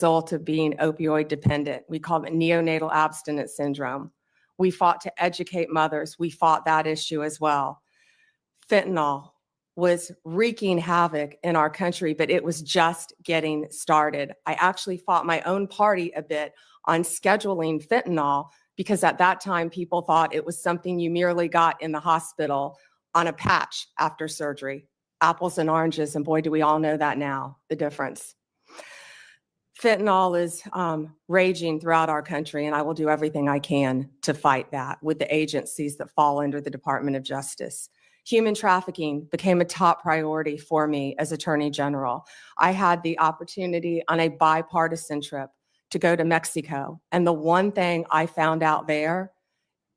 result of being opioid dependent. We call it neonatal abstinence syndrome. We fought to educate mothers. We fought that issue as well. Fentanyl was wreaking havoc in our country, but it was just getting started. I actually fought my own party a bit on scheduling fentanyl because at that time people thought it was something you merely got in the hospital on a patch after surgery. Apples and oranges, and boy, do we all know that now, the difference. Fentanyl is raging throughout our country, and I will do everything I can to fight that with the agencies that fall under the Department of Justice. Human trafficking became a top priority for me as Attorney General. I had the opportunity on a bipartisan trip to go to Mexico, and the one thing I found out there,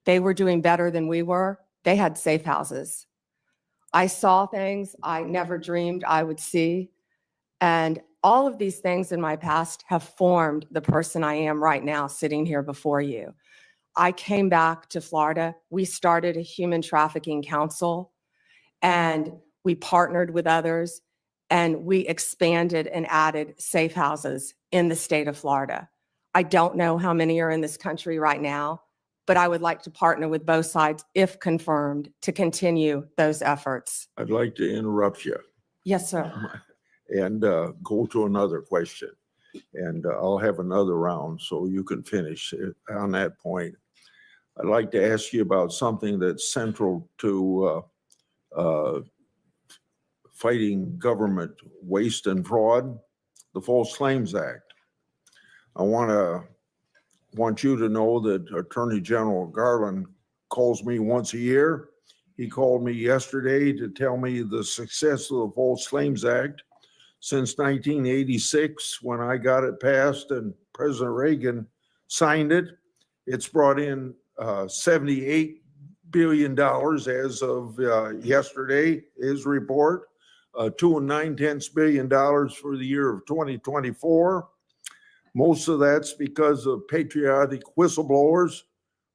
they were doing better than we were. They had safe houses. I saw things I never dreamed I would see, and all of these things in my past have formed the person I am right now sitting here before you. I came back to Florida. We started a human trafficking council, and we partnered with others, and we expanded and added safe houses in the state of Florida. I don't know how many are in this country right now, but I would like to partner with both sides, if confirmed, to continue those efforts. I'd like to interrupt you. Yes, sir. And go to another question. And I'll have another round so you can finish on that point. I'd like to ask you about something that's central to fighting government waste and fraud, the False Claims Act. I want you to know that Attorney General Garland calls me once a year. He called me yesterday to tell me the success of the False Claims Act. Since 1986, when I got it passed and President Reagan signed it, it's brought in $78 billion as of yesterday, his report, $2.9 billion for the year of 2024. Most of that's because of patriotic whistleblowers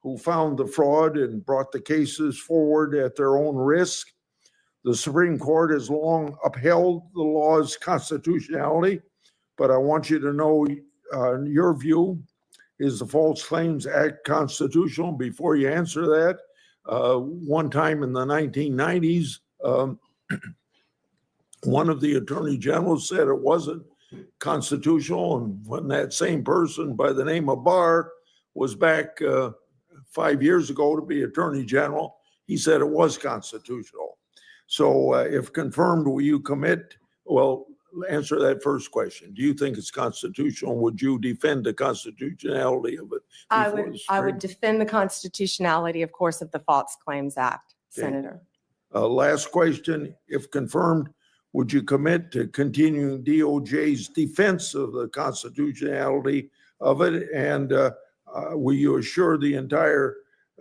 who found the fraud and brought the cases forward at their own risk. The Supreme Court has long upheld the law's constitutionality, but I want you to know, in your view, is the False Claims Act constitutional? Before you answer that, one time in the 1990s, one of the attorney generals said it wasn't constitutional, and when that same person by the name of Barr was back 5 years ago to be attorney general, he said it was constitutional. So if confirmed, will you commit? Well, answer that first question. Do you think it's constitutional? Would you defend the constitutionality of it? I would defend the constitutionality, of course, of the False Claims Act, okay. Senator. Last question. If confirmed, would you commit to continuing DOJ's defense of the constitutionality of it? And will you assure the entire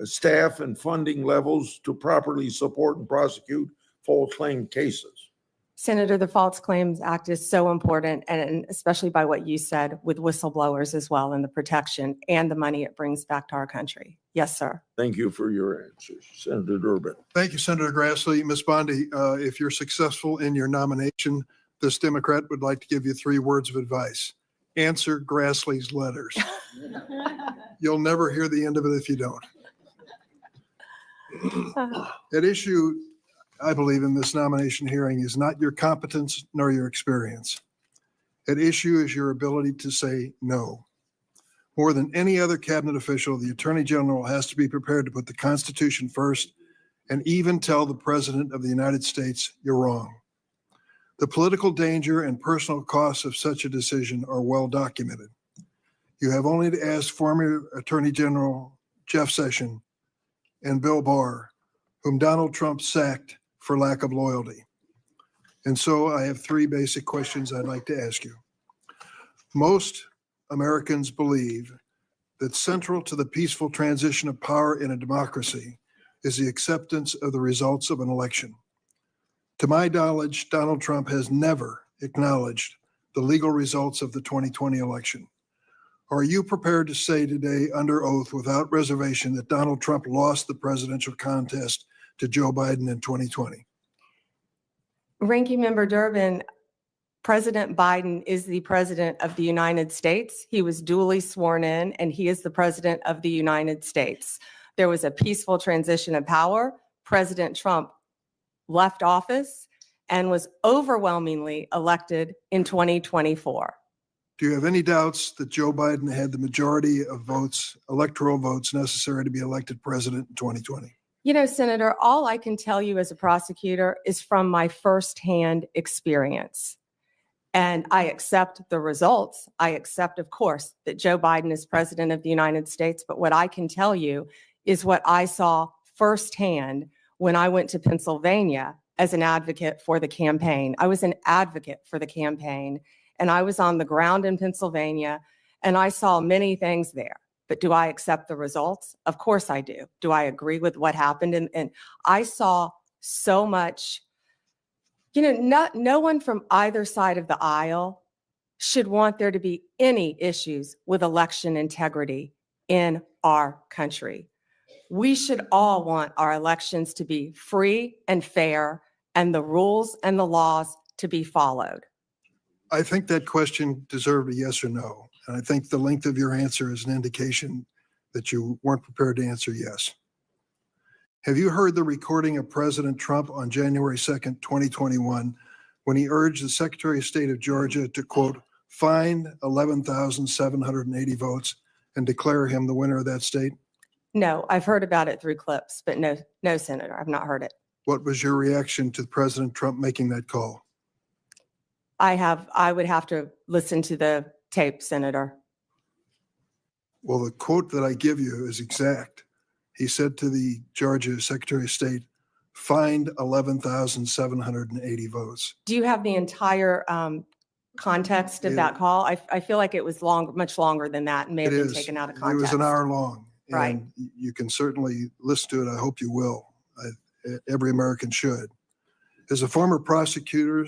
staff and funding levels to properly support and prosecute false claim cases? Senator, the False Claims Act is so important, and especially by what you said with whistleblowers as well, and the protection and the money it brings back to our country. Yes, sir. Thank you for your answers. Senator Durbin. Thank you, Senator Grassley. Ms. Bondi, if you're successful in your nomination, this Democrat would like to give you 3 words of advice. Answer Grassley's letters. You'll never hear the end of it if you don't. At issue, I believe, in this nomination hearing is not your competence nor your experience. At issue is your ability to say no. More than any other cabinet official, the Attorney General has to be prepared to put the Constitution first and even tell the President of the United States you're wrong. The political danger and personal costs of such a decision are well documented. You have only to ask former Attorney General Jeff Sessions and Bill Barr, whom Donald Trump sacked for lack of loyalty. And so I have 3 basic questions I'd like to ask you. Most Americans believe that central to the peaceful transition of power in a democracy is the acceptance of the results of an election. To my knowledge, Donald Trump has never acknowledged the legal results of the 2020 election. Are you prepared to say today under oath without reservation that Donald Trump lost the presidential contest to Joe Biden in 2020? Ranking Member Durbin, President Biden is the president of the United States. He was duly sworn in, and he is the president of the United States. There was a peaceful transition of power. President Trump left office and was overwhelmingly elected in 2024. Do you have any doubts that Joe Biden had the majority of votes, electoral votes necessary to be elected president in 2020? You know, Senator, all I can tell you as a prosecutor is from my firsthand experience. And I accept the results. I accept, of course, that Joe Biden is president of the United States. But what I can tell you is what I saw firsthand when I went to Pennsylvania as an advocate for the campaign. I was an advocate for the campaign, and I was on the ground in Pennsylvania, and I saw many things there. But do I accept the results? Of course I do. Do I agree with what happened? And I saw so much. You know, no one from either side of the aisle should want there to be any issues with election integrity in our country. We should all want our elections to be free and fair, and the rules and the laws to be followed. I think that question deserved a yes or no. And I think the length of your answer is an indication that you weren't prepared to answer yes. Have you heard the recording of President Trump on January 2nd, 2021, when he urged the Secretary of State of Georgia to, quote, find 11,780 votes and declare him the winner of that state? No, I've heard about it through clips, but no, Senator, I've not heard it. What was your reaction to President Trump making that call? I would have to listen to the tape, Senator. Well, the quote that I give you is exact. He said to the Georgia Secretary of State, find 11,780 votes. Do you have the entire context of that call? I feel like it was much longer than that and may have been taken out of context. It was an hour long. Right. And you can certainly listen to it. I hope you will. Every American should. As a former prosecutor,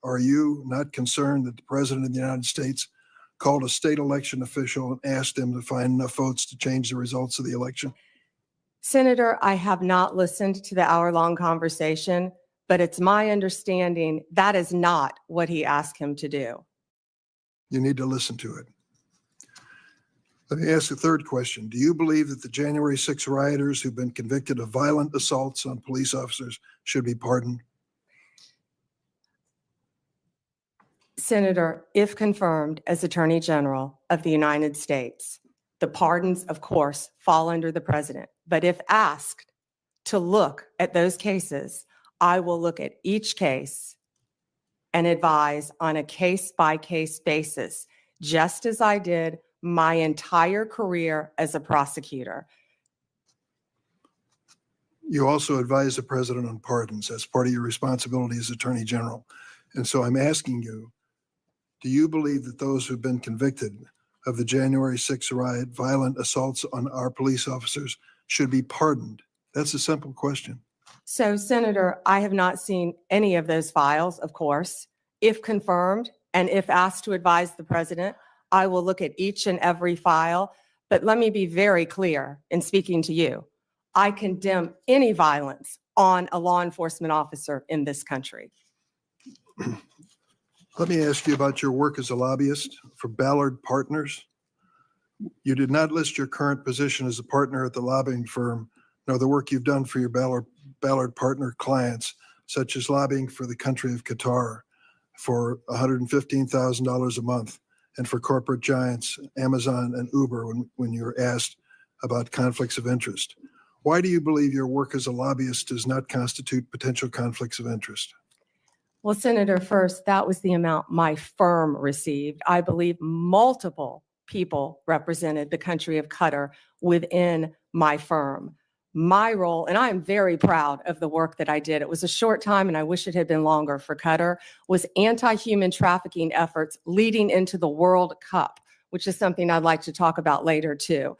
are you not concerned that the President of the United States called a state election official and asked him to find enough votes to change the results of the election? Senator, I have not listened to the hour-long conversation, but it's my understanding that is not what he asked him to do. You need to listen to it. Let me ask a third question. Do you believe that the January 6 rioters who've been convicted of violent assaults on police officers should be pardoned? Senator, if confirmed as Attorney General of the United States, the pardons, of course, fall under the president. But if asked to look at those cases, I will look at each case and advise on a case-by-case basis, just as I did my entire career as a prosecutor. You also advise the president on pardons. That's part of your responsibility as Attorney General. And so I'm asking you, do you believe that those who've been convicted of the January 6 riot, violent assaults on our police officers, should be pardoned? That's a simple question. So, Senator, I have not seen any of those files, of course. If confirmed and if asked to advise the president, I will look at each and every file. But let me be very clear in speaking to you. I condemn any violence on a law enforcement officer in this country. Let me ask you about your work as a lobbyist for Ballard Partners. You did not list your current position as a partner at the lobbying firm, nor the work you've done for your Ballard Partner clients, such as lobbying for the country of Qatar for $115,000 a month, and for corporate giants, Amazon and Uber, when you were asked about conflicts of interest. Why do you believe your work as a lobbyist does not constitute potential conflicts of interest? Well, Senator, first, that was the amount my firm received. I believe multiple people represented the country of Qatar within my firm. My role, and I am very proud of the work that I did. It was a short time, and I wish it had been longer for Qatar, was anti-human trafficking efforts leading into the World Cup, which is something I'd like to talk about later, too.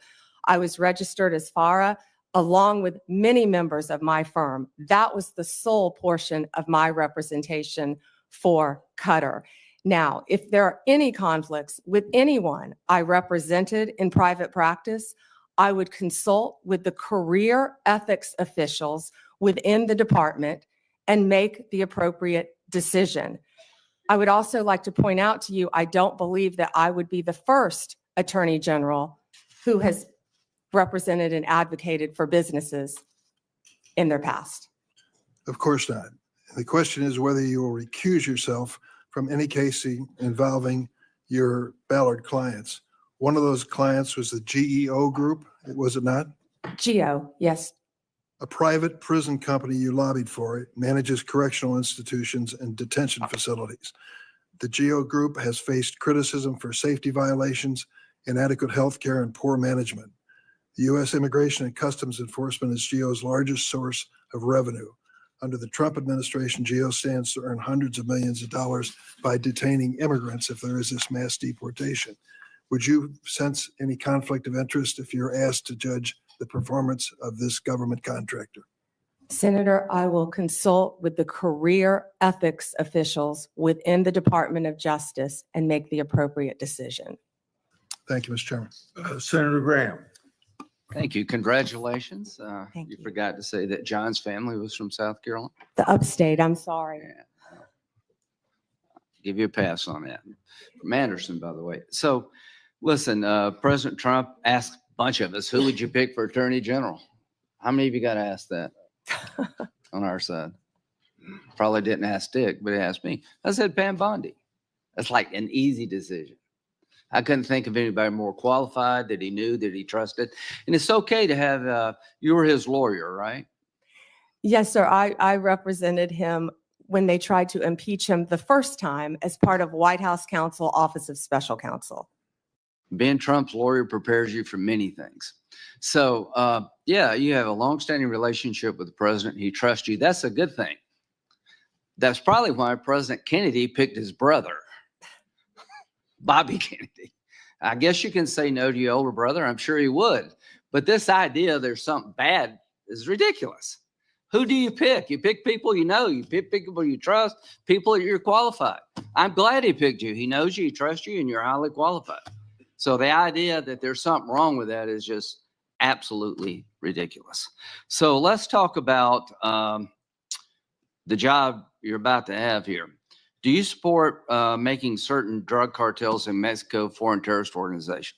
I was registered as FARA, along with many members of my firm. That was the sole portion of my representation for Qatar. Now, if there are any conflicts with anyone I represented in private practice, I would consult with the career ethics officials within the department and make the appropriate decision. I would also like to point out to you, I don't believe that I would be the first Attorney General who has represented and advocated for businesses in their past. Of course not. The question is whether you will recuse yourself from any case involving your Ballard clients. One of those clients was the GEO Group, was it not? Geo, yes. A private prison company you lobbied for. It manages correctional institutions and detention facilities. The GEO Group has faced criticism for safety violations, inadequate health care, and poor management. The U.S. Immigration and Customs Enforcement is GEO's largest source of revenue. Under the Trump administration, GEO stands to earn hundreds of millions of dollars by detaining immigrants if there is this mass deportation. Would you sense any conflict of interest if you're asked to judge the performance of this government contractor? Senator, I will consult with the career ethics officials within the Department of Justice and make the appropriate decision. Thank you, Mr. Chairman. Senator Graham. Thank you. Congratulations. Thank You you. forgot to say that John's family was from South Carolina. The upstate, I'm sorry. Yeah. Give you a pass on that. From Anderson, by the way. So listen, President Trump asked a bunch of us, who would you pick for Attorney General? How many of you got to ask that on our side? Probably didn't ask Dick, but he asked me. I said Pam Bondi. That's like an easy decision. I couldn't think of anybody more qualified that he knew, that he trusted. And it's okay to have, you were his lawyer, right? Yes, sir. I represented him when they tried to impeach him the first time as part of White House Counsel, Office of Special Counsel. Being Trump's lawyer prepares you for many things. So, yeah, you have a longstanding relationship with the president. He trusts you. That's a good thing. That's probably why President Kennedy picked his brother, Bobby Kennedy. I guess you can say no to your older brother. I'm sure he would. But this idea there's something bad is ridiculous. Who do you pick? You pick people you know. You pick people you trust, people that you're qualified. I'm glad he picked you. He knows you, he trusts you, and you're highly qualified. So the idea that there's something wrong with that is just absolutely ridiculous. So let's talk about the job you're about to have here. Do you support making certain drug cartels in Mexico foreign terrorist organization?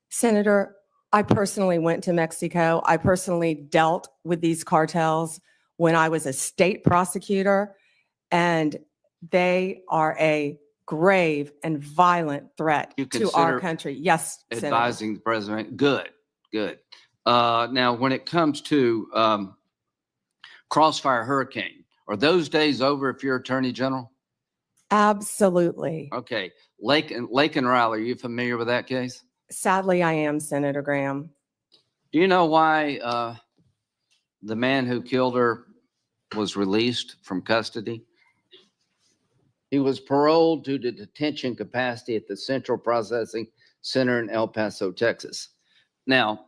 Senator, I personally went to Mexico. I personally dealt with these cartels when I was a state prosecutor, and they are a grave and violent threat You to our consider country. Yes, Senator. Advising the president. Good, good. Now, when it comes to Crossfire Hurricane, are those days over if you're Attorney General? Absolutely. Okay. Lake and Riley, are you familiar with that case? Sadly, I am, Senator Graham. Do you know why the man who killed her was released from custody? He was paroled to the detention capacity at the Central Processing Center in El Paso, Texas. Now,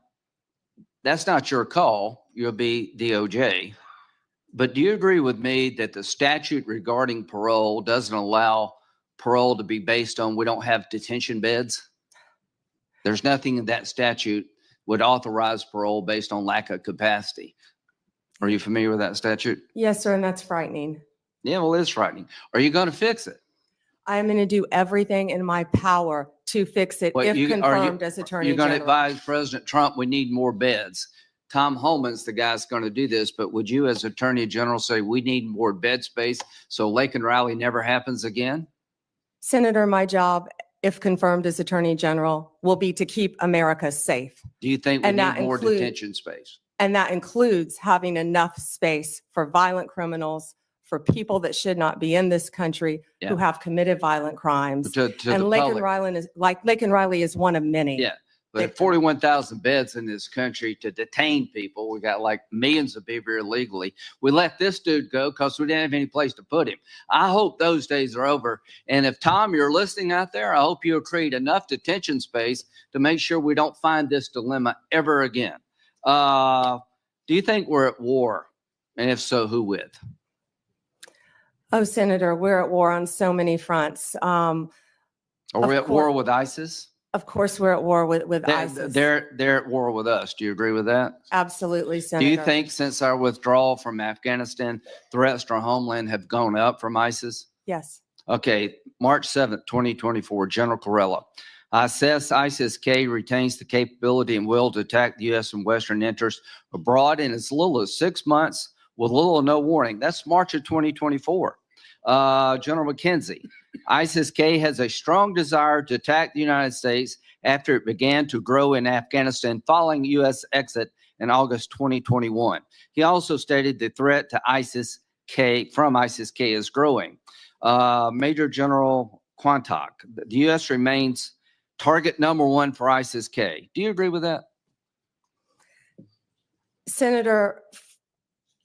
that's not your call. You'll be DOJ. But do you agree with me that the statute regarding parole doesn't allow parole to be based on we don't have detention beds? There's nothing in that statute would authorize parole based on lack of capacity. Are you familiar with that statute? Yes, sir, and that's frightening. Yeah, well, it's frightening. Are you going to fix it? I am going to do everything in my power to fix it Well, if are confirmed as Attorney You're going to General. advise President Trump we need more beds. Tom Holman's the guy that's going to do this, but would you as Attorney General say we need more bed space so Lake and Riley never happens again? Senator, my job, if confirmed as Attorney General, will be to keep America safe. Do you think we And need that more include- detention space? And that includes having enough space for violent criminals, for people that should not be in this country who Yeah. have committed violent crimes. To And the Lake and public? Riley is one of many. Yeah. But Victim. 41,000 beds in this country to detain people. We got like millions of people here illegally. We let this dude go because we didn't have any place to put him. I hope those days are over. And if Tom, you're listening out there, I hope you'll create enough detention space to make sure we don't find this dilemma ever again. Do you think we're at war? And if so, who with? Oh, Senator, we're at war on so many fronts. Are we at war with ISIS? Of course, we're at war with ISIS. They're at war with us. Do you agree with that? Absolutely, Do Senator. you think since our withdrawal from Afghanistan, threats to our homeland have gone up from ISIS? Yes. Okay, March 7th, 2024, General Corella. I assess ISIS-K retains the capability and will to attack the U.S. and Western interests abroad in as little as 6 months with little or no warning. That's March of 2024. General McKenzie, ISIS-K has a strong desire to attack the United States after it began to grow in Afghanistan following U.S. exit in August 2021. He also stated the threat to ISIS-K from ISIS-K is growing. Major General Quantock, the U.S. remains target number one for ISIS-K. Do you agree with that? Senator,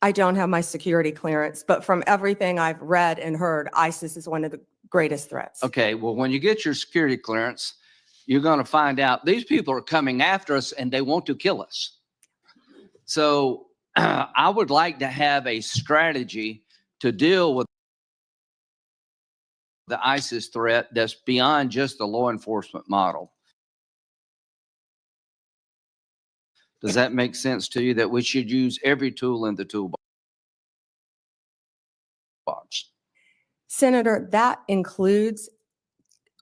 I don't have my security clearance, but from everything I've read and heard, ISIS is one of the greatest threats. Okay, well, when you get your security clearance, you're going to find out these people are coming after us and they want to kill us. So I would like to have a strategy to deal with the ISIS threat that's beyond just the law enforcement model. Does that make sense to you that we should use every tool in the toolbox? Senator, that includes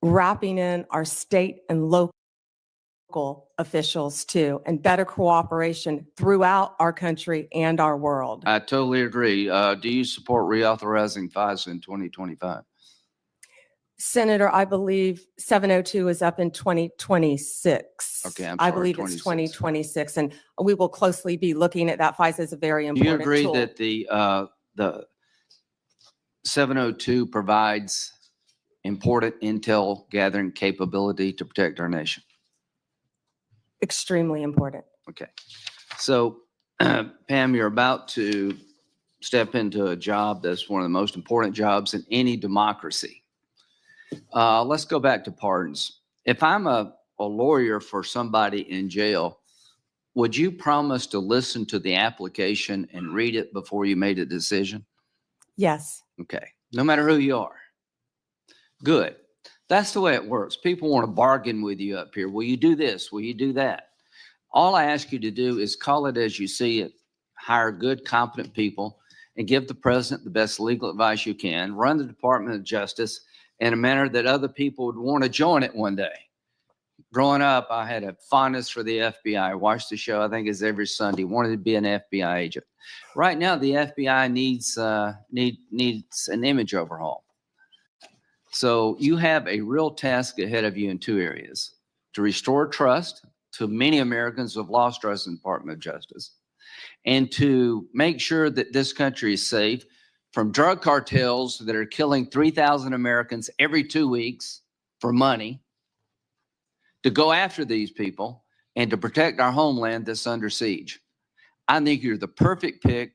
wrapping in our state and local officials too, and better cooperation throughout our country and our world. I totally agree. Do you support reauthorizing FISA in 2025? Senator, I believe 702 is up in 2026. Okay, I'm I sorry, believe it's 26. 2026, and we will closely be looking at that. FISA is a very Do you important agree tool. that the 702 provides important intel gathering capability to protect our nation? Extremely important. Okay. So, Pam, you're about to step into a job that's one of the most important jobs in any democracy. Let's go back to pardons. If I'm a lawyer for somebody in jail, would you promise to listen to the application and read it before you made a decision? Yes. Okay. No matter who you are. Good. That's the way it works. People want to bargain with you up here. Will you do this? Will you do that? All I ask you to do is call it as you see it, hire good, competent people, and give the president the best legal advice you can, run the Department of Justice in a manner that other people would want to join it one day. Growing up, I had a fondness for the FBI. I watched the show, I think it's every Sunday, wanted to be an FBI agent. Right now, the FBI needs an image overhaul. So you have a real task ahead of you in two areas: to restore trust to many Americans who have lost trust in the Department of Justice, and to make sure that this country is safe from drug cartels that are killing 3,000 Americans every 2 weeks for money, to go after these people and to protect our homeland that's under siege. I think you're the perfect pick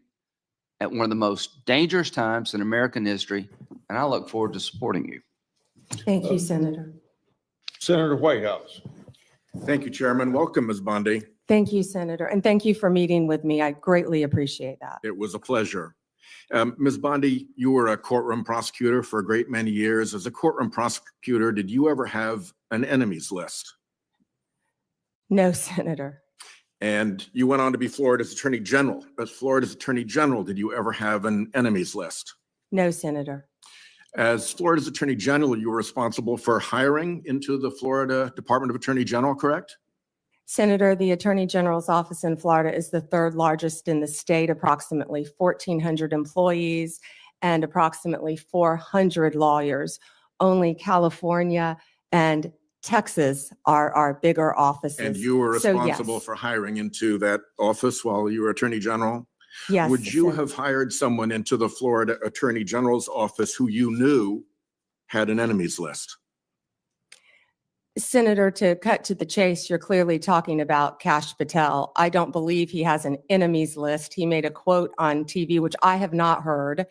at one of the most dangerous times in American history, and I look forward to supporting you. Thank you, Senator. Senator Whitehouse. Thank you, Chairman. Welcome, Ms. Bondi. Thank you, Senator. And thank you for meeting with me. I greatly appreciate that. It was a pleasure. Ms. Bondi, you were a courtroom prosecutor for a great many years. As a courtroom prosecutor, did you ever have an enemies list? No, Senator. And you went on to be Florida's Attorney General. As Florida's Attorney General, did you ever have an enemies list? No, Senator. As Florida's Attorney General, you were responsible for hiring into the Florida Department of Attorney General, correct? Senator, the Attorney General's office in Florida is the third largest in the state, approximately 1,400 employees and approximately 400 lawyers. Only California and Texas are our bigger offices. And you were So, responsible yes. for hiring into that office while you were Attorney General? Yes. Would you Senator. have hired someone into the Florida Attorney General's office who you knew had an enemies list? Senator, to cut to the chase, you're clearly talking about Kash Patel. I don't believe he has an enemies list. He made a quote on TV, which I have not heard.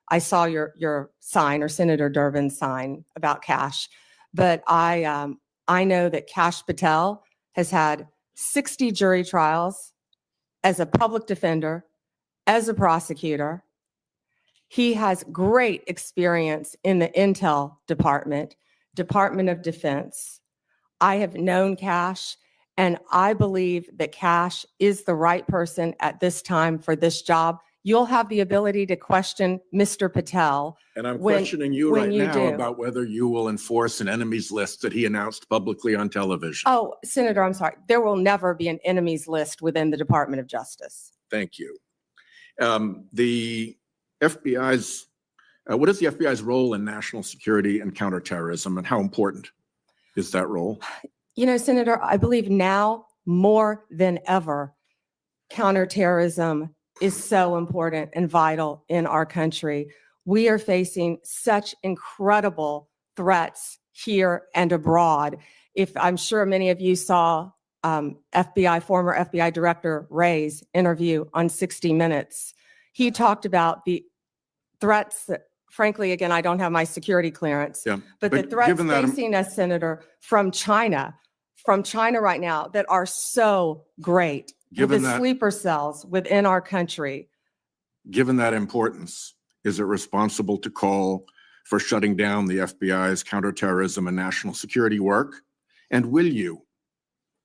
I saw your sign, or Senator Durbin's sign, about Kash. But I know that Kash Patel has had 60 jury trials as a public defender, as a prosecutor. He has great experience in the Intel Department, Department of Defense. I have known Kash, and I believe that Kash is the right person at this time for this job, You'll have the ability to question Mr. Patel. And I'm when- questioning you when right you now do. about whether you will enforce an enemies list that he announced publicly on television. Oh, Senator, I'm sorry. There will never be an enemies list within the Department of Justice. Thank you. The FBI's, what is the FBI's role in national security and counterterrorism, and how important is that role? You know, Senator, I believe now more than ever, counterterrorism is so important and vital in our country. We are facing such incredible threats here and abroad. If I'm sure many of you saw former FBI Director Wray's interview on 60 Minutes, he talked about the threats that, frankly, again, I don't have my security clearance, Yeah, but the but threats given that- facing us, Senator, from China right now that are so great. With Given the that- sleeper cells within our country. Given that importance, is it responsible to call for shutting down the FBI's counterterrorism and national security work? And will you,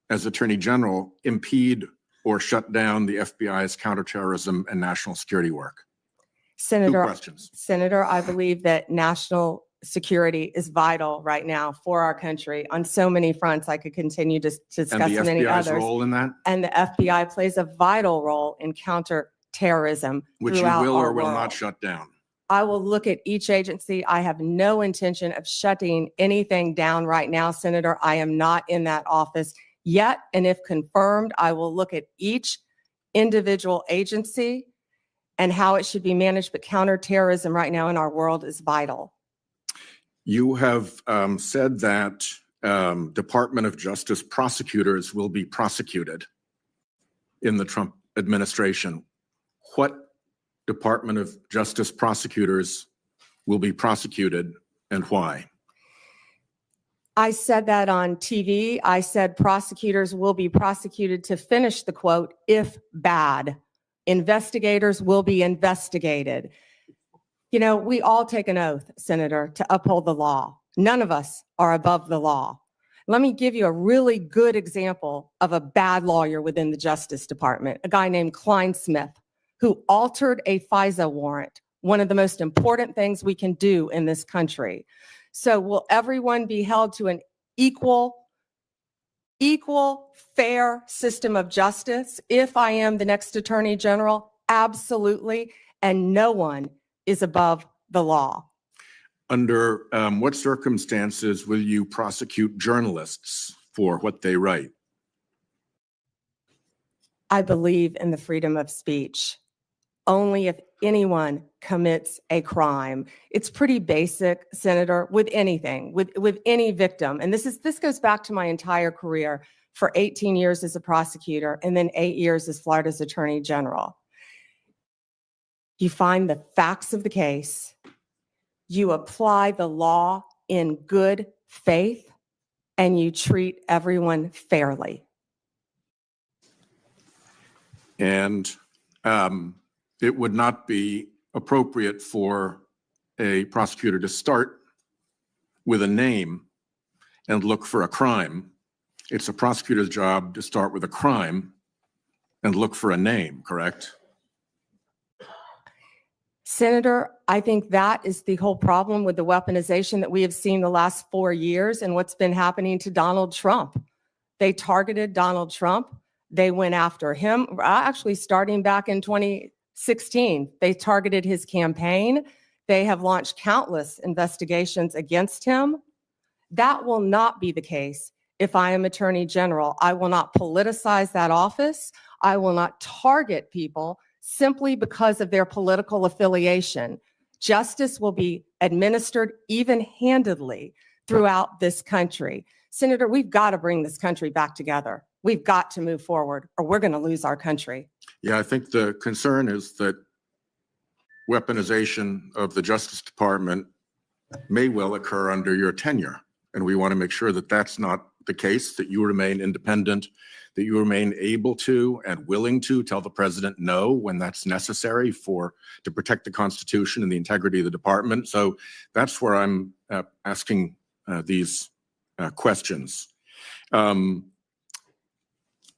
as Attorney General, impede or shut down the FBI's counterterrorism and national security work? Two Senator, questions. I believe that national security is vital right now for our country on so many fronts. I could continue to And discuss the many FBI's others. role in that, And the FBI plays a vital role in counterterrorism which you throughout will or our will world. not shut down? I will look at each agency. I have no intention of shutting anything down right now, Senator. I am not in that office yet. And if confirmed, I will look at each individual agency and how it should be managed. But counterterrorism right now in our world is vital. You have said that Department of Justice prosecutors will be prosecuted in the Trump administration. What Department of Justice prosecutors will be prosecuted and why? I said that on TV. I said prosecutors will be prosecuted, to finish the quote, if bad. Investigators will be investigated. You know, we all take an oath, Senator, to uphold the law. None of us are above the law. Let me give you a really good example of a bad lawyer within the Justice Department, a guy named Klein Smith, who altered a FISA warrant, one of the most important things we can do in this country. So will everyone be held to an equal, fair system of justice if I am the next Attorney General? Absolutely. And no one is above the law. Under what circumstances will you prosecute journalists for what they write? I believe in the freedom of speech. Only if anyone commits a crime. It's pretty basic, Senator, with anything, with any victim. And this goes back to my entire career for 18 years as a prosecutor and then 8 years as Florida's Attorney General. You find the facts of the case, you apply the law in good faith, and you treat everyone fairly. And it would not be appropriate for a prosecutor to start with a name and look for a crime. It's a prosecutor's job to start with a crime and look for a name, correct? Senator, I think that is the whole problem with the weaponization that we have seen the last 4 years and what's been happening to Donald Trump. They targeted Donald Trump. They went after him, actually starting back in 2016. They targeted his campaign. They have launched countless investigations against him. That will not be the case if I am Attorney General. I will not politicize that office. I will not target people simply because of their political affiliation. Justice will be administered even-handedly throughout this country. Senator, we've got to bring this country back together. We've got to move forward or we're going to lose our country. Yeah, I think the concern is that weaponization of the Justice Department may well occur under your tenure. And we want to make sure that that's not the case, that you remain independent, that you remain able to and willing to tell the president no when that's necessary to protect the Constitution and the integrity of the department. So that's where I'm asking these questions.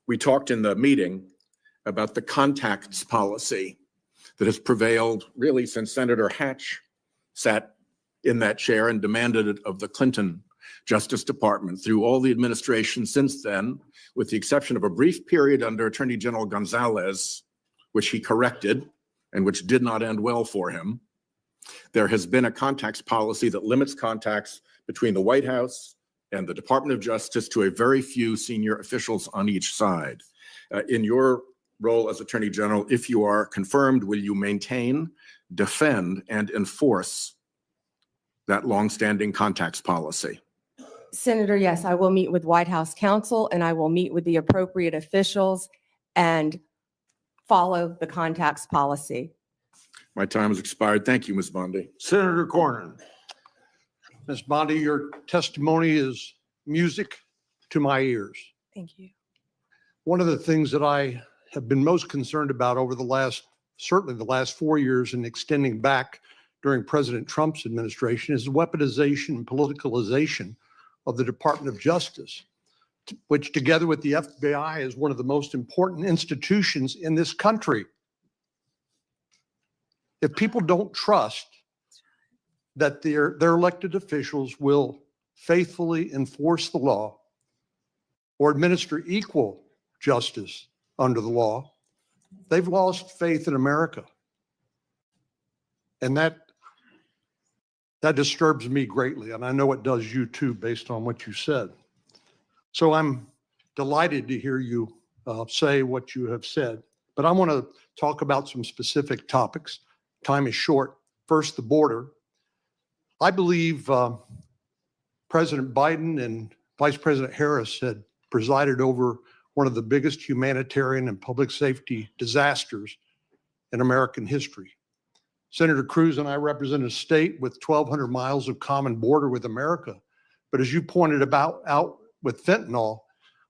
We talked in the meeting about the contacts policy that has prevailed really since Senator Hatch sat in that chair and demanded it of the Clinton Justice Department through all the administration since then, with the exception of a brief period under Attorney General Gonzalez, which he corrected and which did not end well for him. There has been a contacts policy that limits contacts between the White House and the Department of Justice to a very few senior officials on each side. In your role as Attorney General, if you are confirmed, will you maintain, defend, and enforce that longstanding contacts policy? Senator, yes, I will meet with White House counsel and I will meet with the appropriate officials and follow the contacts policy. My time has expired. Thank you, Ms. Bondi. Senator Cornyn. Ms. Bondi, your testimony is music to my ears. Thank you. One of the things that I have been most concerned about over certainly the last 4 years and extending back during President Trump's administration is the weaponization and politicalization of the Department of Justice, which together with the FBI is one of the most important institutions in this country. If people don't trust that their elected officials will faithfully enforce the law or administer equal justice under the law, they've lost faith in America. And that disturbs me greatly. And I know it does you too, based on what you said. So I'm delighted to hear you say what you have said. But I want to talk about some specific topics. Time is short. First, the border. I believe President Biden and Vice President Harris had presided over one of the biggest humanitarian and public safety disasters in American history. Senator Cruz and I represent a state with 1,200 miles of common border with America. But as you pointed out with fentanyl,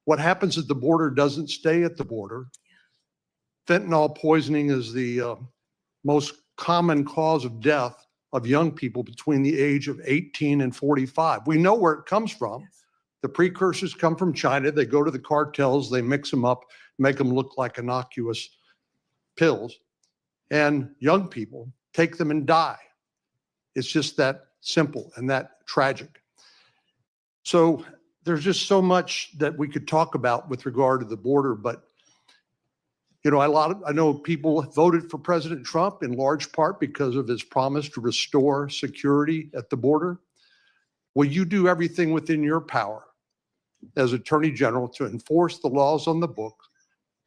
what happens at the border doesn't stay at the border. Fentanyl poisoning is the most common cause of death of young people between the age of 18 and 45. We know where it comes from. The precursors come from China. They go to the cartels, they mix them up, make them look like innocuous pills. And young people take them and die. It's just that simple and that tragic. So there's just so much that we could talk about with regard to the border, but I know people voted for President Trump in large part because of his promise to restore security at the border. Will you do everything within your power as Attorney General to enforce the laws on the book,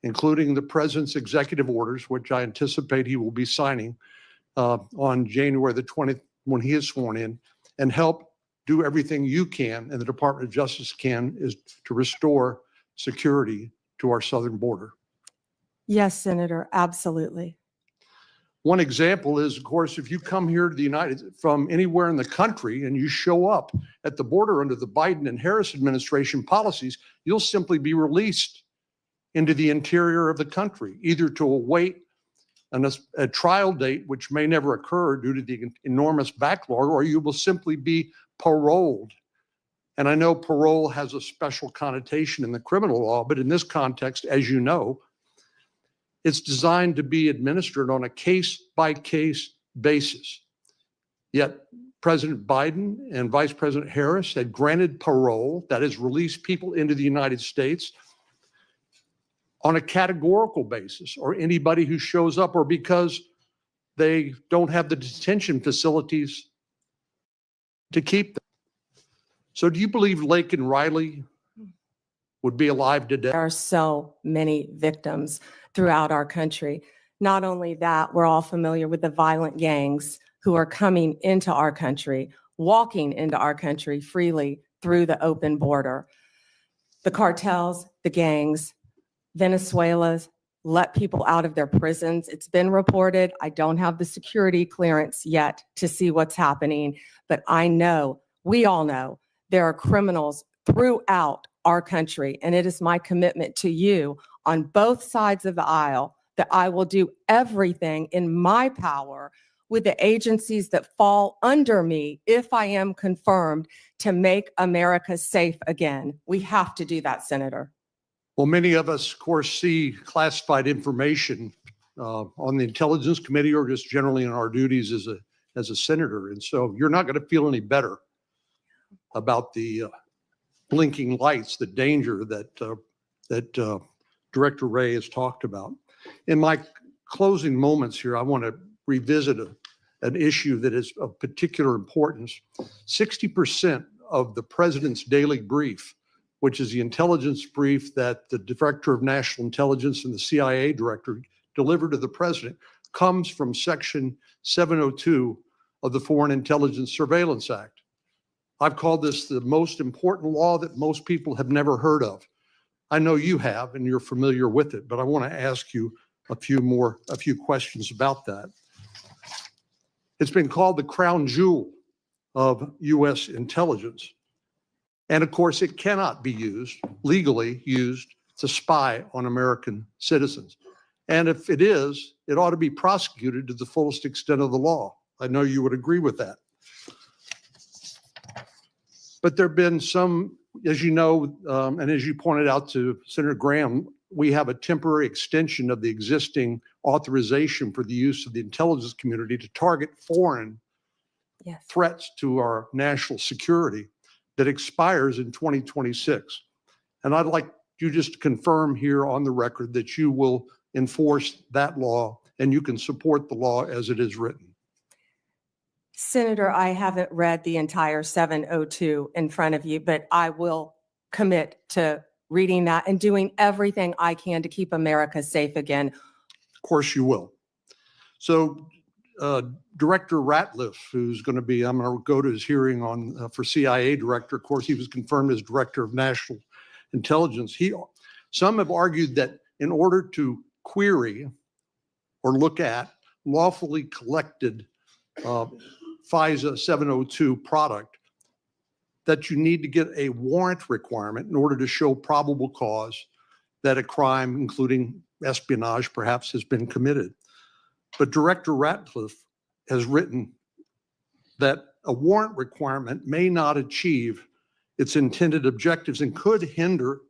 including the President's executive orders, which I anticipate he will be signing on January the 20th when he is sworn in, and help do everything you can and the Department of Justice can is to restore security to our southern border? Yes, Senator, absolutely. One example is, of course, if you come here to from anywhere in the country and you show up at the border under the Biden and Harris administration policies, you'll simply be released into the interior of the country, either to await a trial date, which may never occur due to the enormous backlog, or you will simply be paroled. And I know parole has a special connotation in the criminal law, but in this context, as you know, it's designed to be administered on a case-by-case basis. Yet President Biden and Vice President Harris had granted parole, that is, released people into the United States on a categorical basis, or anybody who shows up, or because they don't have the detention facilities to keep them. So do you believe Lake and Riley would be alive today? There are so many victims throughout our country. Not only that, we're all familiar with the violent gangs who are coming into our country, walking into our country freely through the open border. The cartels, the gangs, Venezuela's let people out of their prisons. It's been reported. I don't have the security clearance yet to see what's happening, but I know, we all know, there are criminals throughout our country, and it is my commitment to you on both sides of the aisle that I will do everything in my power with the agencies that fall under me if I am confirmed to make America safe again. We have to do that, Senator. Well, many of us, of course, see classified information on the Intelligence Committee or just generally in our duties as a senator. And so you're not going to feel any better about the blinking lights, the danger that Director Wray has talked about. In my closing moments here, I want to revisit an issue that is of particular importance. 60% of the president's daily brief, which is the intelligence brief that the Director of National Intelligence and the CIA director delivered to the president, comes from Section 702 of the Foreign Intelligence Surveillance Act. I've called this the most important law that most people have never heard of. I know you have, and you're familiar with it, but I want to ask you a few questions about that. It's been called the crown jewel of U.S. intelligence. And of course, it cannot be legally used to spy on American citizens. And if it is, it ought to be prosecuted to the fullest extent of the law. I know you would agree with that. But there have been some, as you know, and as you pointed out to Senator Graham, we have a temporary extension of the existing authorization for the use of the intelligence community to target foreign threats to our national security that expires in 2026. And I'd like you just to confirm here on the record that you will enforce that law and you can support the law as it is written. Senator, I haven't read the entire 702 in front of you, but I will commit to reading that and doing everything I can to keep America safe again. Of course you will. So Director Ratliff, who's going to be, I'm going to go to his hearing on for CIA director. Of course, he was confirmed as Director of National Intelligence. Some have argued that in order to query or look at lawfully collected FISA 702 product, that you need to get a warrant requirement in order to show probable cause that a crime, including espionage, perhaps has been committed. But Director Ratliff has written that a warrant requirement may not achieve its intended objectives and could hinder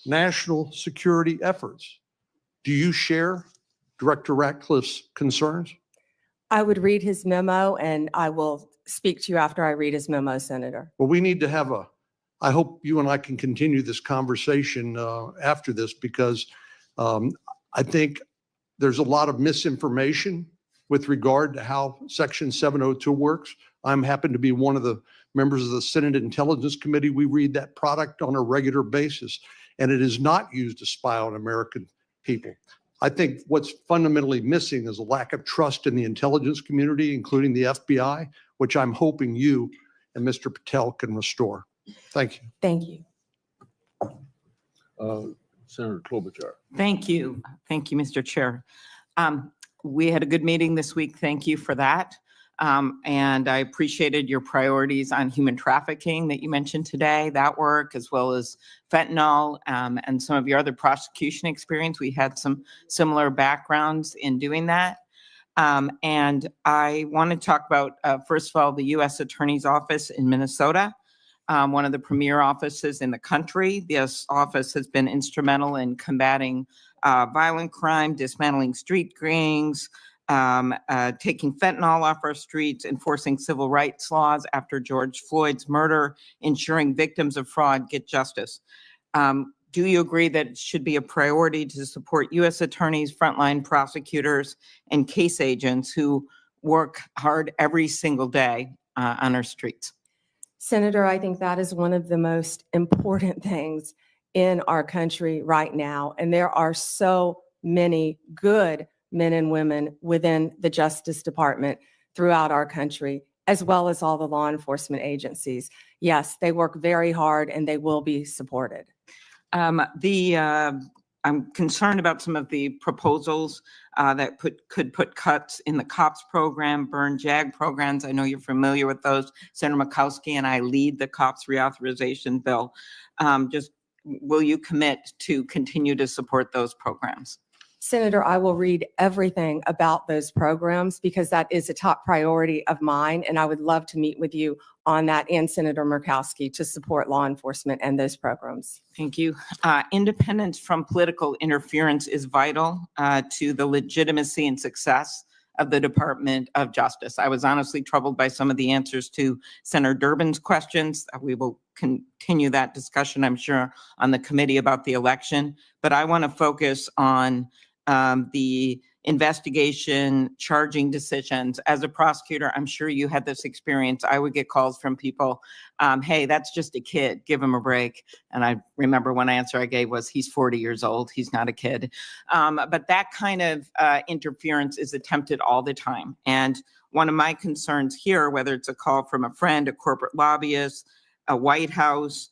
national security efforts. Do you share Director Ratliff's concerns? I would read his memo and I will speak to you after I read his memo, Senator. Well, we need to have I hope you and I can continue this conversation after this, because I think there's a lot of misinformation with regard to how Section 702 works. I'm happen to be one of the members of the Senate Intelligence Committee. We read that product on a regular basis, and it is not used to spy on American people. I think what's fundamentally missing is a lack of trust in the intelligence community, including the FBI, which I'm hoping you and Mr. Patel can restore. Thank you. Thank you. Senator Klobuchar. Thank you. Thank you, Mr. Chair. We had a good meeting this week. Thank you for that. And I appreciated your priorities on human trafficking that you mentioned today, that work, as well as fentanyl and some of your other prosecution experience. We had some similar backgrounds in doing that. And I want to talk about, first of all, the U.S. Attorney's Office in Minnesota, one of the premier offices in the country. This office has been instrumental in combating violent crime, dismantling street gangs, taking fentanyl off our streets, enforcing civil rights laws after George Floyd's murder, ensuring victims of fraud get justice. Do you agree that it should be a priority to support U.S. attorneys, frontline prosecutors, and case agents who work hard every single day on our streets? Senator, I think that is one of the most important things in our country right now. And there are so many good men and women within the Justice Department throughout our country, as well as all the law enforcement agencies. Yes, they work very hard and they will be supported. I'm concerned about some of the proposals that could put cuts in the COPS program, burn JAG programs. I know you're familiar with those. Senator Murkowski and I lead the COPS reauthorization bill. Just will you commit to continue to support those programs? Senator, I will read everything about those programs because that is a top priority of mine, and I would love to meet with you on that and Senator Murkowski to support law enforcement and those programs. Thank you. Independence from political interference is vital to the legitimacy and success of the Department of Justice. I was honestly troubled by some of the answers to Senator Durbin's questions. We will continue that discussion, I'm sure, on the committee about the election. But I want to focus on the investigation, charging decisions. As a prosecutor, I'm sure you had this experience. I would get calls from people, hey, that's just a kid, give him a break. And I remember one answer I gave was, he's 40 years old, he's not a kid. But that kind of interference is attempted all the time. And one of my concerns here, whether it's a call from a friend, a corporate lobbyist, a White House,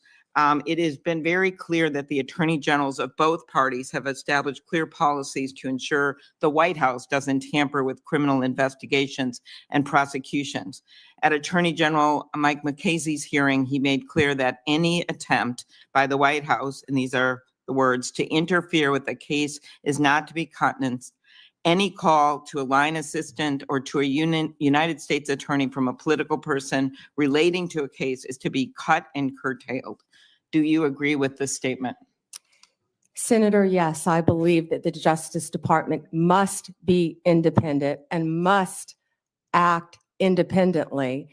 it has been very clear that the attorney generals of both parties have established clear policies to ensure the White House doesn't tamper with criminal investigations and prosecutions. At Attorney General Mike McCasey's hearing, he made clear that any attempt by the White House, and these are the words, to interfere with a case is not to be countenanced. Any call to a line assistant or to a United States attorney from a political person relating to a case is to be cut and curtailed. Do you agree with this statement? Senator, yes, I believe that the Justice Department must be independent and must act independently.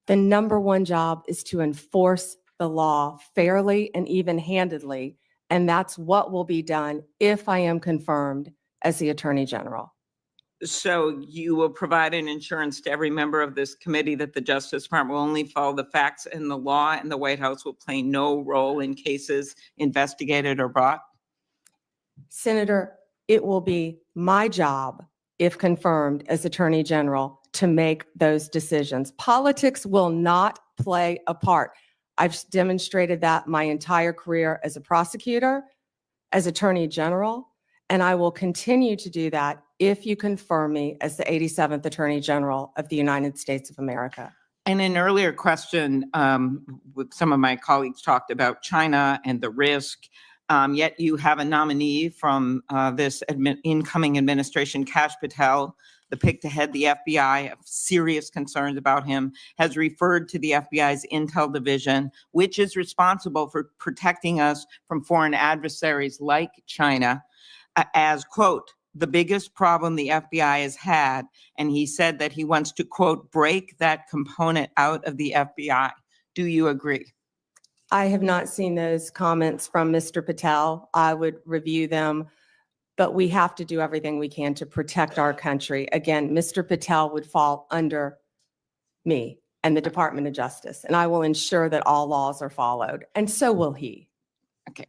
The number one job is to enforce the law fairly and even-handedly, and that's what will be done if I am confirmed as the Attorney General. So you will provide an assurance to every member of this committee that the Justice Department will only follow the facts and the law, and the White House will play no role in cases investigated or brought? Senator, it will be my job, if confirmed as Attorney General, to make those decisions. Politics will not play a part. I've demonstrated that my entire career as a prosecutor, as Attorney General, and I will continue to do that if you confirm me as the 87th Attorney General of the United States of America. In an earlier question, with some of my colleagues talked about China and the risk, yet you have a nominee from this incoming administration, Kash Patel, the pick to head the FBI, have serious concerns about him, has referred to the FBI's Intel Division, which is responsible for protecting us from foreign adversaries like China, as, quote, the biggest problem the FBI has had. And he said that he wants to, quote, break that component out of the FBI. Do you agree? I have not seen those comments from Mr. Patel. I would review them, but we have to do everything we can to protect our country. Again, Mr. Patel would fall under me and the Department of Justice, and I will ensure that all laws are followed, and so will he. Okay.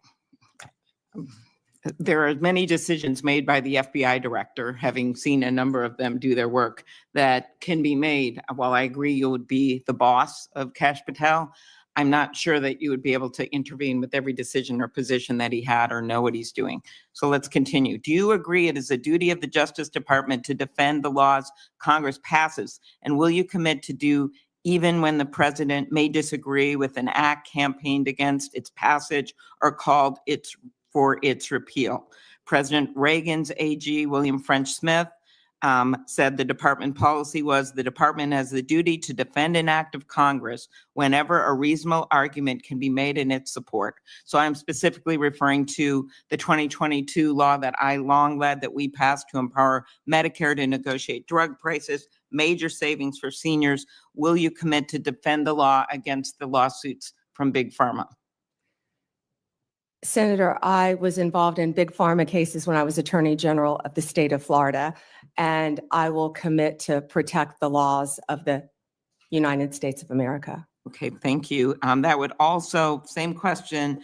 There are many decisions made by the FBI director, having seen a number of them do their work, that can be made. While I agree you would be the boss of Kash Patel, I'm not sure that you would be able to intervene with every decision or position that he had or know what he's doing. So let's continue. Do you agree it is a duty of the Justice Department to defend the laws Congress passes? And will you commit to do even when the president may disagree with an act campaigned against its passage or called for its repeal? President Reagan's AG, William French Smith, said the department policy was the department has the duty to defend an act of Congress whenever a reasonable argument can be made in its support. So I'm specifically referring to the 2022 law that I long led, that we passed to empower Medicare to negotiate drug prices, major savings for seniors. Will you commit to defend the law against the lawsuits from Big Pharma? Senator, I was involved in big pharma cases when I was Attorney General of the state of Florida, and I will commit to protect the laws of the United States of America. Okay, thank you. That would also, same question,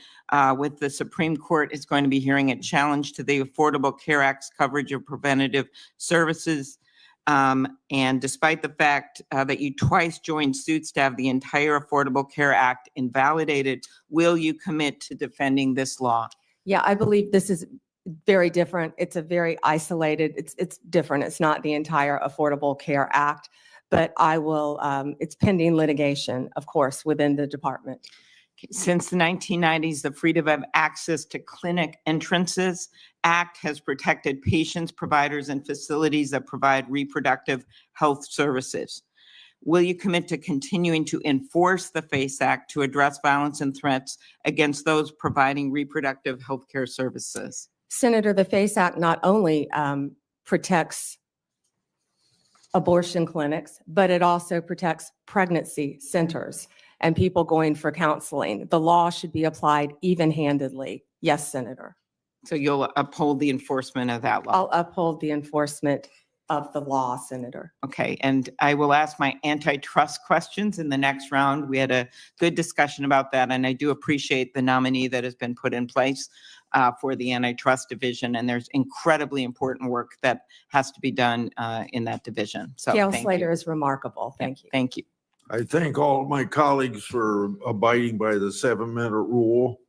with the Supreme Court is going to be hearing a challenge to the Affordable Care Act's coverage of preventative services. And despite the fact that you twice joined suits to have the entire Affordable Care Act invalidated, will you commit to defending this law? Yeah, I believe this is very different. It's a very isolated, it's different. It's not the entire Affordable Care Act, but I will, it's pending litigation, of course, within the department. Since the 1990s, the Freedom of Access to Clinic Entrances Act has protected patients, providers, and facilities that provide reproductive health services. Will you commit to continuing to enforce the FACE Act to address violence and threats against those providing reproductive health care services? Senator, the FACE Act not only protects abortion clinics, but it also protects pregnancy centers and people going for counseling. The law should be applied even-handedly. Yes, Senator. So you'll uphold the enforcement of that law? I'll uphold the enforcement of the law, Senator. Okay, and I will ask my antitrust questions in the next round. We had a good discussion about that, and I do appreciate the nominee that has been put in place for the Antitrust Division, and there's incredibly important work that has to be done in that division. So Gail thank Slater you. is remarkable. Thank you. Thank you. I thank all of my colleagues for abiding by the 7-minute rule.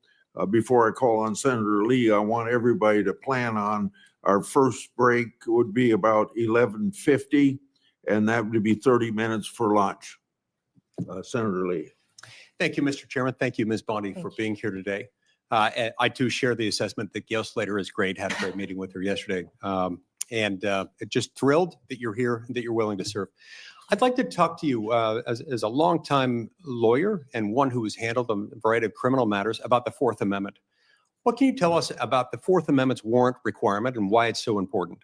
Before I call on Senator Lee, I want everybody to plan on our first break would be about 11:50, and that would be 30 minutes for lunch. Senator Lee. Thank you, Mr. Chairman. Thank you, Ms. Bondi, for being here today. I too share the assessment that Gail Slater is great. Had a great meeting with her yesterday. And just thrilled that you're here and that you're willing to serve. I'd like to talk to you as a longtime lawyer and one who has handled a variety of criminal matters about the Fourth Amendment. What can you tell us about the Fourth Amendment's warrant requirement and why it's so important?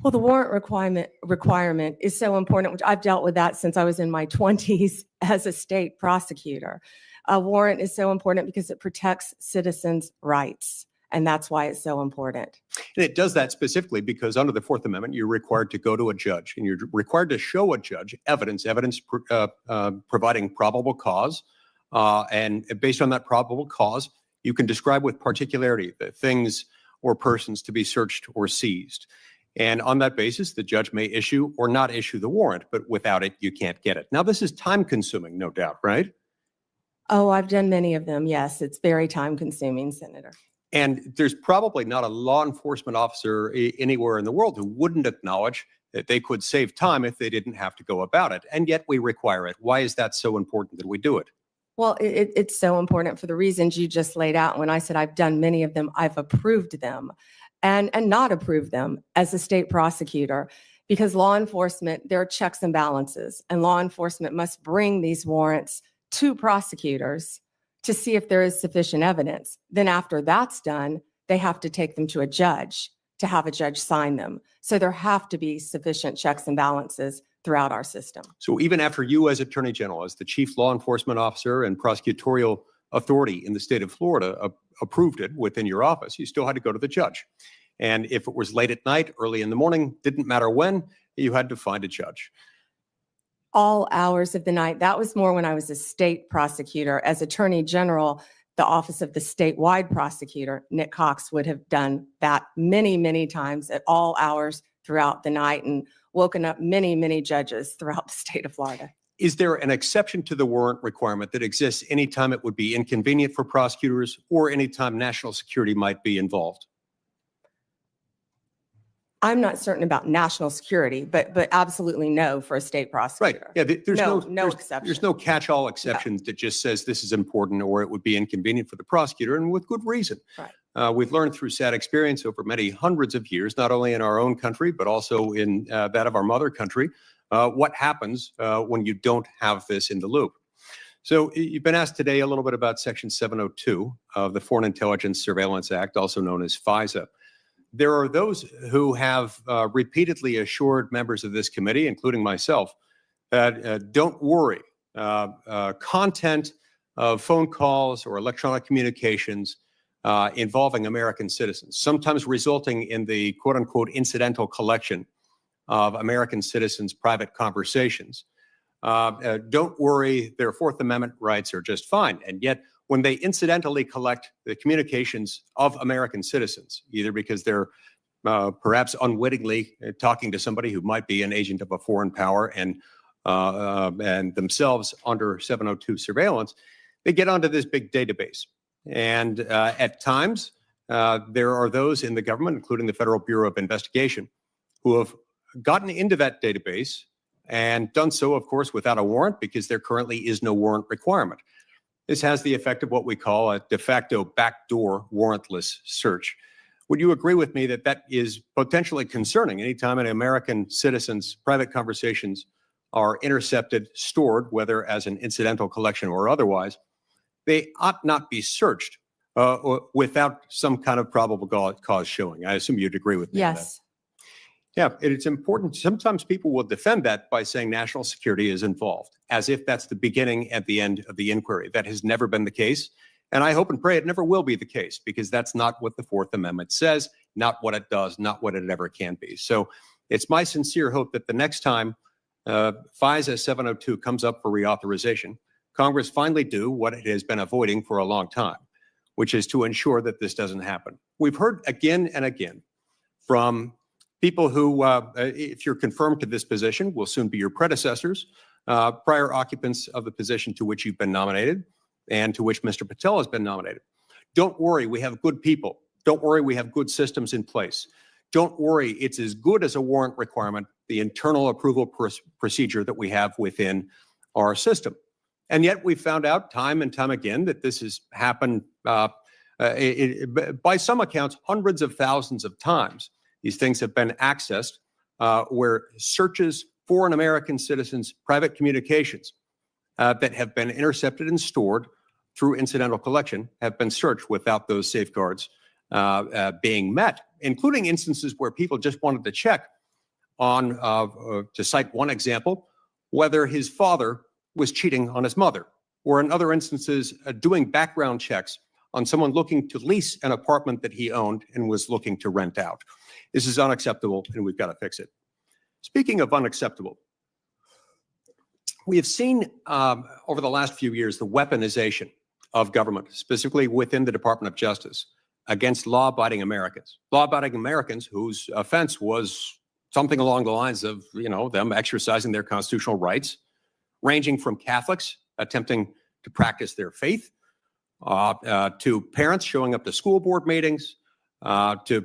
Well, the warrant requirement is so important, which I've dealt with that since I was in my 20s as a state prosecutor. A warrant is so important because it protects citizens' rights, and that's why it's so important. And it does that specifically because under the Fourth Amendment, you're required to go to a judge and you're required to show a judge evidence providing probable cause. And based on that probable cause, you can describe with particularity the things or persons to be searched or seized. And on that basis, the judge may issue or not issue the warrant, but without it, you can't get it. Now, this is time consuming, no doubt, right? Oh, I've done many of them. Yes, it's very time consuming, Senator. And there's probably not a law enforcement officer anywhere in the world who wouldn't acknowledge that they could save time if they didn't have to go about it. And yet we require it. Why is that so important that we do it? Well, it's so important for the reasons you just laid out. When I said I've done many of them, I've approved them and not approved them as a state prosecutor, because law enforcement, there are checks and balances, and law enforcement must bring these warrants to prosecutors to see if there is sufficient evidence. Then after that's done, they have to take them to a judge to have a judge sign them. So there have to be sufficient checks and balances throughout our system. So even after you as Attorney General, as the chief law enforcement officer and prosecutorial authority in the state of Florida approved it within your office, you still had to go to the judge. And if it was late at night, early in the morning, didn't matter when, you had to find a judge. All hours of the night. That was more when I was a state prosecutor. As Attorney General, the office of the statewide prosecutor, Nick Cox, would have done that many, many times at all hours throughout the night and woken up many, many judges throughout the state of Florida. Is there an exception to the warrant requirement that exists anytime it would be inconvenient for prosecutors or anytime national security might be involved? I'm not certain about national security, but absolutely no for a state Right. prosecutor. Yeah. There's No exception. There's no catch-all exception that just says this is important or it would be inconvenient for the prosecutor, and with good reason. Right. We've learned through sad experience over many hundreds of years, not only in our own country, but also in that of our mother country, what happens when you don't have this in the loop. So you've been asked today a little bit about Section 702 of the Foreign Intelligence Surveillance Act, also known as FISA. There are those who have repeatedly assured members of this committee, including myself, that don't worry, content of phone calls or electronic communications involving American citizens, sometimes resulting in the quote unquote incidental collection of American citizens' private conversations. Don't worry, their Fourth Amendment rights are just fine. And yet, when they incidentally collect the communications of American citizens, either because they're perhaps unwittingly talking to somebody who might be an agent of a foreign power and themselves under 702 surveillance, they get onto this big database. And at times, there are those in the government, including the Federal Bureau of Investigation, who have gotten into that database and done so, of course, without a warrant because there currently is no warrant requirement. this has the effect of what we call a de facto backdoor warrantless search. Would you agree with me that that is potentially concerning anytime an American citizen's private conversations are intercepted, stored, whether as an incidental collection or otherwise? They ought not be searched without some kind of probable cause showing. I assume you'd agree with me on that. Yes. Yeah, it's important. Sometimes people will defend that by saying national security is involved, as if that's the beginning and the end of the inquiry. That has never been the case. And I hope and pray it never will be the case, because that's not what the Fourth Amendment says, not what it does, not what it ever can be. So it's my sincere hope that the next time FISA 702 comes up for reauthorization, Congress finally do what it has been avoiding for a long time, which is to ensure that this doesn't happen. We've heard again and again from people who, if you're confirmed to this position, will soon be your predecessors, prior occupants of the position to which you've been nominated and to which Mr. Patel has been nominated. Don't worry, we have good people. Don't worry, we have good systems in place. Don't worry, it's as good as a warrant requirement, the internal approval procedure that we have within our system. And yet we found out time and time again that this has happened by some accounts, hundreds of thousands of times. These things have been accessed where searches for an American citizen's private communications that have been intercepted and stored through incidental collection have been searched without those safeguards being met, including instances where people just wanted to check on, to cite one example, whether his father was cheating on his mother, or in other instances, doing background checks on someone looking to lease an apartment that he owned and was looking to rent out. This is unacceptable, and we've got to fix it. Speaking of unacceptable, we have seen over the last few years the weaponization of government, specifically within the Department of Justice, against law-abiding Americans. Law-abiding Americans whose offense was something along the lines of, them exercising their constitutional rights, ranging from Catholics attempting to practice their faith, to parents showing up to school board meetings, to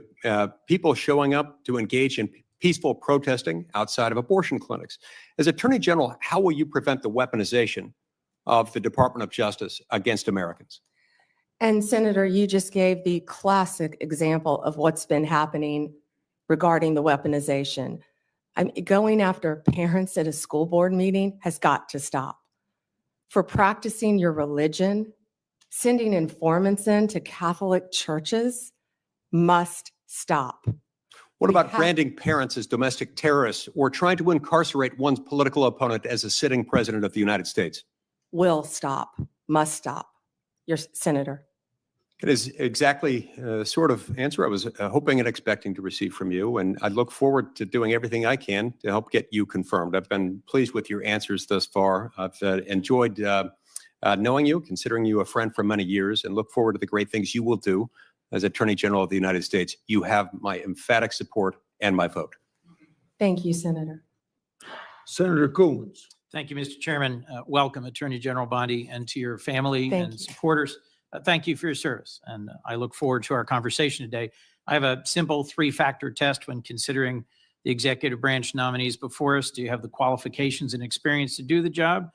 people showing up to engage in peaceful protesting outside of abortion clinics. As Attorney General, how will you prevent the weaponization of the Department of Justice against Americans? And Senator, you just gave the classic example of what's been happening regarding the weaponization. Going after parents at a school board meeting has got to stop. For practicing your religion, sending informants into Catholic churches must stop. What about branding parents as domestic terrorists or trying to incarcerate one's political opponent as a sitting president of the United States? Will stop, must stop. Your Senator. It is exactly the sort of answer I was hoping and expecting to receive from you, and I look forward to doing everything I can to help get you confirmed. I've been pleased with your answers thus far. I've enjoyed knowing you, considering you a friend for many years, and look forward to the great things you will do as Attorney General of the United States. You have my emphatic support and my vote. Thank you, Senator. Senator Coons. Thank you, Mr. Chairman. Welcome, Attorney General Bondi, and to your family Thank and you. supporters. Thank you for your service, and I look forward to our conversation today. I have a simple three-factor test when considering the executive branch nominees before us. Do you have the qualifications and experience to do the job,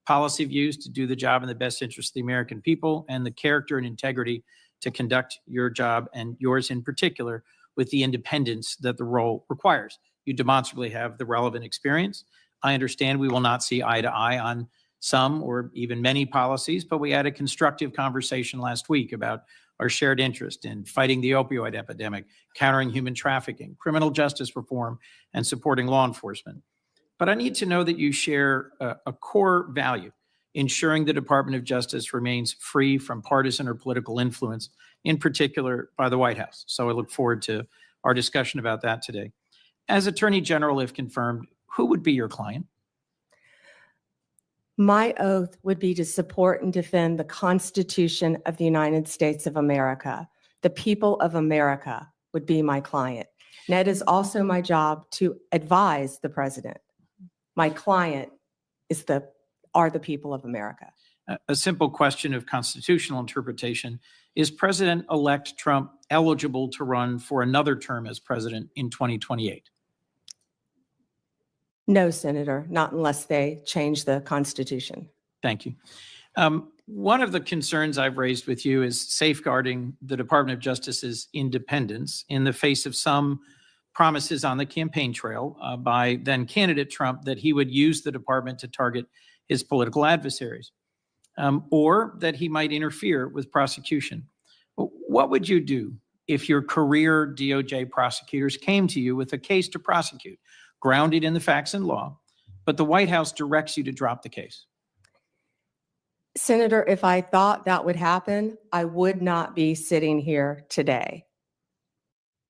policy views to do the job in the best interest of the American people, and the character and integrity to conduct your job, and yours in particular, with the independence that the role requires? You demonstrably have the relevant experience. I understand we will not see eye to eye on some or even many policies, but we had a constructive conversation last week about our shared interest in fighting the opioid epidemic, countering human trafficking, criminal justice reform, and supporting law enforcement. But I need to know that you share a core value, ensuring the Department of Justice remains free from partisan or political influence, in particular by the White House. So I look forward to our discussion about that today. As Attorney General, if confirmed, who would be your client? My oath would be to support and defend the Constitution of the United States of America. The people of America would be my client. And it is also my job to advise the president. My client are the people of America. A simple question of constitutional interpretation. Is President-elect Trump eligible to run for another term as president in 2028? No, Senator, not unless they change the Constitution. Thank you. One of the concerns I've raised with you is safeguarding the Department of Justice's independence in the face of some promises on the campaign trail by then candidate Trump that he would use the department to target his political adversaries, or that he might interfere with prosecution. What would you do if your career DOJ prosecutors came to you with a case to prosecute, grounded in the facts and law, but the White House directs you to drop the case? Senator, if I thought that would happen, I would not be sitting here today.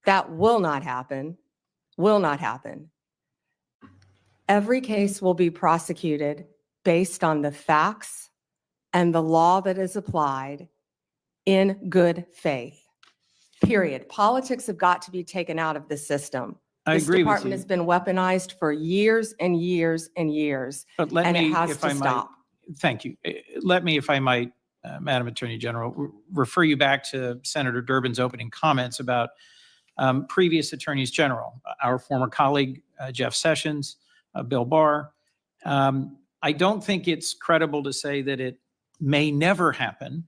That will not happen, will not happen. Every case will be prosecuted based on the facts and the law that is applied in good faith, period. Politics have got to be taken out of the system. I This agree with department you. has been weaponized for years and years and years, But let and me, it has if to I might, stop. thank you. Let me, if I might, Madam Attorney General, refer you back to Senator Durbin's opening comments about previous attorneys general, our former colleague, Jeff Sessions, Bill Barr. I don't think it's credible to say that it may never happen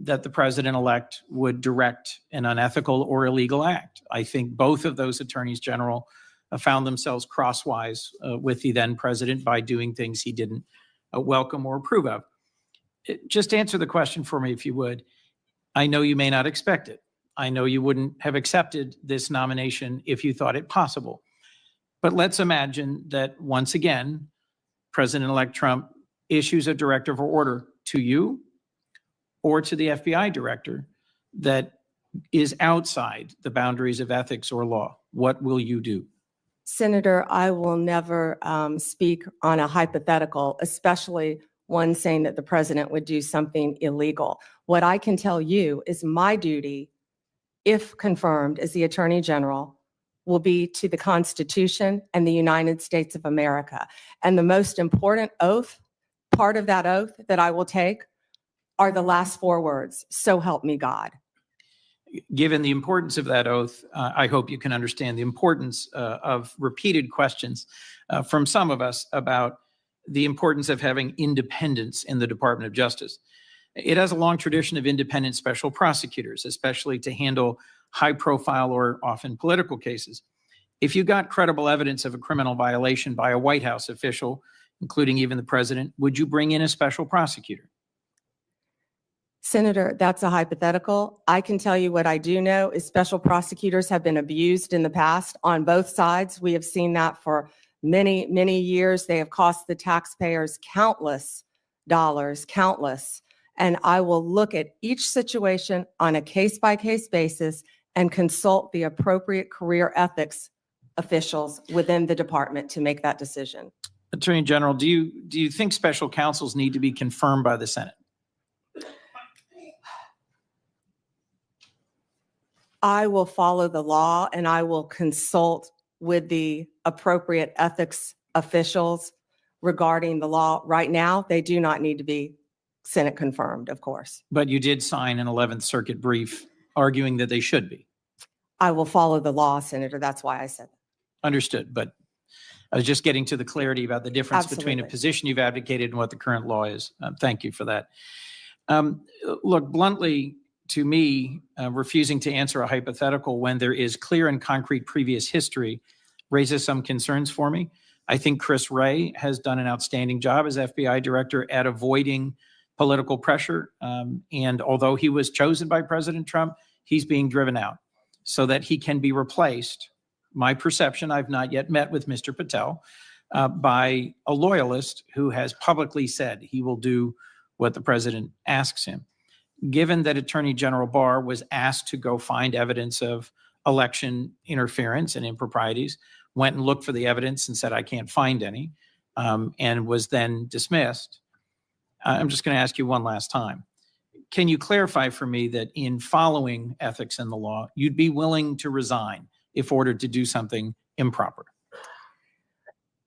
that the president-elect would direct an unethical or illegal act. I think both of those attorneys general found themselves crosswise with the then president by doing things he didn't welcome or approve of. Just answer the question for me, if you would. I know you may not expect it. I know you wouldn't have accepted this nomination if you thought it possible. But let's imagine that once again, President-elect Trump issues a directive or order to you or to the FBI director that is outside the boundaries of ethics or law. What will you do? Senator, I will never speak on a hypothetical, especially one saying that the president would do something illegal. What I can tell you is my duty, if confirmed as the Attorney General, will be to the Constitution and the United States of America. And the most important oath, part of that oath that I will take, are the last four words, "So help me God." Given the importance of that oath, I hope you can understand the importance of repeated questions from some of us about the importance of having independence in the Department of Justice. It has a long tradition of independent special prosecutors, especially to handle high-profile or often political cases. If you got credible evidence of a criminal violation by a White House official, including even the president, would you bring in a special prosecutor? Senator, that's a hypothetical. I can tell you what I do know is special prosecutors have been abused in the past on both sides. We have seen that for many, many years. They have cost the taxpayers countless dollars, countless. And I will look at each situation on a case-by-case basis and consult the appropriate career ethics officials within the department to make that decision. Attorney General, do you think special counsels need to be confirmed by the Senate? I will follow the law and I will consult with the appropriate ethics officials regarding the law. Right now, they do not need to be Senate confirmed, of course. But you did sign an 11th Circuit brief arguing that they should be. I will follow the law, Senator. That's why I said that. Understood. But I was just getting to the clarity about the difference between a Absolutely. position you've advocated and what the current law is. Thank you for that. Look, bluntly, to me, refusing to answer a hypothetical when there is clear and concrete previous history raises some concerns for me. I think Chris Wray has done an outstanding job as FBI director at avoiding political pressure. And although he was chosen by President Trump, he's being driven out so that he can be replaced. My perception, I've not yet met with Mr. Patel, by a loyalist who has publicly said he will do what the president asks him. Given that Attorney General Barr was asked to go find evidence of election interference and improprieties, went and looked for the evidence and said, I can't find any, and was then dismissed. I'm just going to ask you one last time. Can you clarify for me that in following ethics and the law, you'd be willing to resign if ordered to do something improper?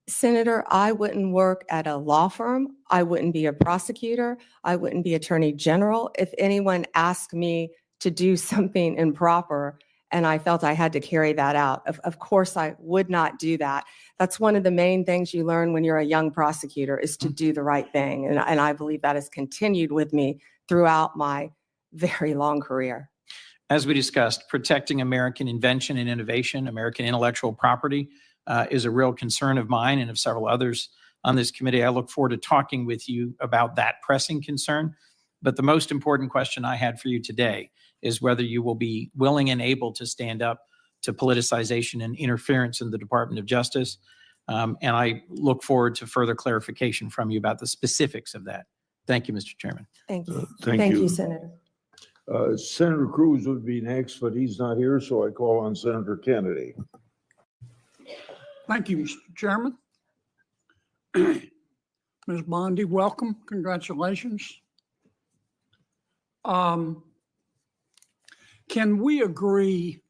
Senator, I wouldn't work at a law firm. I wouldn't be a prosecutor. I wouldn't be attorney general. If anyone asked me to do something improper and I felt I had to carry that out. Of course, I would not do that. That's one of the main things you learn when you're a young prosecutor, is to do the right thing. And I believe that has continued with me throughout my very long career. As we discussed, protecting American invention and innovation, American intellectual property, is a real concern of mine and of several others on this committee. I look forward to talking with you about that pressing concern. But the most important question I had for you today is whether you will be willing and able to stand up to politicization and interference in the Department of Justice. And I look forward to further clarification from you about the specifics of that. Thank you, Mr. Chairman. Thank you. Thank you. Senator. Senator Cruz would be next, but he's not here, so I call on Senator Kennedy. Thank you, Mr. Chairman. Ms. Bondi, welcome. Congratulations. Can we agree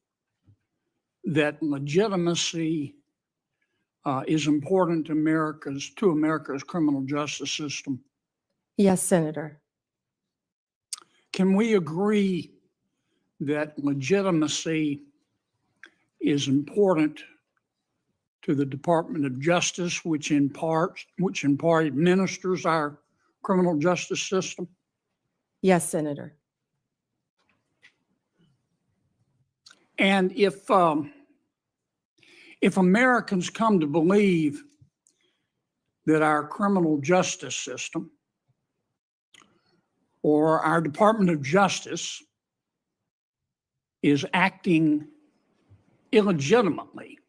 that legitimacy is important to America's criminal justice system? Yes, Senator. Can we agree that legitimacy is important to the Department of Justice, which in part administers our criminal justice system? Yes, Senator. And if Americans come to believe that our criminal justice system or our Department of Justice is acting illegitimately,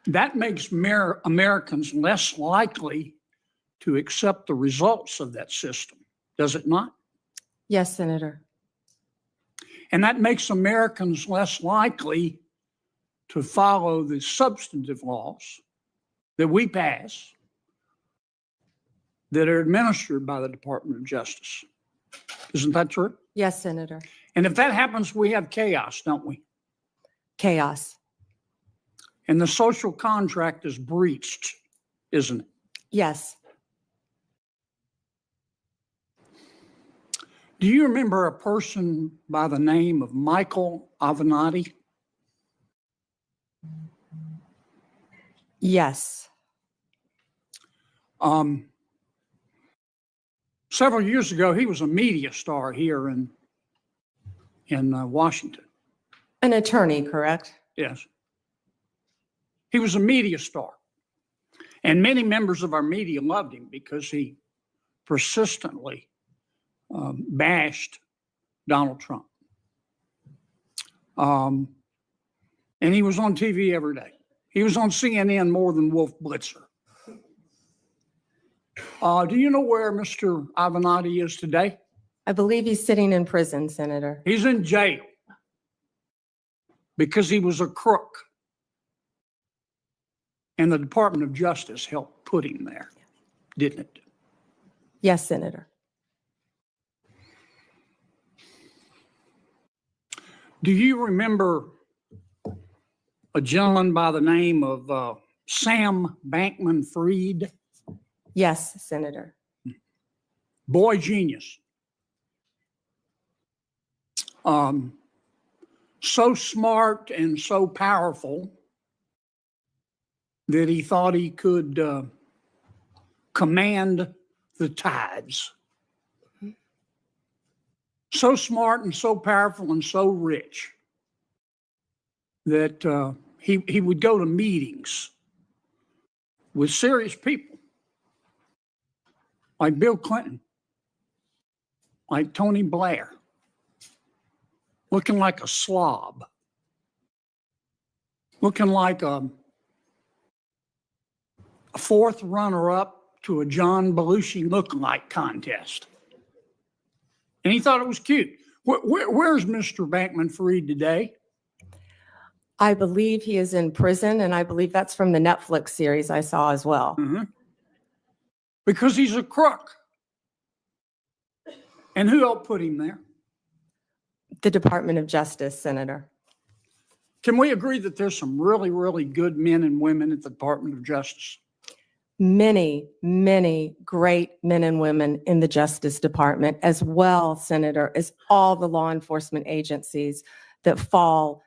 that makes Americans less likely to accept the results of that system, does it not? Yes, Senator. And that makes Americans less likely to follow the substantive laws that we pass that are administered by the Department of Justice. Isn't that true? Yes, Senator. And if that happens, we have chaos, don't we? Chaos. And the social contract is breached, isn't it? Yes. Do you remember a person by the name of Michael Avenatti? Yes. Several years ago, he was a media star here in Washington. An attorney, correct? Yes. He was a media star. And many members of our media loved him because he persistently bashed Donald Trump. And he was on TV every day. He was on CNN more than Wolf Blitzer. Do you know where Mr. Avenatti is today? I believe he's sitting in prison, Senator. He's in jail because he was a crook. And the Department of Justice helped put him there, didn't it? Yes, Senator. Do you remember a gentleman by the name of Sam Bankman-Fried? Yes, Senator. Boy genius. So smart and so powerful that he thought he could command the tides. So smart and so powerful and so rich that he would go to meetings with serious people like Bill Clinton, like Tony Blair, looking like a slob, looking like a fourth runner-up to a John Belushi lookalike contest. And he thought it was cute. Where's Mr. Bankman-Fried today? I believe he is in prison, and I believe that's from the Netflix series I saw as well. Mm-hmm. Because he's a crook. And who helped put him there? The Department of Justice, Senator. Can we agree that there's some really, really good men and women at the Department of Justice? many, many great men and women in the Justice Department, as well, Senator, as all the law enforcement agencies that fall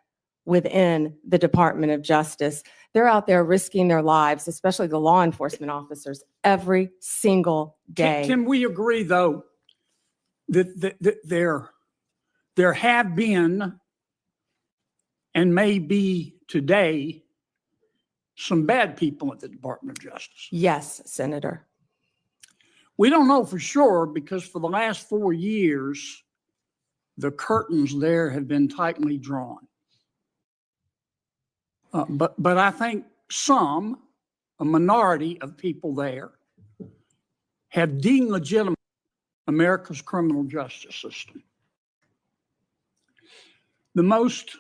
within the Department of Justice. They're out there risking their lives, especially the law enforcement officers, every single day. Can we agree, though, that there have been and may be today some bad people at the Department of Justice? Yes, Senator. We don't know for sure because for the last 4 years, the curtains there have been tightly drawn. But I think a minority of people there have delegitimized America's criminal justice system. The most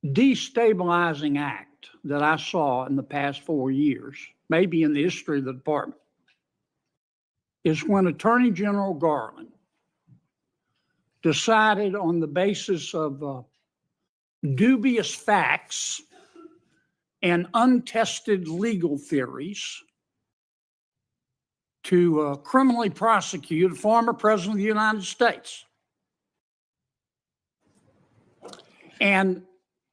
destabilizing act that I saw in the past 4 years, maybe in the history of the department, is when Attorney General Garland decided on the basis of dubious facts and untested legal theories to criminally prosecute a former president of the United States. And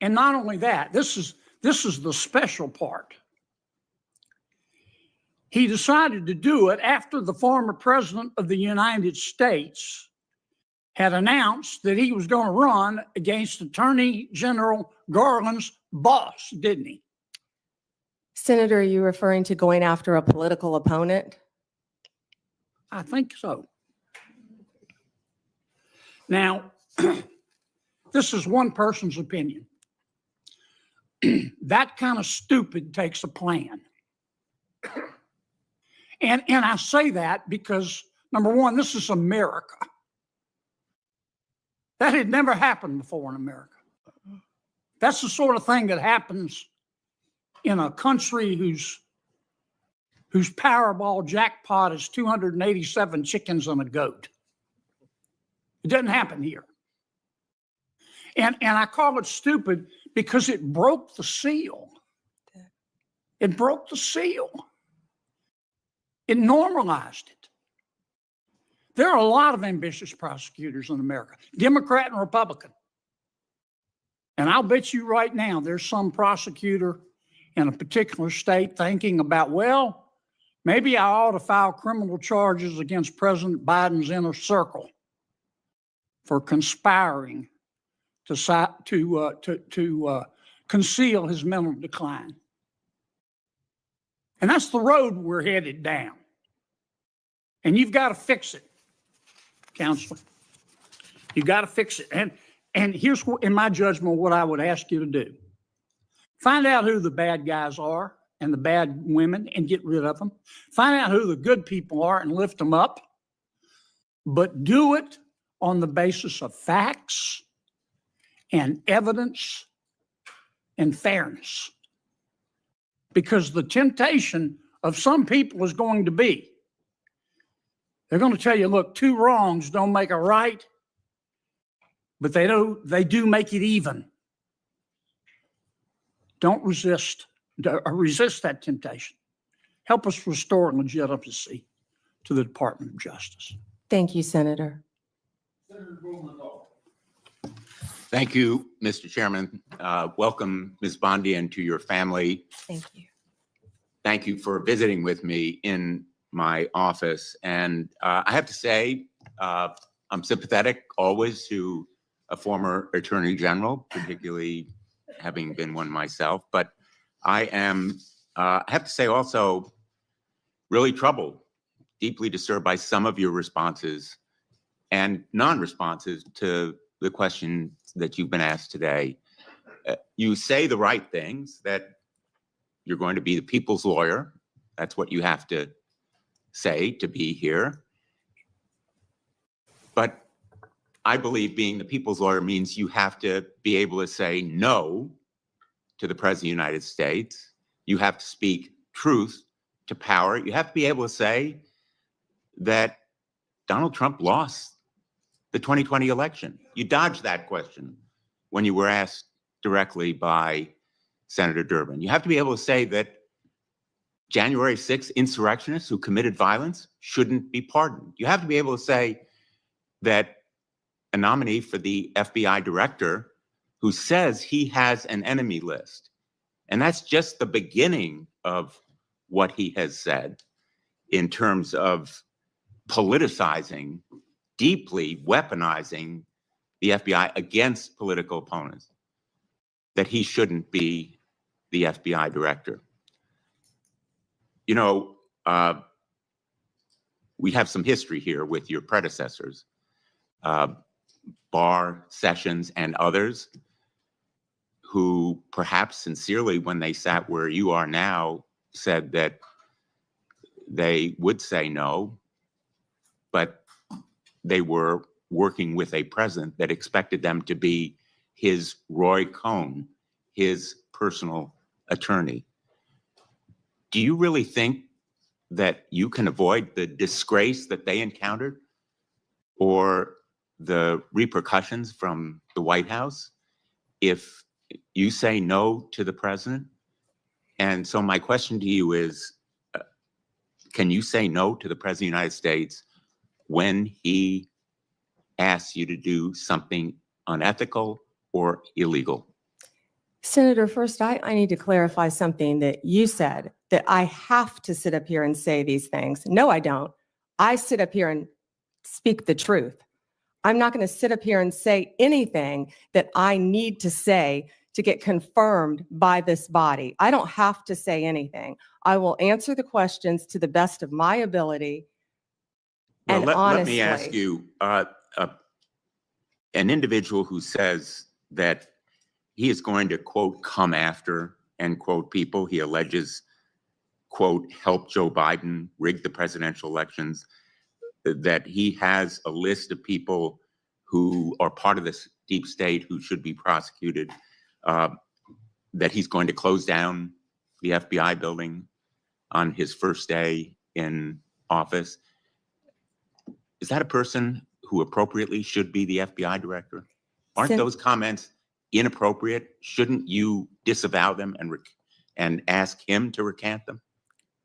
not only that, this is the special part. He decided to do it after the former president of the United States had announced that he was going to run against Attorney General Garland's boss, didn't he? Senator, are you referring to going after a political opponent? I think so. Now, this is one person's opinion. That kind of stupid takes a plan. And I say that because, number one, this is America. That had never happened before in America. That's the sort of thing that happens in a country whose Powerball jackpot is 287 chickens and a goat. It doesn't happen here. And I call it stupid because it broke the seal. It broke the seal. It normalized it. There are a lot of ambitious prosecutors in America, Democrat and Republican. And I'll bet you right now there's some prosecutor in a particular state thinking about, well, maybe I ought to file criminal charges against President Biden's inner circle for conspiring to conceal his mental decline. And that's the road we're headed down. And you've got to fix it, Counselor. You've got to fix it. And here's what, in my judgment, what I would ask you to do. Find out who the bad guys are and the bad women and get rid of them. Find out who the good people are and lift them up. But do it on the basis of facts and evidence and fairness. Because the temptation of some people is going to be, they're going to tell you, look, two wrongs don't make a right, but they do make it even. Don't resist that temptation. Help us restore legitimacy to the Department of Justice. Thank you, Senator. Thank you, Mr. Chairman. Welcome, Ms. Bondi, and to your family. Thank you. Thank you for visiting with me in my office. And I have to say, I'm sympathetic always to a former attorney general, particularly having been one myself. But I am, I have to say also, really troubled, deeply disturbed by some of your responses and non-responses to the question that you've been asked today. You say the right things, that you're going to be the people's lawyer. That's what you have to say to be here. But I believe being the people's lawyer means you have to be able to say no to the President of the United States. You have to speak truth to power. You have to be able to say that Donald Trump lost the 2020 election. You dodged that question when you were asked directly by Senator Durbin. You have to be able to say that January 6th insurrectionists who committed violence shouldn't be pardoned. You have to be able to say that a nominee for the FBI director who says he has an enemy list, and that's just the beginning of what he has said in terms of politicizing, deeply weaponizing the FBI against political opponents, that he shouldn't be the FBI director. You know, we have some history here with your predecessors, Barr, Sessions, and others, who perhaps sincerely, when they sat where you are now, said that they would say no, but they were working with a president that expected them to be his Roy Cohn, his personal attorney. Do you really think that you can avoid the disgrace that they encountered or the repercussions from the White House if you say no to the president? And so my question to you is, can you say no to the president of the United States when he asks you to do something unethical or illegal? Senator, first, I need to clarify something that you said, that I have to sit up here and say these things. No, I don't. I sit up here and speak the truth. I'm not going to sit up here and say anything that I need to say to get confirmed by this body. I don't have to say anything. I will answer the questions to the best of my ability. Well, And let honestly, me ask you, an individual who says that he is going to, quote, come after, end quote, people he alleges, quote, help Joe Biden rig the presidential elections, that he has a list of people who are part of this deep state who should be prosecuted, that he's going to close down the FBI building on his first day in office. Is that a person who appropriately should be the FBI director? Aren't those comments inappropriate? Shouldn't you disavow them and ask him to recant them?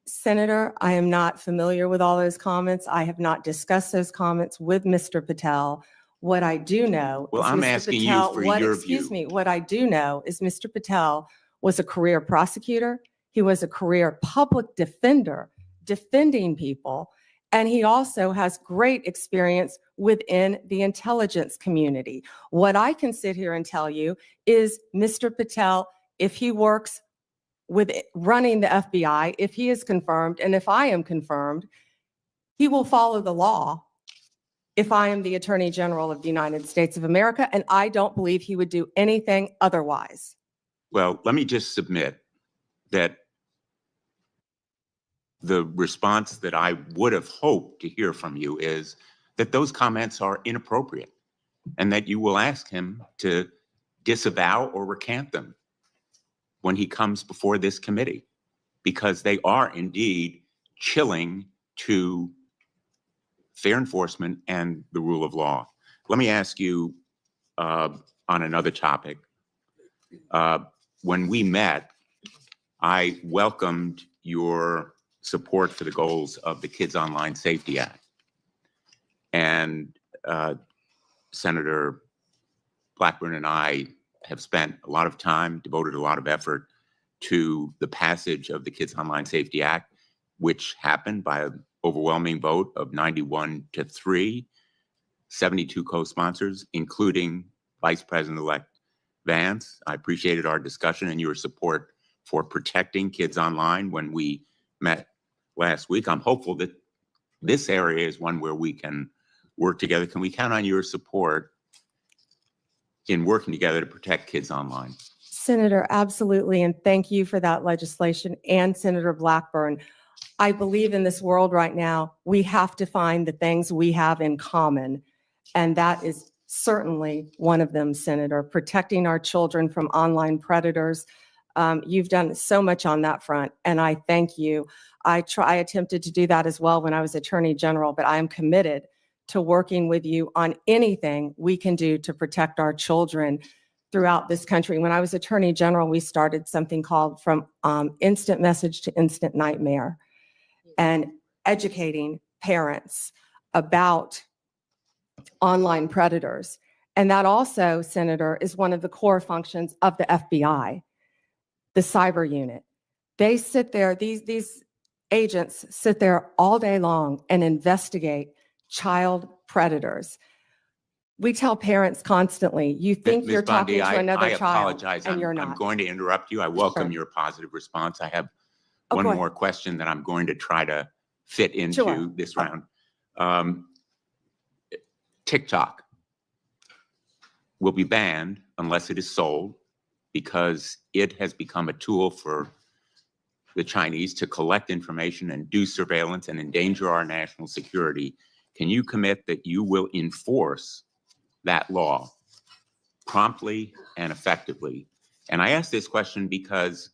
Senator, I am not familiar with all those comments. I have not discussed those comments with Mr. Patel. What I do know. Well, is I'm Mr. asking you Patel- for what- your Excuse view. me. What I do know is Mr. Patel was a career prosecutor. He was a career public defender, defending people. And he also has great experience within the intelligence community. What I can sit here and tell you is Mr. Patel, if he works with running the FBI, if he is confirmed, and if I am confirmed, he will follow the law if I am the Attorney General of the United States of America, and I don't believe he would do anything otherwise. Well, let me just submit that the response that I would have hoped to hear from you is that those comments are inappropriate and that you will ask him to disavow or recant them when he comes before this committee, because they are indeed chilling to fair enforcement and the rule of law. Let me ask you on another topic. When we met, I welcomed your support for the goals of the Kids Online Safety Act. And Senator Blackburn and I have spent a lot of time, devoted a lot of effort to the passage of the Kids Online Safety Act, which happened by an overwhelming vote of 91-3, 72 co-sponsors, including Vice President-elect Vance. I appreciated our discussion and your support for protecting kids online when we met last week. I'm hopeful that this area is one where we can work together. Can we count on your support in working together to protect kids online? Senator, absolutely, and thank you for that legislation. And Senator Blackburn, I believe in this world right now, we have to find the things we have in common. And that is certainly one of them, Senator, protecting our children from online predators. You've done so much on that front, and I thank you. I attempted to do that as well when I was Attorney General, but I am committed to working with you on anything we can do to protect our children. throughout this country. When I was Attorney General, we started something called From Instant Message to Instant Nightmare, and educating parents about online predators. And that also, Senator, is one of the core functions of the FBI, the cyber unit. They sit there, these agents sit there all day long and investigate child predators. We tell parents constantly, you think Ms. you're talking Bondi, to another I child, apologize. and you're I'm not. going to interrupt you. I welcome Sure. your positive response. I have Oh, one go ahead. more question that I'm going to try to fit into Sure. this round. TikTok will be banned unless it is sold, because it has become a tool for the Chinese to collect information and do surveillance and endanger our national security. Can you commit that you will enforce that law promptly and effectively? And I ask this question because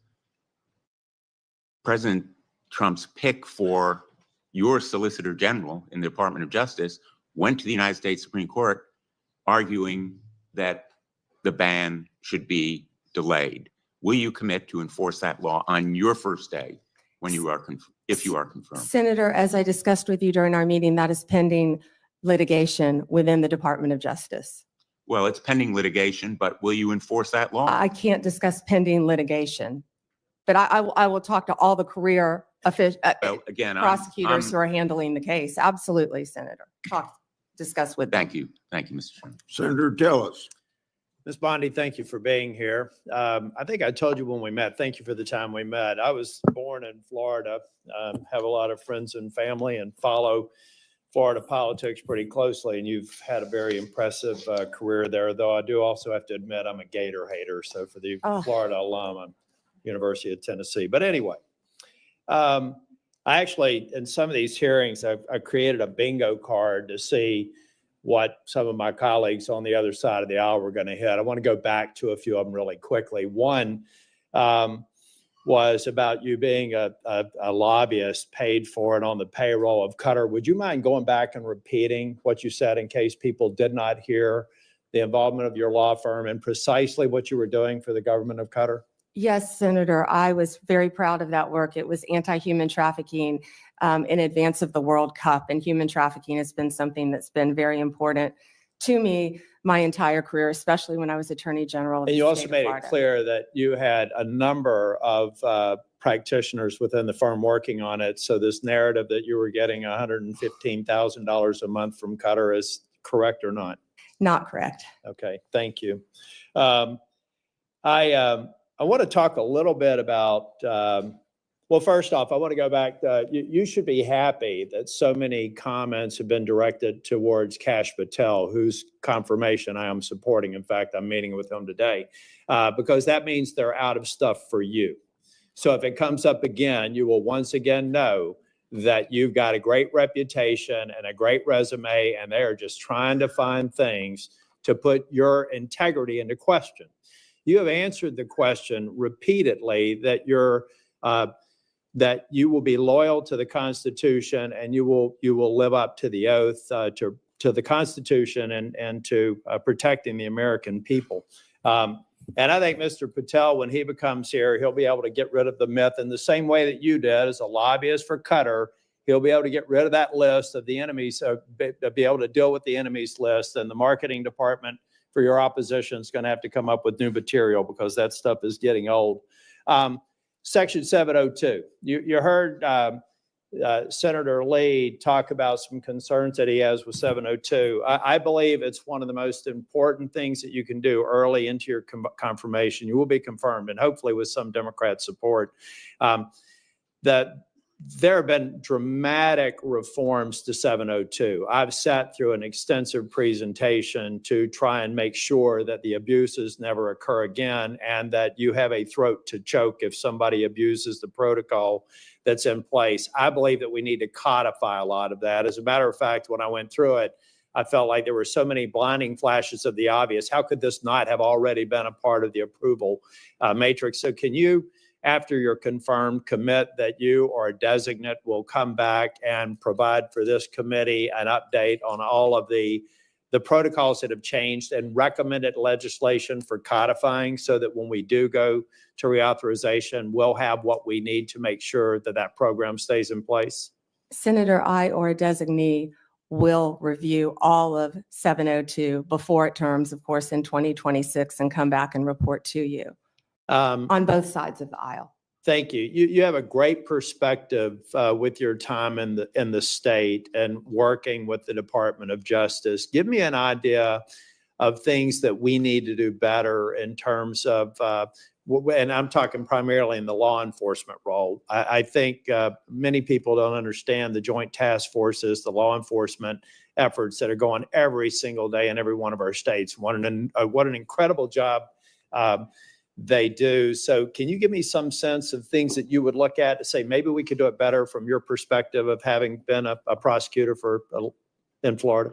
President Trump's pick for your Solicitor General in the Department of Justice went to the United States Supreme Court arguing that the ban should be delayed. Will you commit to enforce that law on your first day when you are, if you are confirmed? Senator, as I discussed with you during our meeting, that is pending litigation within the Department of Justice. Well, it's pending litigation, but will you enforce that law? I can't discuss pending litigation, but I will talk to all the career Well, again, prosecutors who I'm, are handling the case. Absolutely, Senator. Discuss with them. thank you. Thank you, Mr. Chairman. Senator Tillis. Ms. Bondi, thank you for being here. I think I told you when we met, thank you for the time we met. I was born in Florida, have a lot of friends and family, and follow Florida politics pretty closely. And you've had a very impressive career there, though I do also have to admit I'm a Gator hater. So for the Florida alum, I'm University of Tennessee. But anyway, I actually, in some of these hearings, I created a bingo card to see what some of my colleagues on the other side of the aisle were going to hit. I want to go back to a few of them really quickly. One was about you being a lobbyist paid for and on the payroll of Qatar. Would you mind going back and repeating what you said in case people did not hear the involvement of your law firm and precisely what you were doing for the government of Qatar? Yes, Senator, I was very proud of that work. It was anti-human trafficking in advance of the World Cup, and human trafficking has been something that's been very important to me my entire career, especially when I was Attorney General of And the you state also of made it Florida. clear that you had a number of practitioners within the firm working on it. So this narrative that you were getting $115,000 a month from Qatar is correct or not? Not correct. Okay, thank you. I want to talk a little bit about, well, first off, I want to go back. You should be happy that so many comments have been directed towards Kash Patel, whose confirmation I am supporting. In fact, I'm meeting with him today because that means they're out of stuff for you. So if it comes up again, you will once again know that you've got a great reputation and a great resume, and they are just trying to find things to put your integrity into question. You have answered the question repeatedly that that you will be loyal to the Constitution and you will live up to the oath to the Constitution and to protecting the American people. And I think Mr. Patel, when he becomes here, he'll be able to get rid of the myth in the same way that you did as a lobbyist for Qatar. He'll be able to get rid of that list of the enemies, be able to deal with the enemies list, and the marketing department for your opposition is going to have to come up with new material because that stuff is getting old. Section 702, you heard Senator Lee talk about some concerns that he has with 702. I believe it's one of the most important things that you can do early into your confirmation. You will be confirmed, and hopefully with some Democrat support, that there have been dramatic reforms to 702. I've sat through an extensive presentation to try and make sure that the abuses never occur again and that you have a throat to choke if somebody abuses the protocol that's in place. I believe that we need to codify a lot of that. As a matter of fact, when I went through it, I felt like there were so many blinding flashes of the obvious. How could this not have already been a part of the approval matrix? So can you, after you're confirmed, commit that you or a designate will come back and provide for this committee an update on all of the the protocols that have changed and recommended legislation for codifying so that when we do go to reauthorization, we'll have what we need to make sure that that program stays in place? Senator, I or a designee will review all of 702 before it terms, of course, in 2026 and come back and report to you on both sides of the aisle. Thank you. You have a great perspective with your time in the state and working with the Department of Justice. Give me an idea of things that we need to do better in terms of, and I'm talking primarily in the law enforcement role. I think many people don't understand the joint task forces, the law enforcement efforts that are going every single day in every one of our states. What an incredible job they do. So can you give me some sense of things that you would look at to say, maybe we could do it better from your perspective of having been a prosecutor in Florida?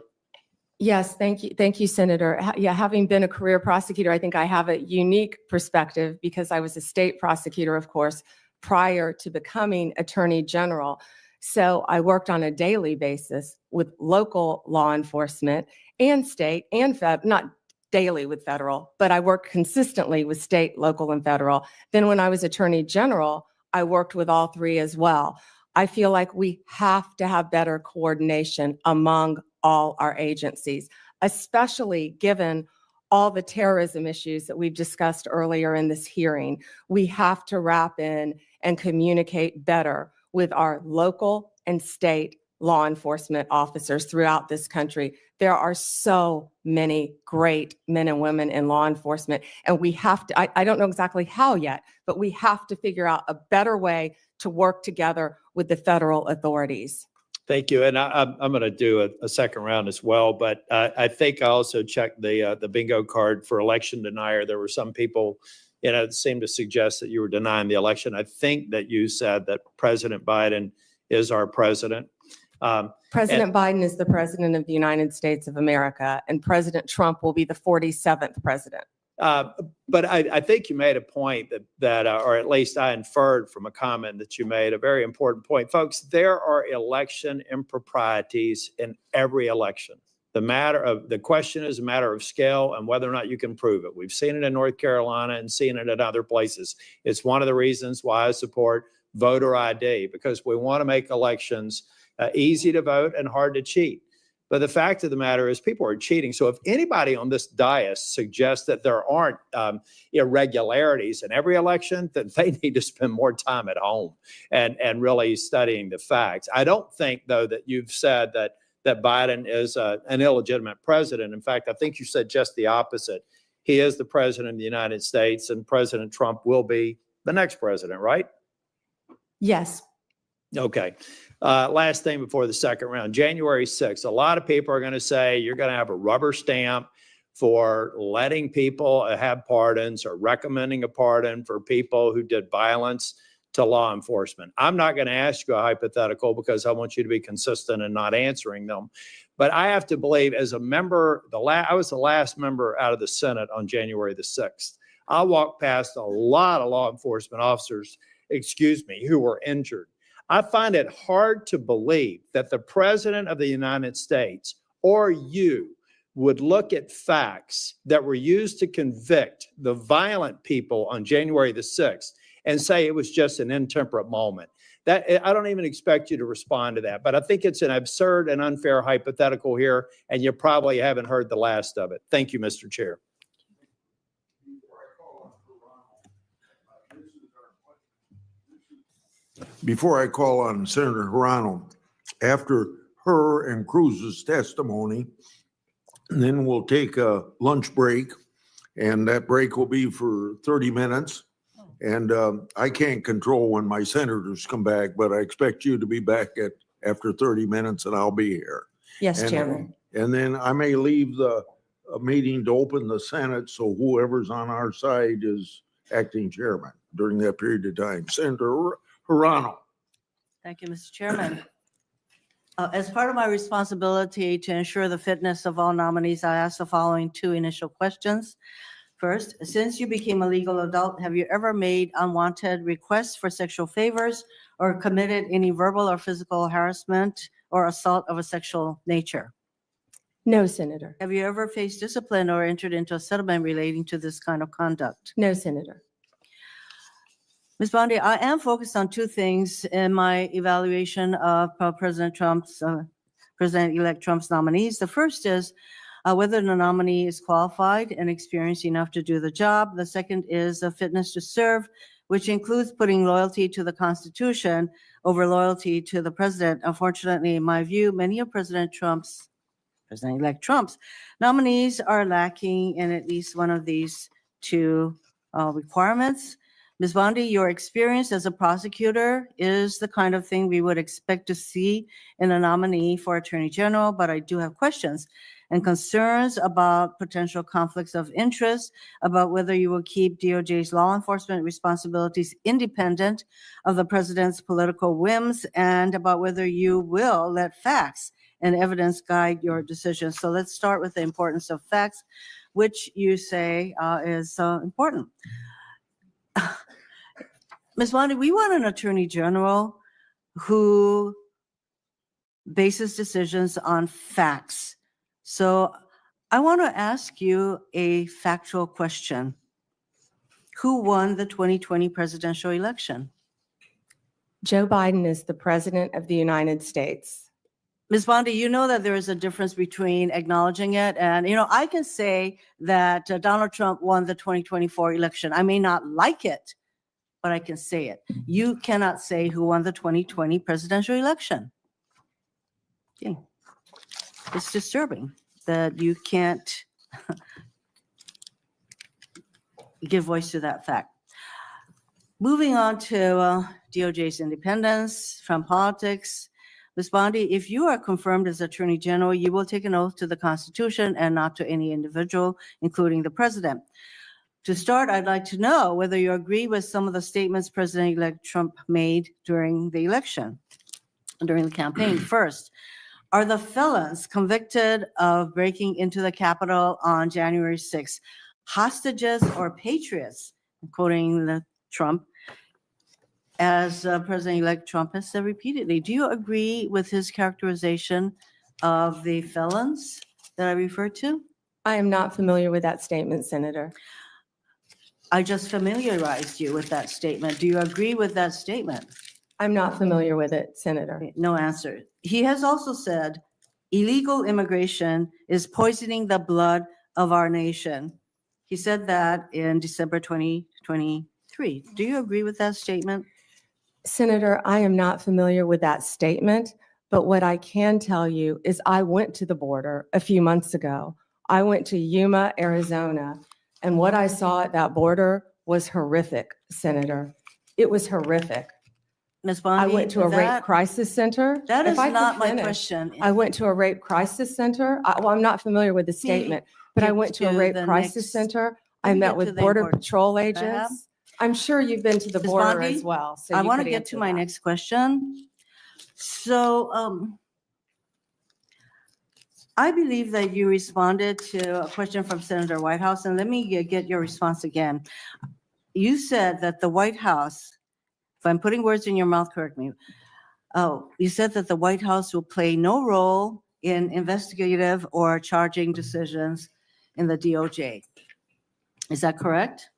Yes, thank you. Thank you, Senator. Yeah, having been a career prosecutor, I think I have a unique perspective because I was a state prosecutor, of course, prior to becoming Attorney General. So I worked on a daily basis with local law enforcement and state and not daily with federal, but I worked consistently with state, local, and federal. Then when I was Attorney General, I worked with all three as well. I feel like we have to have better coordination among all our agencies, especially given all the terrorism issues that we've discussed earlier in this hearing. We have to wrap in and communicate better with our local and state law enforcement officers throughout this country. There are so many great men and women in law enforcement, and we have to, I don't know exactly how yet, but we have to figure out a better way to work together with the federal authorities. Thank you. And I'm going to do a second round as well, but I think I also checked the bingo card for election denier. There were some people, that seemed to suggest that you were denying the election. I think that you said that President Biden is our president. President Biden is the president of the United States of America, and President Trump will be the 47th president. But I think you made a point that or at least I inferred from a comment that you made, a very important point. Folks, there are election improprieties in every election. The question is a matter of scale and whether or not you can prove it. We've seen it in North Carolina and seen it in other places. It's one of the reasons why I support voter ID, because we want to make elections easy to vote and hard to cheat. But the fact of the matter is people are cheating. So if anybody on this dais suggests that there aren't irregularities in every election, then they need to spend more time at home and really studying the facts. I don't think, though, that you've said that Biden is an illegitimate president. In fact, I think you said just the opposite. He is the president of the United States, and President Trump will be the next president, right? Yes. Okay. Last thing before the second round, January 6th, a lot of people are going to say you're going to have a rubber stamp for letting people have pardons or recommending a pardon for people who did violence to law enforcement. I'm not going to ask you a hypothetical because I want you to be consistent in not answering them. But I have to believe, as a member, I was the last member out of the Senate on January the 6th. I walked past a lot of law enforcement officers, who were injured. I find it hard to believe that the president of the United States or you would look at facts that were used to convict the violent people on January the 6th and say it was just an intemperate moment. That I don't even expect you to respond to that, but I think it's an absurd and unfair hypothetical here, and you probably haven't heard the last of it. Thank you, Mr. Chair. Before I call on Senator Hirano, after her and Cruz's testimony, then we'll take a lunch break, and that break will be for 30 minutes. And I can't control when my senators come back, but I expect you to be back after 30 minutes, and I'll be here. Yes, Chairman. And then I may leave the meeting to open the Senate, so whoever's on our side is acting chairman during that period of time. Senator Hirano. Thank you, Mr. Chairman. As part of my responsibility to ensure the fitness of all nominees, I ask the following two initial questions. First, since you became a legal adult, have you ever made unwanted requests for sexual favors or committed any verbal or physical harassment or assault of a sexual nature? No, Senator. Have you ever faced discipline or entered into a settlement relating to this kind of conduct? No, Senator. Ms. Bondi, I am focused on two things in my evaluation of President-elect Trump's nominees. The first is whether the nominee is qualified and experienced enough to do the job. The second is a fitness to serve, which includes putting loyalty to the Constitution over loyalty to the president. Unfortunately, in my view, many of President-elect Trump's nominees are lacking in at least one of these two requirements. Ms. Bondi, your experience as a prosecutor is the kind of thing we would expect to see in a nominee for Attorney General, but I do have questions and concerns about potential conflicts of interest, about whether you will keep DOJ's law enforcement responsibilities independent of the president's political whims, and about whether you will let facts and evidence guide your decisions. So let's start with the importance of facts, which you say is important. Ms. Bondi, we want an Attorney General who bases decisions on facts. So I want to ask you a factual question. Who won the 2020 presidential election? Joe Biden is the President of the United States. Ms. Bondi, you know that there is a difference between acknowledging it and, I can say that Donald Trump won the 2024 election. I may not like it, but I can say it. You cannot say who won the 2020 presidential election. Okay. It's disturbing that you can't give voice to that fact. Moving on to DOJ's independence from politics. Ms. Bondi, if you are confirmed as Attorney General, you will take an oath to the Constitution and not to any individual, including the President. To start, I'd like to know whether you agree with some of the statements President-elect Trump made during the election, during the campaign. First, are the felons convicted of breaking into the Capitol on January 6th hostages or patriots, quoting Trump, as President-elect Trump has said repeatedly? Do you agree with his characterization of the felons that I referred to? I am not familiar with that statement, Senator. I just familiarized you with that statement. Do you agree with that statement? I'm not familiar with it, Senator. No answer. He has also said illegal immigration is poisoning the blood of our nation. He said that in December 2023. Do you agree with that statement? Senator, I am not familiar with that statement, but what I can tell you is I went to the border a few months ago. I went to Yuma, Arizona, and what I saw at that border was horrific, Senator. It was horrific. Ms. Bondi, I went to a rape crisis center. That If is I could not my finish, question. I went to a rape crisis center. Well, I'm not familiar with the statement, but I get went to a to rape the crisis next- center. Let I me met get to with the Border important- Patrol I have- agents. I'm sure you've been to the Ms. border Bondi, as well. So I you want to could get answer to my that. next question. So I believe that you responded to a question from Senator Whitehouse, and let me get your response again. You said that the White House, if I'm putting words in your mouth, correct me. Oh, you said that the White House will play no role in investigative or charging decisions in the DOJ. Is that correct?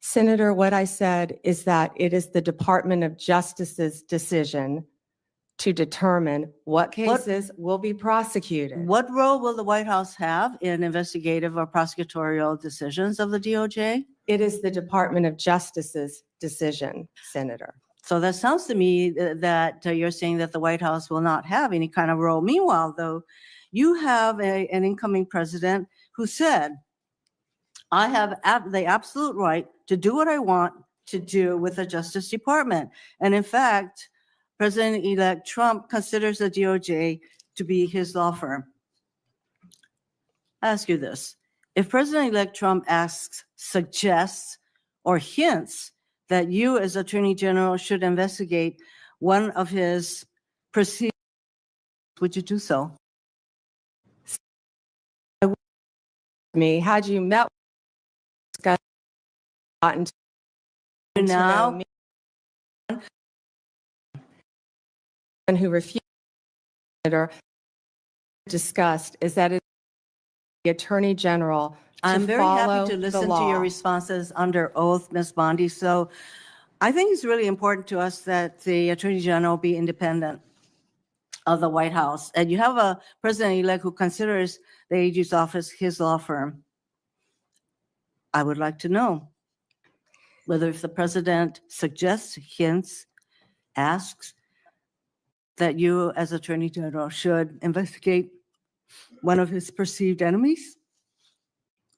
Senator, what I said is that it is the Department of Justice's decision to determine what cases will be prosecuted. What role will the White House have in investigative or prosecutorial decisions of the DOJ? It is the Department of Justice's decision, Senator. So that sounds to me that you're saying that the White House will not have any kind of role. Meanwhile, though, you have an incoming president who said, I have the absolute right to do what I want to do with the Justice Department. And in fact, President-elect Trump considers the DOJ to be his law firm. I ask you this. If President-elect Trump suggests, or hints that you as Attorney General should investigate one of his proceedings, would you do so? Me, had you met, gotten to know Now, me, and who refused, Senator, discussed is that it's the Attorney General I'm to very happy follow to the listen to your law. responses under oath, Ms. Bondi. So I think it's really important to us that the Attorney General be independent of the White House. And you have a president-elect who considers the AG's office his law firm. I would like to know whether if the president suggests, hints, asks that you as Attorney General should investigate one of his perceived enemies?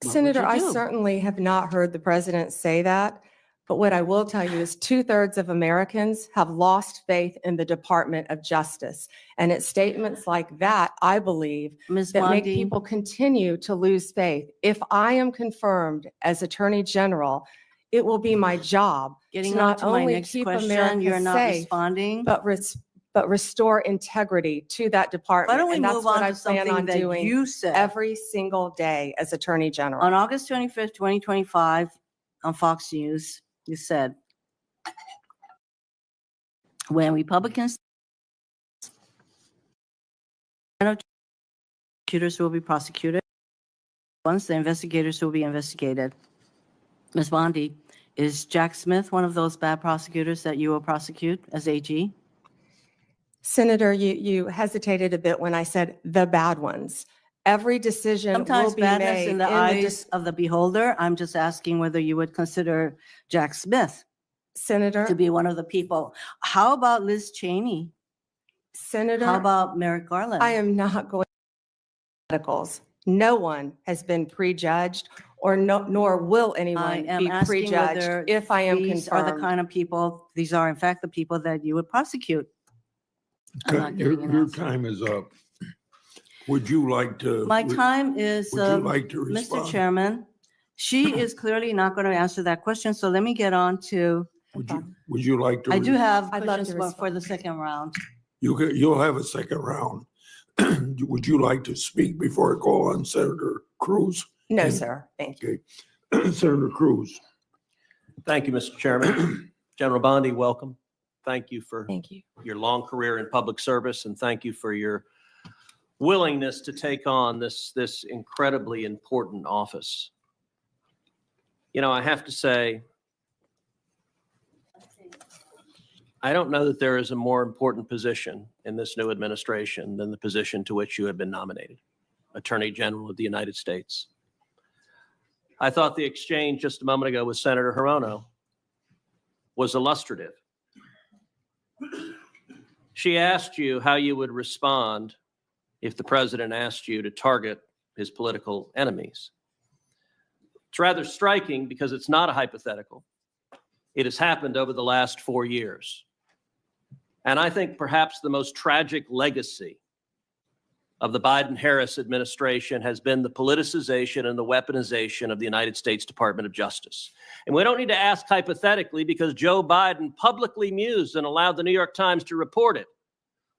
What would Senator, you I do? certainly have not heard the president say that. But what I will tell you is 2/3 of Americans have lost faith in the Department of Justice. And it's statements like that, I believe, Ms. that make Bondi, people continue to lose faith. If I am confirmed as Attorney General, it will be my job to getting on not to my only next keep question, America you're not safe, responding. but restore integrity to that Why department. don't we And that's move what on I to plan something on that doing you said? every single day as Attorney General. On August 25th, 2025, on Fox News, you said, when Republicans, prosecutors will be prosecuted, once the investigators will be investigated. Ms. Bondi, is Jack Smith one of those bad prosecutors that you will prosecute as AG? Senator, you hesitated a bit when I said the bad ones. Every decision will Sometimes be badness made in the eyes of the beholder. I'm just asking whether you would consider Jack Smith Senator, to be one of the people. How about Liz Cheney? Senator, How about Merrick Garland? I am not going to medicals. No one has been prejudged nor will I anyone am be asking whether prejudged if I am these are the confirmed. kind of people, these are in fact the people that you would prosecute. I'm not Your getting an answer. time is up. Would you like to? My time is, Would you like to Mr. respond? Chairman, she is clearly not going to answer that question, so let me get on to, Would you like to? I do have I'd love questions to for the respond. second round. You'll have a second round. Would you like to speak before I call on Senator Cruz? No, sir. Thank you. Okay. Senator Cruz. Thank you, Mr. Chairman. General Bondi, welcome. Thank you for Thank you. your long career in public service, and thank you for your willingness to take on this incredibly important office. You know, I have to say, I don't know that there is a more important position in this new administration than the position to which you have been nominated, Attorney General of the United States. I thought the exchange just a moment ago with Senator Hirono was illustrative. She asked you how you would respond if the president asked you to target his political enemies. It's rather striking because it's not a hypothetical. It has happened over the last 4 years. And I think perhaps the most tragic legacy of the Biden-Harris administration has been the politicization and the weaponization of the United States Department of Justice. And we don't need to ask hypothetically because Joe Biden publicly mused and allowed the New York Times to report it,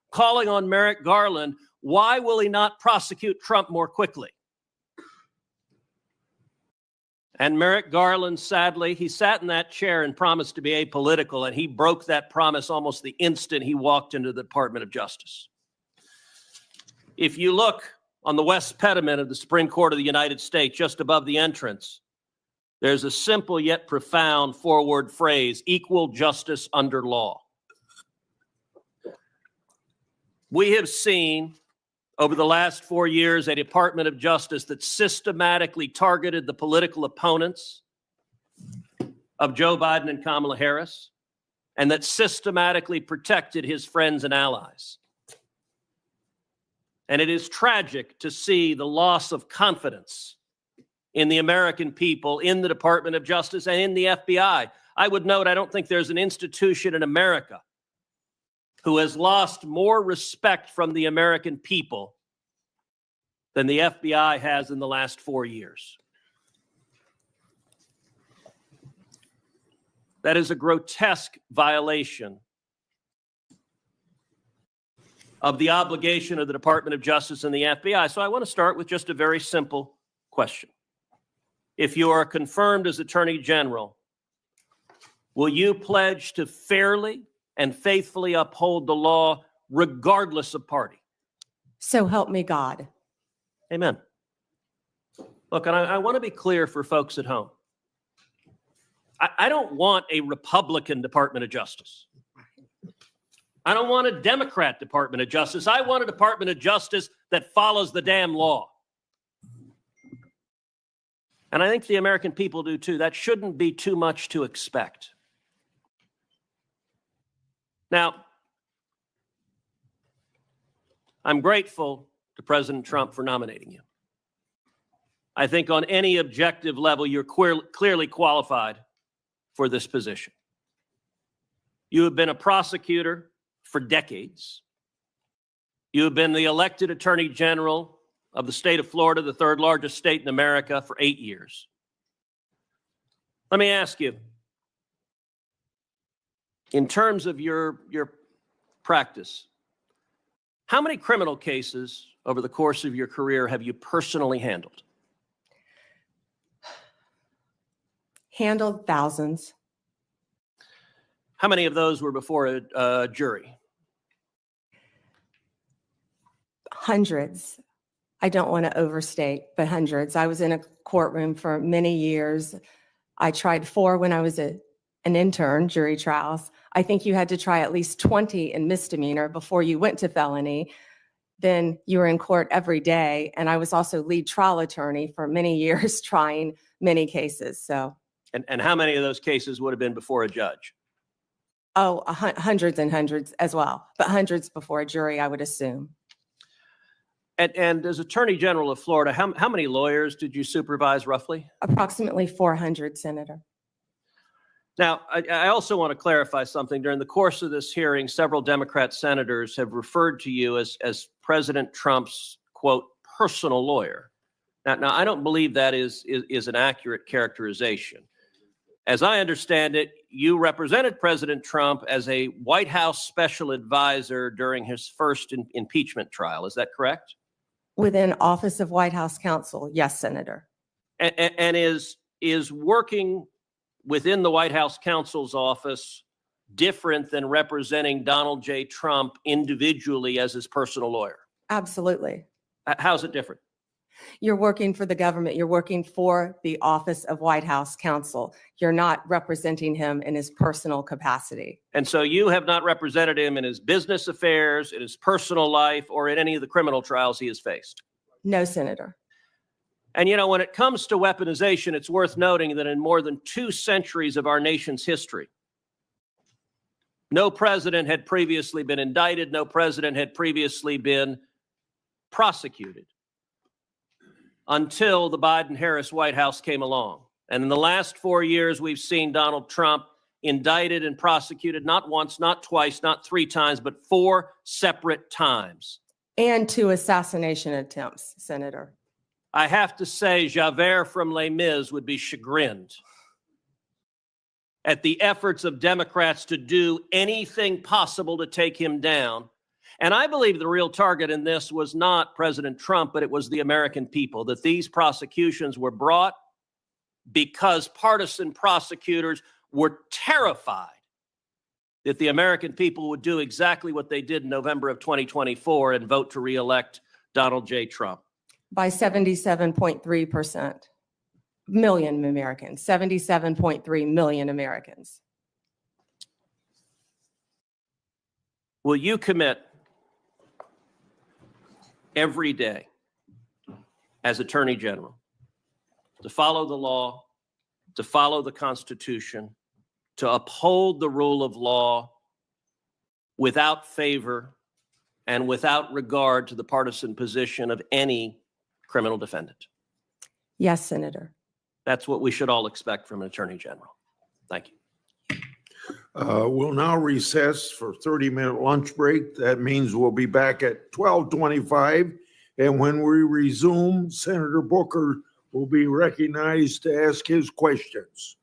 calling on Merrick Garland, why will he not prosecute Trump more quickly? And Merrick Garland, sadly, he sat in that chair and promised to be apolitical, and he broke that promise almost the instant he walked into the Department of Justice. If you look on the west pediment of the Supreme Court of the United States, just above the entrance, there's a simple yet profound four-word phrase, equal justice under law. We have seen over the last 4 years a Department of Justice that systematically targeted the political opponents of Joe Biden and Kamala Harris, and that systematically protected his friends and allies. And it is tragic to see the loss of confidence in the American people, in the Department of Justice, and in the FBI. I would note, I don't think there's an institution in America who has lost more respect from the American people than the FBI has in the last 4 years. That is a grotesque violation of the obligation of the Department of Justice and the FBI. So I want to start with just a very simple question. If you are confirmed as Attorney General, will you pledge to fairly and faithfully uphold the law regardless of party? So help me God. Amen. Look, and I want to be clear for folks at home. I don't want a Republican Department of Justice. I don't want a Democrat Department of Justice. I want a Department of Justice that follows the damn law. And I think the American people do too. That shouldn't be too much to expect. Now, I'm grateful to President Trump for nominating you. I think on any objective level, you're clearly qualified for this position. You have been a prosecutor for decades. You have been the elected Attorney General of the state of Florida, the third largest state in America, for 8 years. Let me ask you, in terms of your practice, how many criminal cases over the course of your career have you personally handled? Handled thousands. How many of those were before a jury? Hundreds. I don't want to overstate, but hundreds. I was in a courtroom for many years. I tried 4 when I was an intern, jury trials. I think you had to try at least 20 in misdemeanor before you went to felony. Then you were in court every day. And I was also lead trial attorney for many years, trying many cases. So. And how many of those cases would have been before a judge? Oh, hundreds and hundreds as well, but hundreds before a jury, I would assume. And as Attorney General of Florida, how many lawyers did you supervise roughly? Approximately 400, Senator. Now, I also want to clarify something. During the course of this hearing, several Democrat senators have referred to you as President Trump's, quote, personal lawyer. Now I don't believe that is an accurate characterization. As I understand it, you represented President Trump as a White House special advisor during his first impeachment trial. Is that correct? Within Office of White House Counsel, yes, Senator. And is working within the White House counsel's office different than representing Donald J. Trump individually as his personal lawyer? Absolutely. How's it different? You're working for the government. You're working for the Office of White House Counsel. You're not representing him in his personal capacity. And so you have not represented him in his business affairs, in his personal life, or in any of the criminal trials he has faced? No, Senator. And you know, when it comes to weaponization, it's worth noting that in more than 2 centuries of our nation's history, no president had previously been indicted, no president had previously been prosecuted until the Biden-Harris White House came along. And in the last 4 years, we've seen Donald Trump indicted and prosecuted not once, not twice, not 3 times, but 4 separate times. And 2 assassination attempts, Senator. I have to say, Javert from Les Mis would be chagrined at the efforts of Democrats to do anything possible to take him down. And I believe the real target in this was not President Trump, but it was the American people, that these prosecutions were brought because partisan prosecutors were terrified that the American people would do exactly what they did in November of 2024 and vote to reelect Donald J. Trump. By 77.3%. Million Americans, 77.3 million Americans. Will you commit every day as Attorney General to follow the law, to follow the Constitution, to uphold the rule of law without favor and without regard to the partisan position of any criminal defendant? Yes, Senator. That's what we should all expect from an Attorney General. Thank you. We'll now recess for 30-minute lunch break. That means we'll be back at 12:25. And when we resume, Senator Booker will be recognized to ask his questions.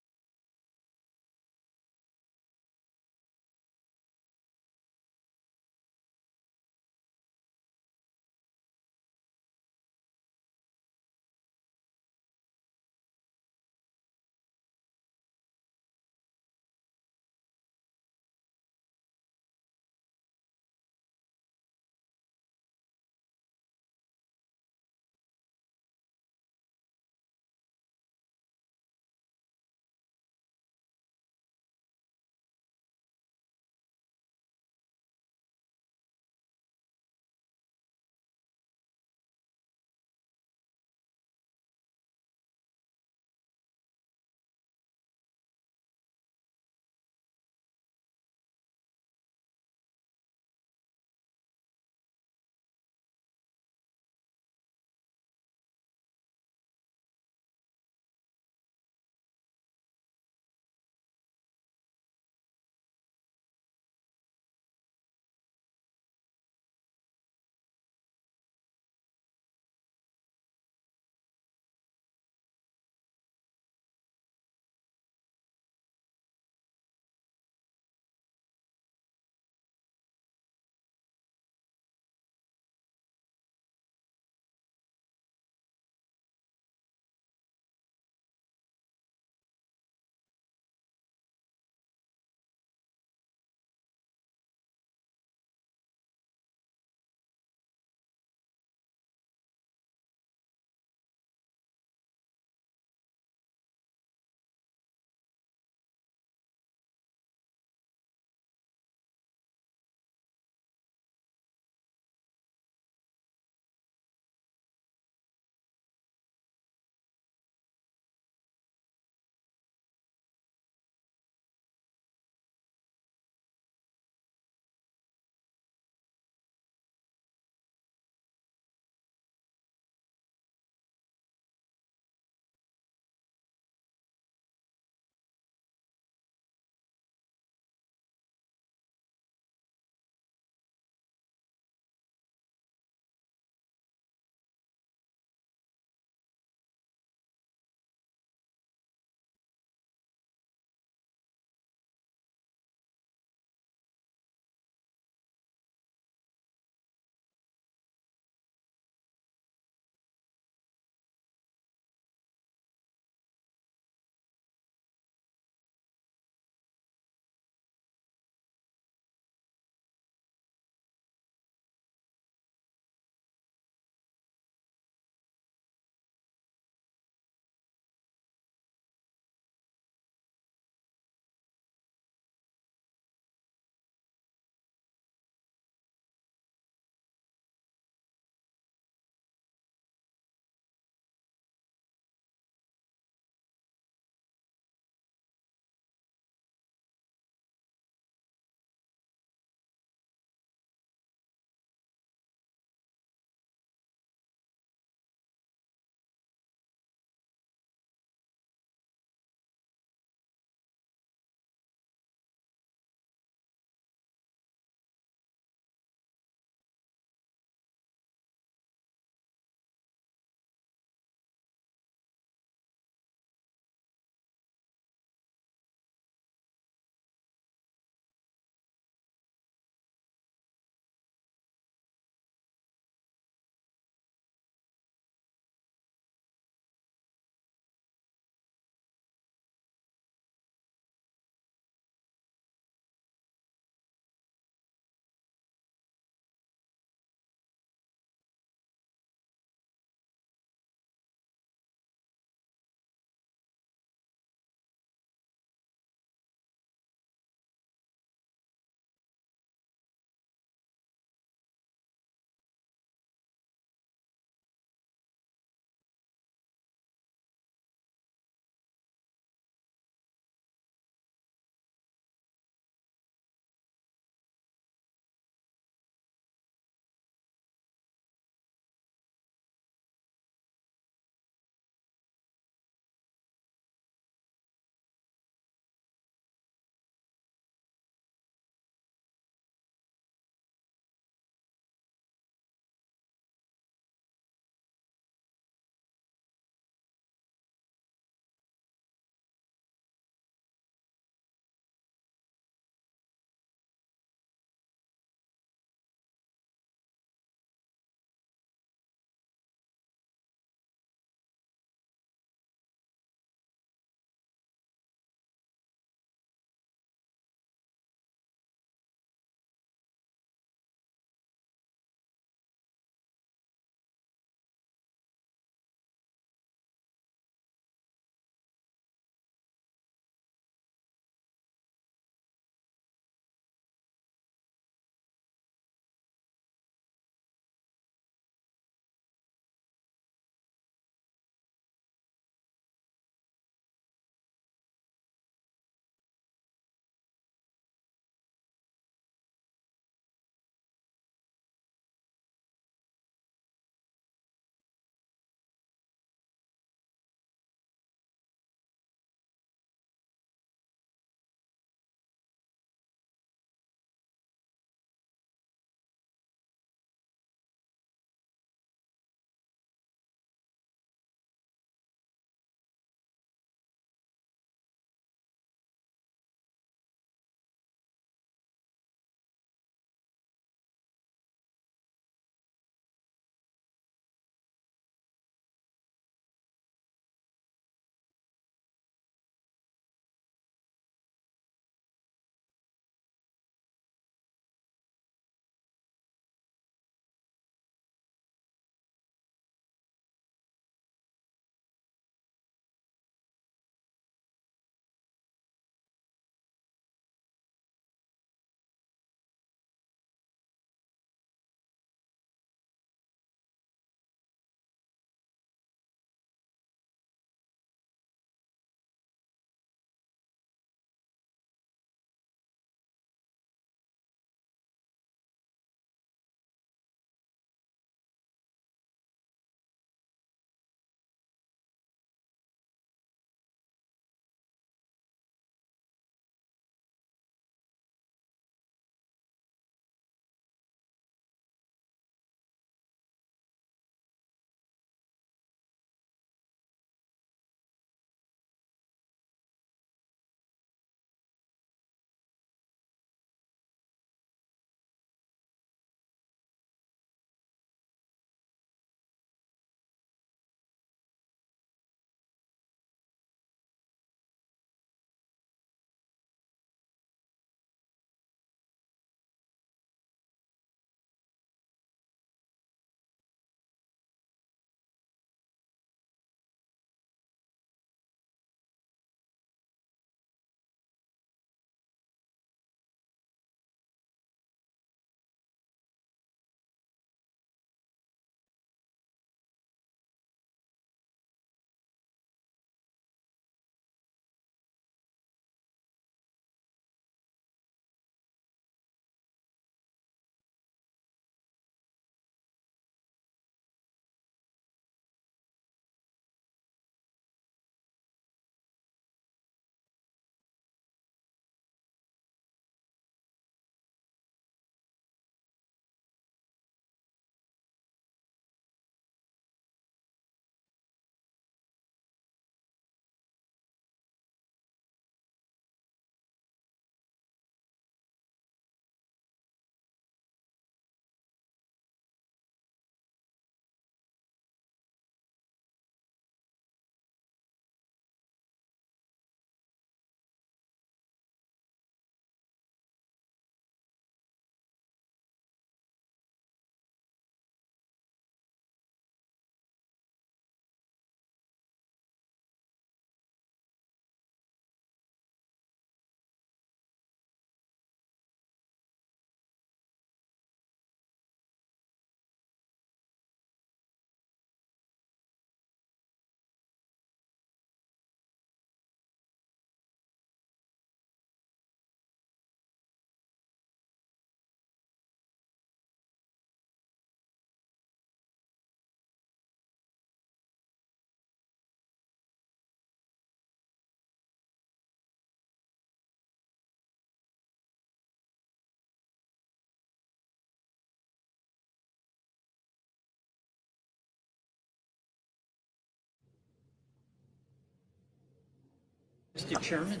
Mr. Chairman.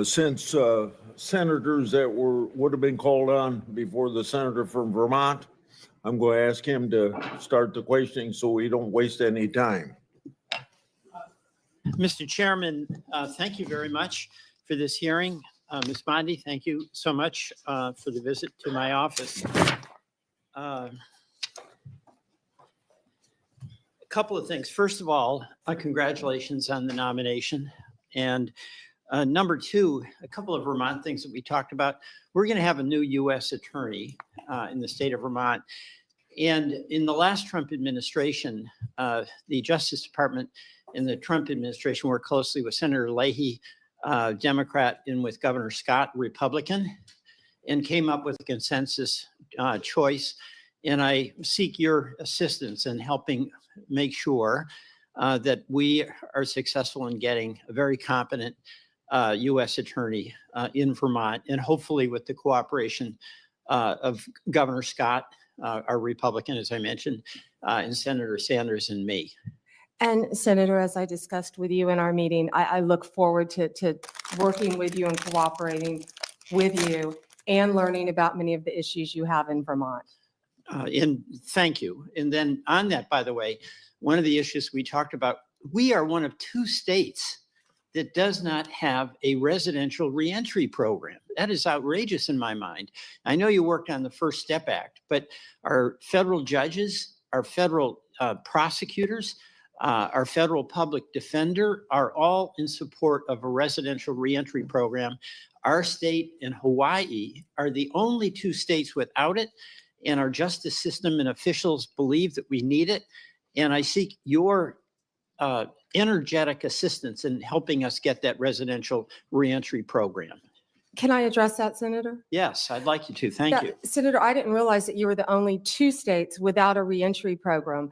Since senators that would have been called on before the senator from Vermont, I'm going to ask him to start the questioning so we don't waste any time. Mr. Chairman, thank you very much for this hearing. Ms. Bondi, thank you so much for the visit to my office. A couple of things. First of all, congratulations on the nomination. And number two, a couple of Vermont things that we talked about. We're going to have a new U.S. attorney in the state of Vermont. And in the last Trump administration, the Justice Department in the Trump administration worked closely with Senator Leahy, Democrat, and with Governor Scott, Republican, and came up with a consensus choice. And I seek your assistance in helping make sure that we are successful in getting a very competent U.S. attorney in Vermont, and hopefully with the cooperation of Governor Scott, our Republican, as I mentioned, and Senator Sanders and me. And Senator, as I discussed with you in our meeting, I look forward to working with you and cooperating with you and learning about many of the issues you have in Vermont. And thank you. And then on that, by the way, one of the issues we talked about, we are one of 2 states that does not have a residential reentry program. That is outrageous in my mind. I know you worked on the First Step Act, but our federal judges, our federal prosecutors, our federal public defender are all in support of a residential reentry program. Our state and Hawaii are the only 2 states without it, and our justice system and officials believe that we need it. And I seek your energetic assistance in helping us get that residential reentry program. Can I address that, Senator? Yes, I'd like you to. Thank you. Senator, I didn't realize that you were the only 2 states without a reentry program.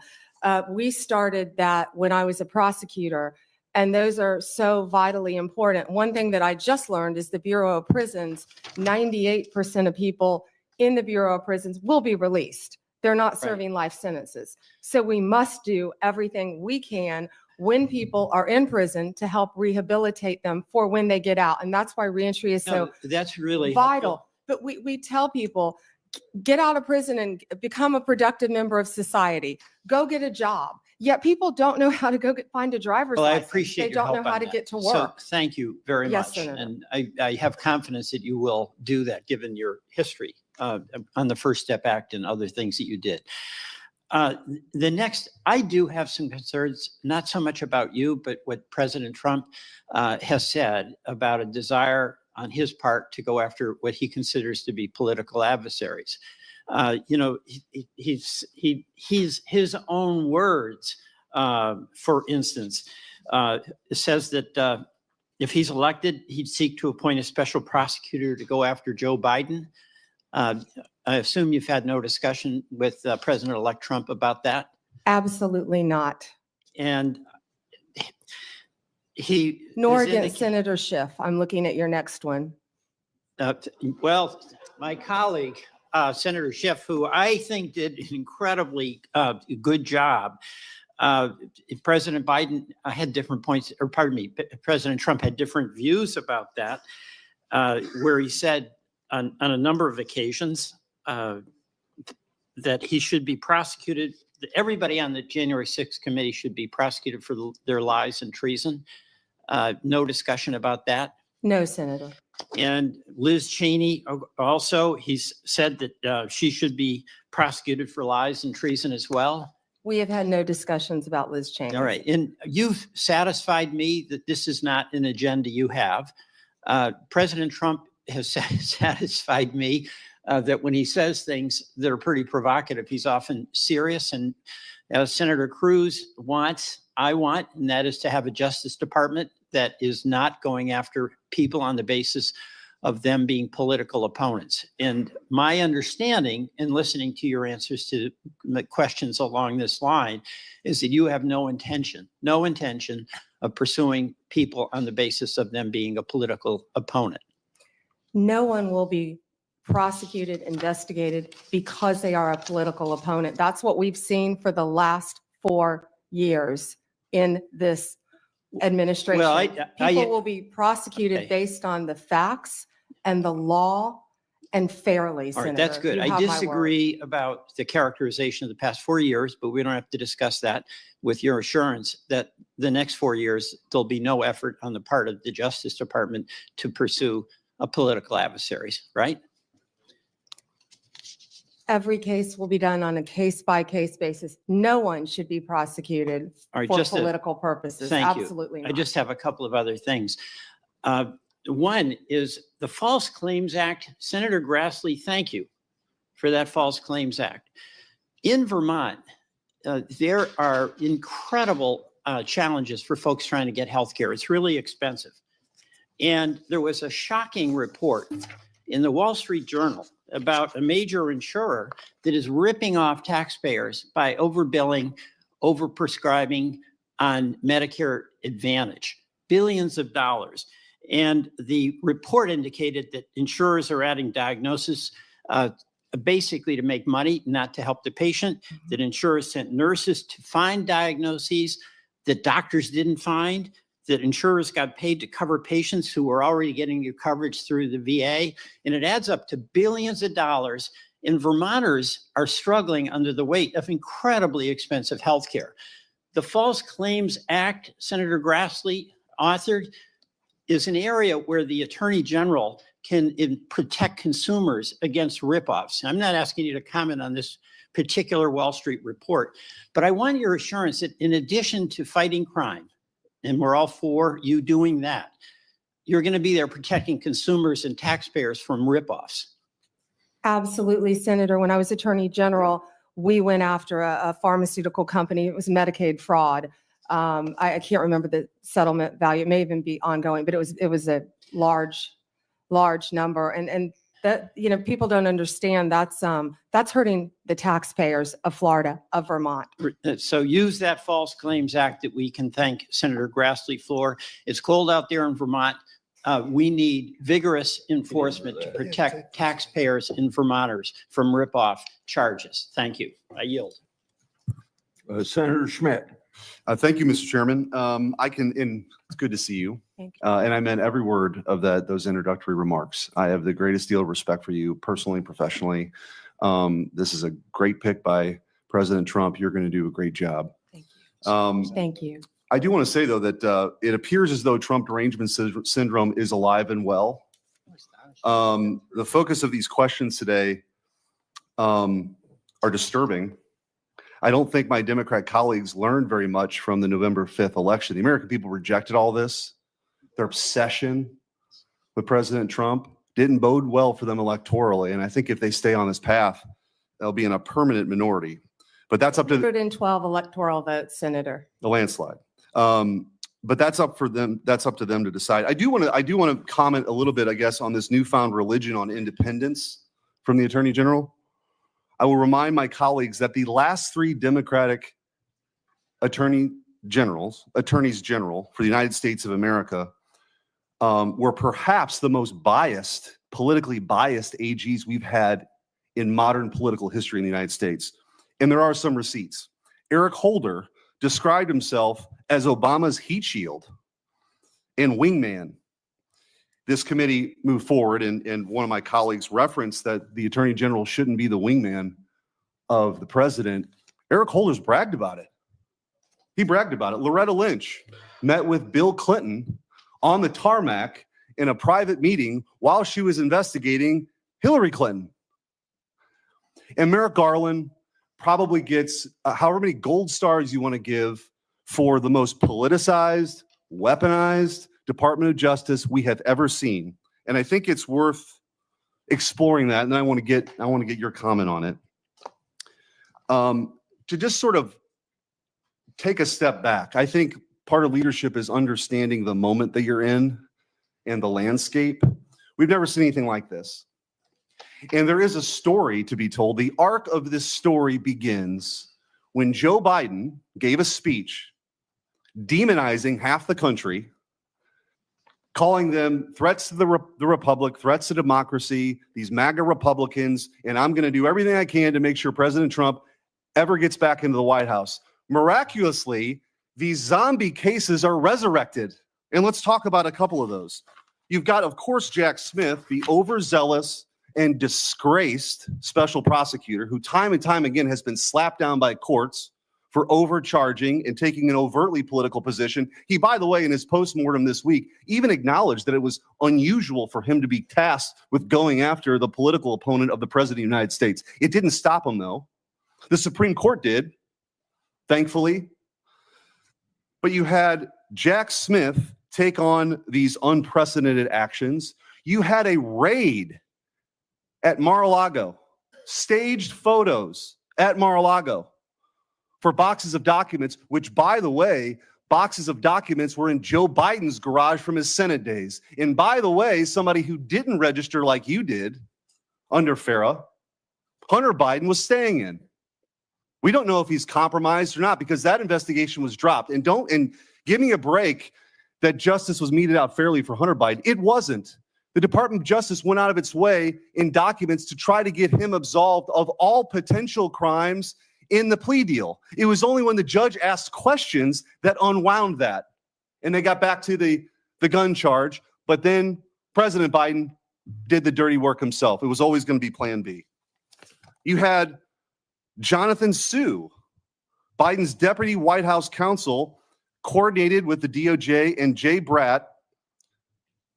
We started that when I was a prosecutor, and those are so vitally important. One thing that I just learned is the Bureau of Prisons, 98% of people in the Bureau of Prisons will be released. They're not serving life sentences. So we must do everything we can when people are in prison to help rehabilitate them for when they get out. And that's why reentry is so That's really vital. helpful. But we tell people, get out of prison and become a productive member of society. Go get a job. Yet people don't know how to go find a driver's Well, I license. appreciate They your don't know help how on to that. get to So work. thank you very Yes, much. Senator. And I have confidence that you will do that, given your history on the First Step Act and other things that you did. The next, I do have some concerns, not so much about you, but what President Trump has said about a desire on his part to go after what he considers to be political adversaries. He's his own words, for instance, says that if he's elected, he'd seek to appoint a special prosecutor to go after Joe Biden. I assume you've had no discussion with President-elect Trump about that? Absolutely not. And Nor has against Senator Schiff. I'm looking at your next one. Well, my colleague, Senator Schiff, who I think did an incredibly good job. President Biden had different points, or pardon me, President Trump had different views about that, where he said on a number of occasions that he should be prosecuted. Everybody on the January 6th committee should be prosecuted for their lies and treason. No discussion about that. No, Senator. And Liz Cheney also, he's said that she should be prosecuted for lies and treason as well. We have had no discussions about Liz Cheney. All right. And you've satisfied me that this is not an agenda you have. President Trump has satisfied me that when he says things that are pretty provocative, he's often serious. And as Senator Cruz wants, I want, and that is to have a Justice Department that is not going after people on the basis of them being political opponents. And my understanding in listening to your answers to the questions along this line is that you have no intention of pursuing people on the basis of them being a political opponent. No one will be prosecuted, investigated because they are a political opponent. That's what we've seen for the last 4 years in this administration. Well, People will be prosecuted Okay. based on the facts and the law and fairly, All right, Senator. that's good. You I have my word. disagree about the characterization of the past 4 years, but we don't have to discuss that with your assurance that the next 4 years, there'll be no effort on the part of the Justice Department to pursue a political adversaries, right? Every case will be done on a case-by-case basis. No one should be prosecuted All right, for just a- political purposes. Thank you. Absolutely I not. just have a couple of other things. One is the False Claims Act. Senator Grassley, thank you for that False Claims Act. In Vermont, there are incredible challenges for folks trying to get health care. It's really expensive. And there was a shocking report in the Wall Street Journal about a major insurer that is ripping off taxpayers by overbilling, overprescribing on Medicare Advantage, billions of dollars. And the report indicated that insurers are adding diagnosis basically to make money, not to help the patient, that insurers sent nurses to find diagnoses that doctors didn't find, that insurers got paid to cover patients who were already getting your coverage through the VA, and it adds up to billions of dollars. And Vermonters are struggling under the weight of incredibly expensive health care. The False Claims Act, Senator Grassley authored, is an area where the Attorney General can protect consumers against ripoffs. I'm not asking you to comment on this particular Wall Street report, but I want your assurance that in addition to fighting crime, and we're all for you doing that, you're going to be there protecting consumers and taxpayers from ripoffs. Absolutely, Senator. When I was Attorney General, we went after a pharmaceutical company. It was Medicaid fraud. I can't remember the settlement value. It may even be ongoing, but it was a large number. And that, you know, people don't understand that's hurting the taxpayers of Florida, of Vermont. So use that False Claims Act that we can thank Senator Grassley for. It's cold out there in Vermont. We need vigorous enforcement to protect taxpayers and Vermonters from ripoff charges. Thank you. I yield. Senator Schmidt. Thank you, Mr. Chairman. It's good to see you. Thank you. And I meant every word of those introductory remarks. I have the greatest deal of respect for you personally and professionally. This is a great pick by President Trump. You're going to do a great job. Thank you. Thank you. I do want to say, though, that it appears as though Trump derangement syndrome is alive and well. The focus of these questions today are disturbing. I don't think my Democrat colleagues learned very much from the November 5th election. The American people rejected all this. Their obsession with President Trump didn't bode well for them electorally. And I think if they stay on this path, they'll be in a permanent minority. But that's up to 112 electoral votes, Senator. the landslide. But that's up for them. That's up to them to decide. I do want to comment a little bit, I guess, on this newfound religion on independence from the Attorney General. I will remind my colleagues that the last 3 Democratic attorneys general for the United States of America were perhaps the most politically biased AGs we've had in modern political history in the United States. And there are some receipts. Eric Holder described himself as Obama's heat shield and wingman. This committee moved forward, and one of my colleagues referenced that the Attorney General shouldn't be the wingman of the president. Eric Holder's bragged about it. He bragged about it. Loretta Lynch met with Bill Clinton on the tarmac in a private meeting while she was investigating Hillary Clinton. And Merrick Garland probably gets however many gold stars you want to give for the most politicized, weaponized Department of Justice we have ever seen. And I think it's worth exploring that. And I want to get your comment on it. To just sort of take a step back, I think part of leadership is understanding the moment that you're in and the landscape. We've never seen anything like this. And there is a story to be told. The arc of this story begins when Joe Biden gave a speech demonizing half the country, calling them threats to the republic, threats to democracy, these MAGA Republicans, and I'm going to do everything I can to make sure President Trump ever gets back into the White House. Miraculously, these zombie cases are resurrected. And let's talk about a couple of those. You've got, of course, Jack Smith, the overzealous and disgraced special prosecutor who time and time again has been slapped down by courts for overcharging and taking an overtly political position. He, by the way, in his postmortem this week, even acknowledged that it was unusual for him to be tasked with going after the political opponent of the President of the United States. It didn't stop him, though. The Supreme Court did, thankfully. But you had Jack Smith take on these unprecedented actions. You had a raid at Mar-a-Lago, staged photos at Mar-a-Lago for boxes of documents, which, by the way, boxes of documents were in Joe Biden's garage from his Senate days. And by the way, somebody who didn't register like you did under FARA, Hunter Biden was staying in. We don't know if he's compromised or not because that investigation was dropped. And give me a break that justice was meted out fairly for Hunter Biden. It wasn't. The Department of Justice went out of its way in documents to try to get him absolved of all potential crimes in the plea deal. It was only when the judge asked questions that unwound that. And they got back to the gun charge. But then President Biden did the dirty work himself. It was always going to be Plan B. You had Jonathan Sue, Biden's deputy White House counsel, coordinated with the DOJ and Jay Bratt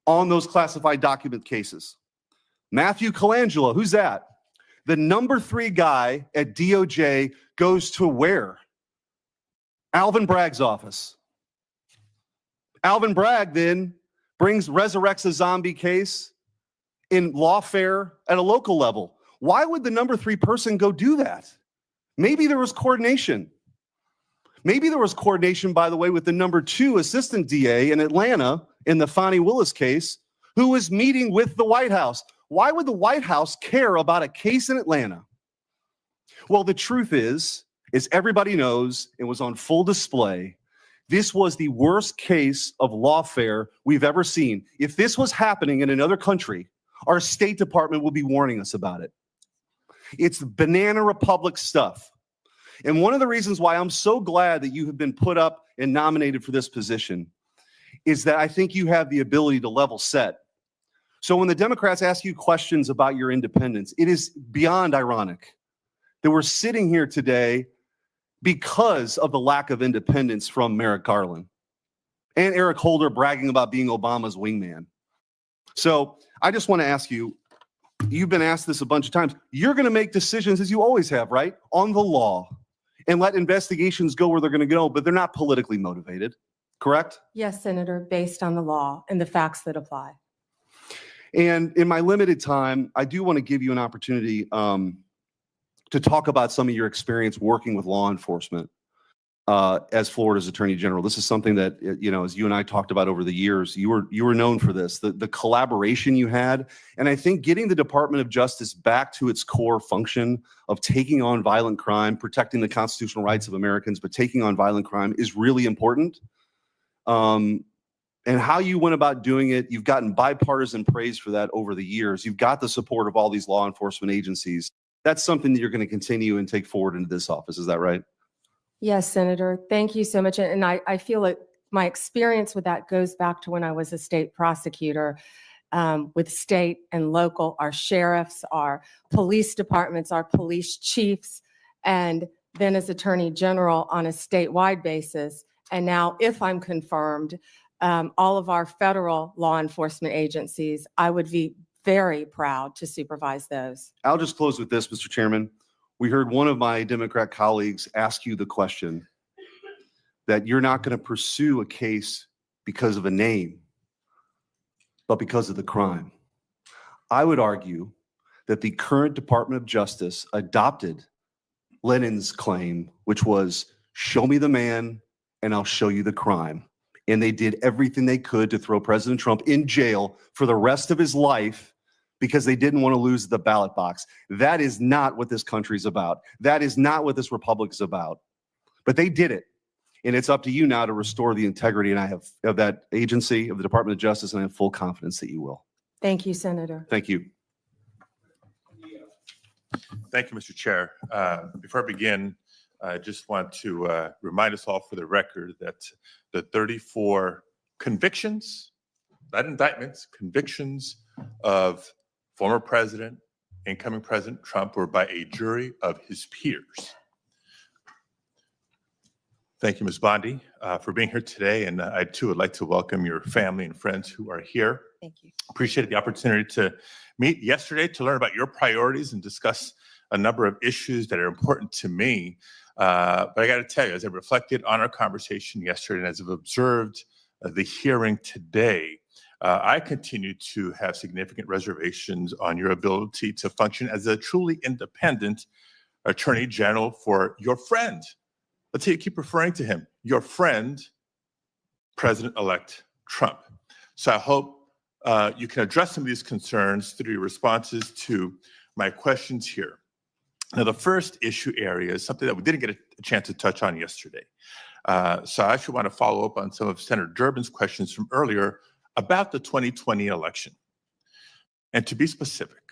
on those classified document cases. Matthew Colangelo, who's that? The number 3 guy at DOJ goes to where? Alvin Bragg's office. Alvin Bragg then resurrects a zombie case in lawfare at a local level. Why would the number 3 person go do that? Maybe there was coordination. Maybe there was coordination, by the way, with the number 2 assistant DA in Atlanta in the Fani Willis case, who was meeting with the White House. Why would the White House care about a case in Atlanta? Well, the truth is everybody knows, it was on full display. This was the worst case of lawfare we've ever seen. If this was happening in another country, our State Department would be warning us about it. It's banana republic stuff. And one of the reasons why I'm so glad that you have been put up and nominated for this position is that I think you have the ability to level set. So when the Democrats ask you questions about your independence, it is beyond ironic that we're sitting here today because of the lack of independence from Merrick Garland and Eric Holder bragging about being Obama's wingman. So I just want to ask you, you've been asked this a bunch of times. You're going to make decisions, as you always have, right, on the law and let investigations go where they're going to go, but they're not politically motivated, correct? Yes, Senator, based on the law and the facts that apply. And in my limited time, I do want to give you an opportunity to talk about some of your experience working with law enforcement as Florida's Attorney General. This is something that, as you and I talked about over the years, you were known for this, the collaboration you had. And I think getting the Department of Justice back to its core function of taking on violent crime, protecting the constitutional rights of Americans, but taking on violent crime is really important. And how you went about doing it, you've gotten bipartisan praise for that over the years. You've got the support of all these law enforcement agencies. That's something that you're going to continue and take forward into this office. Is that right? Yes, Senator. Thank you so much. And I feel like my experience with that goes back to when I was a state prosecutor with state and local, our sheriffs, our police departments, our police chiefs, and then as Attorney General on a statewide basis. And now, if I'm confirmed, all of our federal law enforcement agencies, I would be very proud to supervise those. I'll just close with this, Mr. Chairman. We heard one of my Democrat colleagues ask you the question that you're not going to pursue a case because of a name, but because of the crime. I would argue that the current Department of Justice adopted Lenin's claim, which was, show me the man and I'll show you the crime. And they did everything they could to throw President Trump in jail for the rest of his life because they didn't want to lose the ballot box. That is not what this country's about. That is not what this republic is about. But they did it. And it's up to you now to restore the integrity. And I have of that agency, of the Department of Justice, and I have full confidence that you will. Thank you, Senator. Thank you. Thank you, Mr. Chair. Before I begin, I just want to remind us all for the record that the 34 convictions, not indictments, convictions of former President, incoming President Trump were by a jury of his peers. Thank you, Ms. Bondi, for being here today. And I too would like to welcome your family and friends who are here. Thank you. Appreciate the opportunity to meet yesterday to learn about your priorities and discuss a number of issues that are important to me. But I got to tell you, as I reflected on our conversation yesterday and as I've observed the hearing today, I continue to have significant reservations on your ability to function as a truly independent Attorney General for your friend. Let's say you keep referring to him, your friend, President-elect Trump. So I hope you can address some of these concerns through your responses to my questions here. Now, the first issue area is something that we didn't get a chance to touch on yesterday. So I actually want to follow up on some of Senator Durbin's questions from earlier about the 2020 election. And to be specific,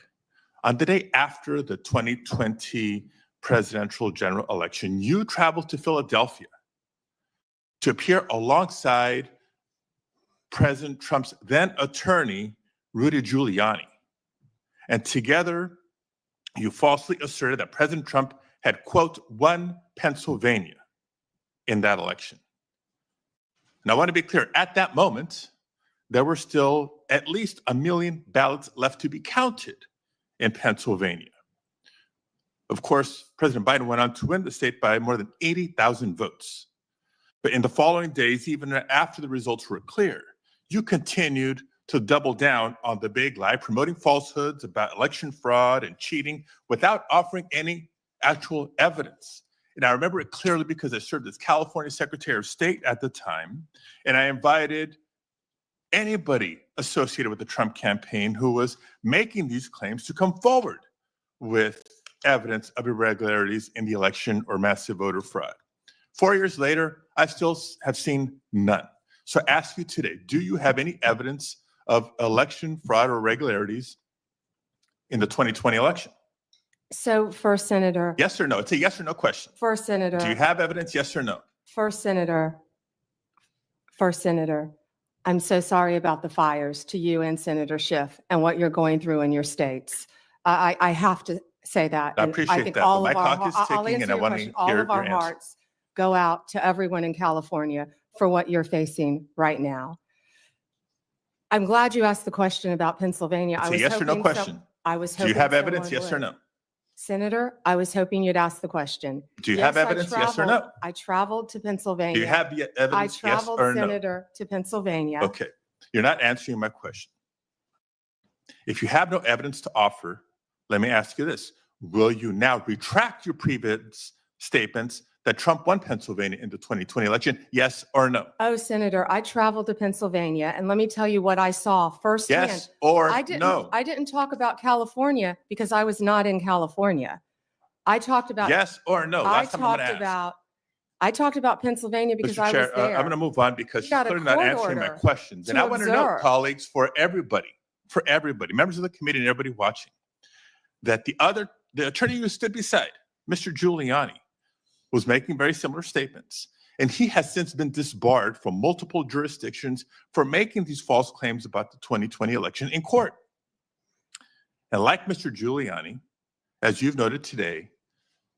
on the day after the 2020 presidential general election, you traveled to Philadelphia to appear alongside President Trump's then attorney, Rudy Giuliani. And together, you falsely asserted that President Trump had, quote, won Pennsylvania in that election. Now, I want to be clear, at that moment, there were still at least 1 million ballots left to be counted in Pennsylvania. Of course, President Biden went on to win the state by more than 80,000 votes. But in the following days, even after the results were clear, you continued to double down on the big lie, promoting falsehoods about election fraud and cheating without offering any actual evidence. And I remember it clearly because I served as California Secretary of State at the time, and I invited anybody associated with the Trump campaign who was making these claims to come forward with evidence of irregularities in the election or massive voter fraud. 4 years later, I still have seen none. So I ask you today, do you have any evidence of election fraud or irregularities in the 2020 election? So first, Senator. Yes or no? It's a yes or no question. First, Senator. Do you have evidence? Yes or no? First, Senator. I'm so sorry about the fires to you and Senator Schiff and what you're going through in your states. I have to say that. I And appreciate think that, all but of my our- clock is I'll ticking answer and I your want to question. All hear of our your answer. hearts go out to everyone in California for what you're facing right now. I'm glad you asked the question about Pennsylvania. It's I a was yes or no hoping question. I was Do you hoping have evidence? someone Yes or would. no? Senator, I was hoping you'd ask the question. Do you have Yes, I evidence? Yes or traveled- no? I traveled to Pennsylvania. Do you have the I evidence? Yes traveled, or no? Senator, to Pennsylvania. Okay, you're not answering my question. If you have no evidence to offer, let me ask you this. Will you now retract your previous statements that Trump won Pennsylvania in the 2020 election? Yes or no? Oh, Senator, I traveled to Pennsylvania, and let me tell you what I saw firsthand. Yes or I didn't, no? I didn't talk about California because I was not in California. I talked about. Yes or no? I Last time I'm talked going to ask. I talked about Pennsylvania because Mr. I was Chair, there. I'm going to move on because You she's got a clearly not court answering my order questions. And to I want to know, observe. colleagues, for everybody, members of the committee and everybody watching, that the attorney who stood beside Mr. Giuliani was making very similar statements. And he has since been disbarred from multiple jurisdictions for making these false claims about the 2020 election in court. And like Mr. Giuliani, as you've noted today,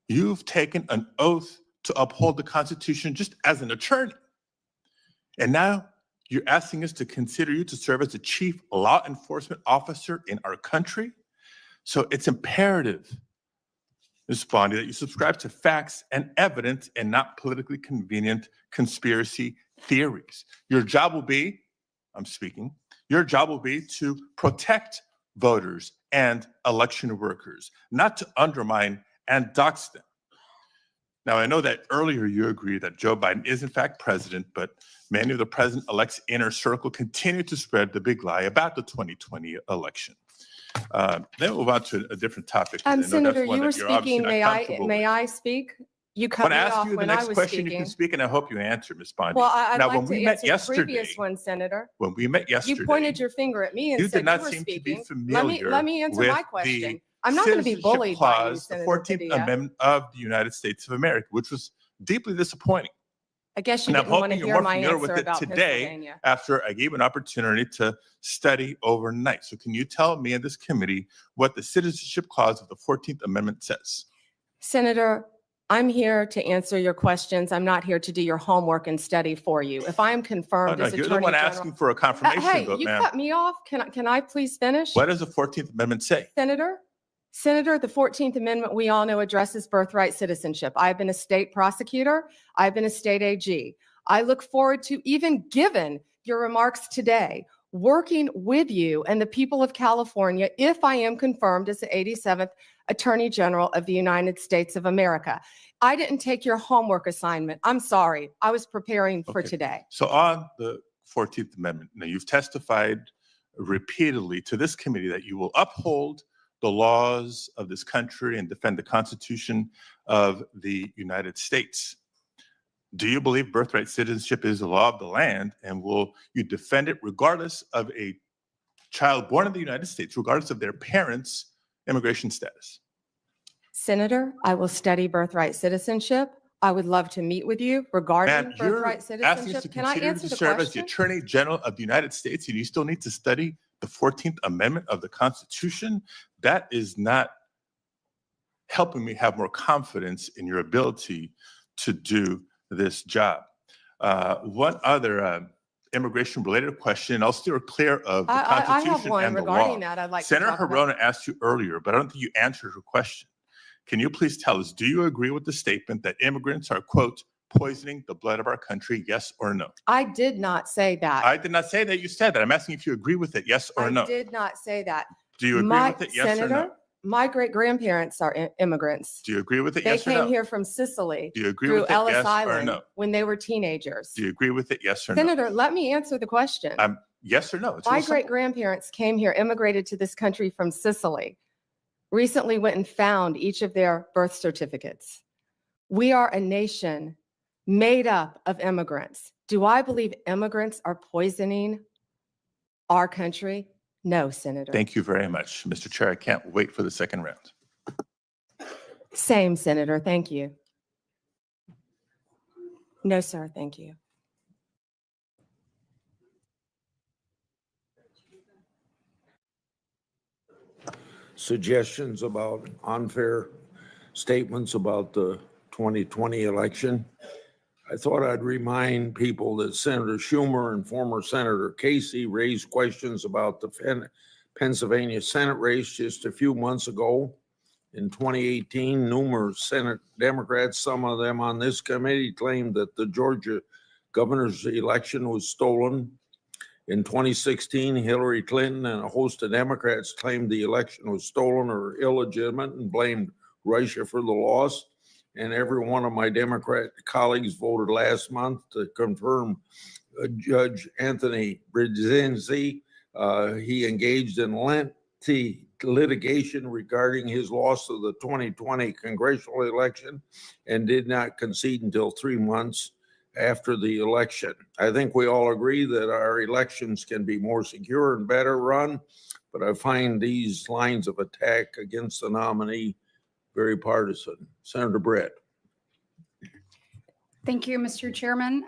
you've taken an oath to uphold the Constitution just as an attorney. And now you're asking us to consider you to serve as the chief law enforcement officer in our country. So it's imperative, Ms. Bondi, that you subscribe to facts and evidence and not politically convenient conspiracy theories. Your job will be, your job will be to protect voters and election workers, not to undermine and dox them. Now, I know that earlier you agreed that Joe Biden is in fact president, but many of the president-elect's inner circle continue to spread the big lie about the 2020 election. Then we'll move on to a different topic. 'cause I know that's Senator, one you that were you're obviously speaking. not May comfortable with. I speak? You When cut me I ask off you the when I next was question, you can speaking. speak, and I hope you answer, Ms. Bondi. Well, I'd Now, like when to we met answer the yesterday, previous one, Senator. when we met yesterday, You pointed your finger at me and you said did you not were seem to be speaking. familiar Let me answer with my the question. I'm not going to be citizenship bullied by you, clause, the Senator 14th Padilla. Amendment of the United States of America, which was deeply disappointing. I guess you And I'm didn't want to hoping you're hear more my familiar with answer it about today Pennsylvania. after I gave an opportunity to study overnight. So can you tell me and this committee what the citizenship clause of the 14th Amendment says? Senator, I'm here to answer your questions. I'm not here to do your homework and study for you. If I am Oh, confirmed no, as you're the Attorney one General. asking for a confirmation Hey, vote, you ma'am. cut me off. Can I please finish? What does the 14th Amendment say? Senator, the 14th Amendment, we all know, addresses birthright citizenship. I've been a state prosecutor. I've been a state AG. I look forward to, even given your remarks today, working with you and the people of California if I am confirmed as the 87th Attorney General of the United States of America. I didn't take your homework assignment. I'm sorry. I was preparing for Okay. today. So on the 14th Amendment, now you've testified repeatedly to this committee that you will uphold the laws of this country and defend the Constitution of the United States. Do you believe birthright citizenship is the law of the land, and will you defend it regardless of a child born in the United States, regardless of their parents' immigration status? Senator, I will study birthright citizenship. I would love to meet with you regarding Ma'am, you're birthright asking us to citizenship. Can I continue answer to the serve as the question? Attorney General of the United States, and you still need to study the 14th Amendment of the Constitution? That is not helping me have more confidence in your ability to do this job. One other immigration-related question, I'll steer clear of the I have Constitution one and the regarding law. that I'd like to Senator talk about. Hirona asked you earlier, but I don't think you answered her question. Can you please tell us, do you agree with the statement that immigrants are, quote, poisoning the blood of our country, yes or no? I did not say that. I did not say that you said that. I'm asking if you agree with it, yes or no? I did not say that. Do you agree My with it, yes or no? Senator, my great-grandparents are immigrants. Do you agree with it, They yes or came no? here from Sicily Do you agree through with it, Ellis yes or Island no? when they were teenagers. Do you agree with it, yes or no? Senator, let me answer the question. Yes or no? It's My real simple. great-grandparents came here, immigrated to this country from Sicily, recently went and found each of their birth certificates. We are a nation made up of immigrants. Do I believe immigrants are poisoning our country? No, Senator. Thank you very much, Mr. Chair. I can't wait for the second round. Same, Senator. Thank you. No, sir. Thank you. Suggestions about unfair statements about the 2020 election. I thought I'd remind people that Senator Schumer and former Senator Casey raised questions about the Pennsylvania Senate race just a few months ago. In 2018, numerous Senate Democrats, some of them on this committee, claimed that the Georgia governor's election was stolen. In 2016, Hillary Clinton and a host of Democrats claimed the election was stolen or illegitimate and blamed Russia for the loss. And every one of my Democrat colleagues voted last month to confirm Judge Anthony Brzezinski. He engaged in lengthy litigation regarding his loss of the 2020 congressional election and did not concede until 3 months after the election. I think we all agree that our elections can be more secure and better run, but I find these lines of attack against the nominee very partisan. Senator Brett. Thank you, Mr. Chairman.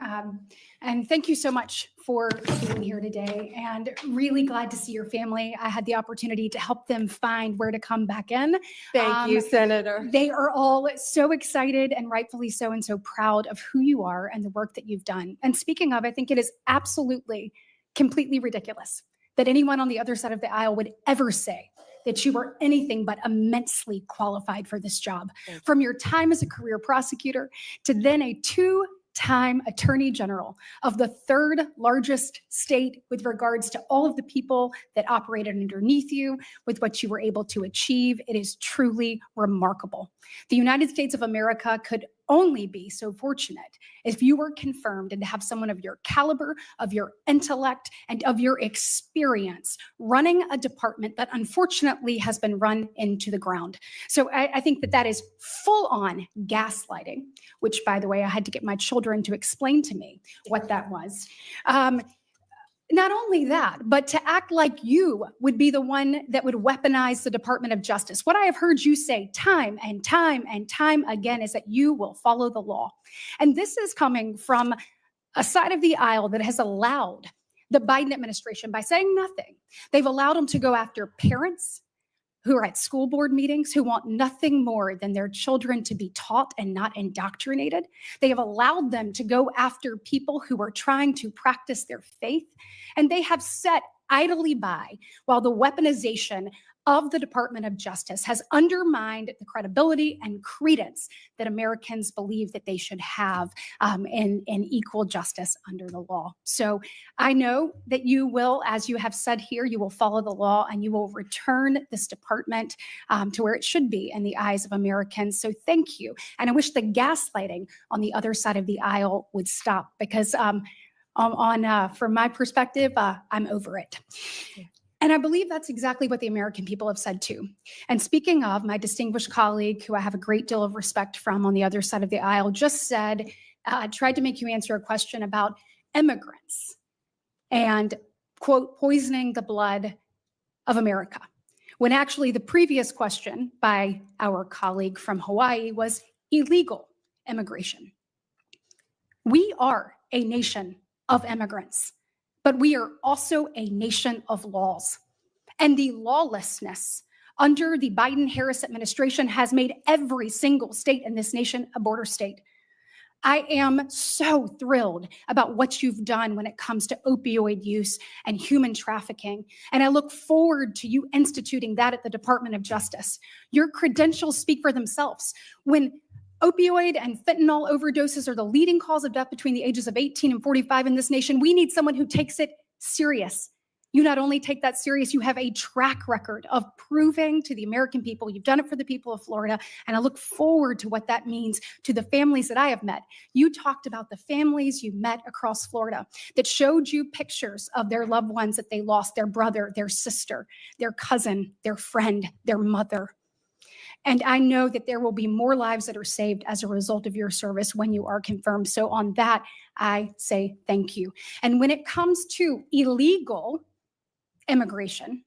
And thank you so much for being here today, and really glad to see your family. I had the opportunity to help them find where to come back in. Thank you, Senator. They are all so excited, and rightfully so, and so proud of who you are and the work that you've done. And speaking of, I think it is absolutely completely ridiculous that anyone on the other side of the aisle would ever say that you were anything but immensely qualified for this job. From your time as a career prosecutor to then a two-time attorney general of the third largest state with regards to all of the people that operated underneath you, with what you were able to achieve, it is truly remarkable. The United States of America could only be so fortunate if you were confirmed and to have someone of your caliber, of your intellect, and of your experience running a department that unfortunately has been run into the ground. So I think that that is full on gaslighting, which, by the way, I had to get my children to explain to me what that was. Not only that, but to act like you would be the one that would weaponize the Department of Justice. What I have heard you say time and time and time again is that you will follow the law. And this is coming from a side of the aisle that has allowed the Biden administration, by saying nothing, they've allowed them to go after parents who are at school board meetings, who want nothing more than their children to be taught and not indoctrinated. They have allowed them to go after people who are trying to practice their faith. And they have sat idly by while the weaponization of the Department of Justice has undermined the credibility and credence that Americans believe that they should have in equal justice under the law. So I know that you will, as you have said here, you will follow the law and you will return this department to where it should be in the eyes of Americans. So thank you. And I wish the gaslighting on the other side of the aisle would stop, because from my perspective, I'm over it. And I believe that's exactly what the American people have said too. And speaking of, my distinguished colleague, who I have a great deal of respect from on the other side of the aisle, just said, tried to make you answer a question about immigrants and, quote, poisoning the blood of America. When actually the previous question by our colleague from Hawaii was illegal immigration. We are a nation of immigrants, but we are also a nation of laws. And the lawlessness under the Biden-Harris administration has made every single state in this nation a border state. I am so thrilled about what you've done when it comes to opioid use and human trafficking. And I look forward to you instituting that at the Department of Justice. Your credentials speak for themselves. When opioid and fentanyl overdoses are the leading cause of death between the ages of 18 and 45 in this nation, we need someone who takes it serious. You not only take that serious, you have a track record of proving to the American people you've done it for the people of Florida. And I look forward to what that means to the families that I have met. You talked about the families you met across Florida that showed you pictures of their loved ones that they lost, their brother, their sister, their cousin, their friend, their mother. And I know that there will be more lives that are saved as a result of your service when you are confirmed. So on that, I say thank you. And when it comes to illegal immigration,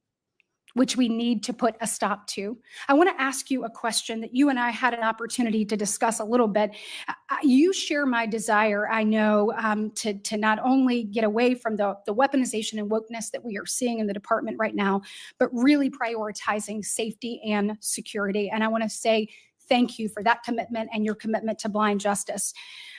which we need to put a stop to, I want to ask you a question that you and I had an opportunity to discuss a little bit. You share my desire, I know, to not only get away from the weaponization and wokeness that we are seeing in the department right now, but really prioritizing safety and security. And I want to say thank you for that commitment and your commitment to blind justice.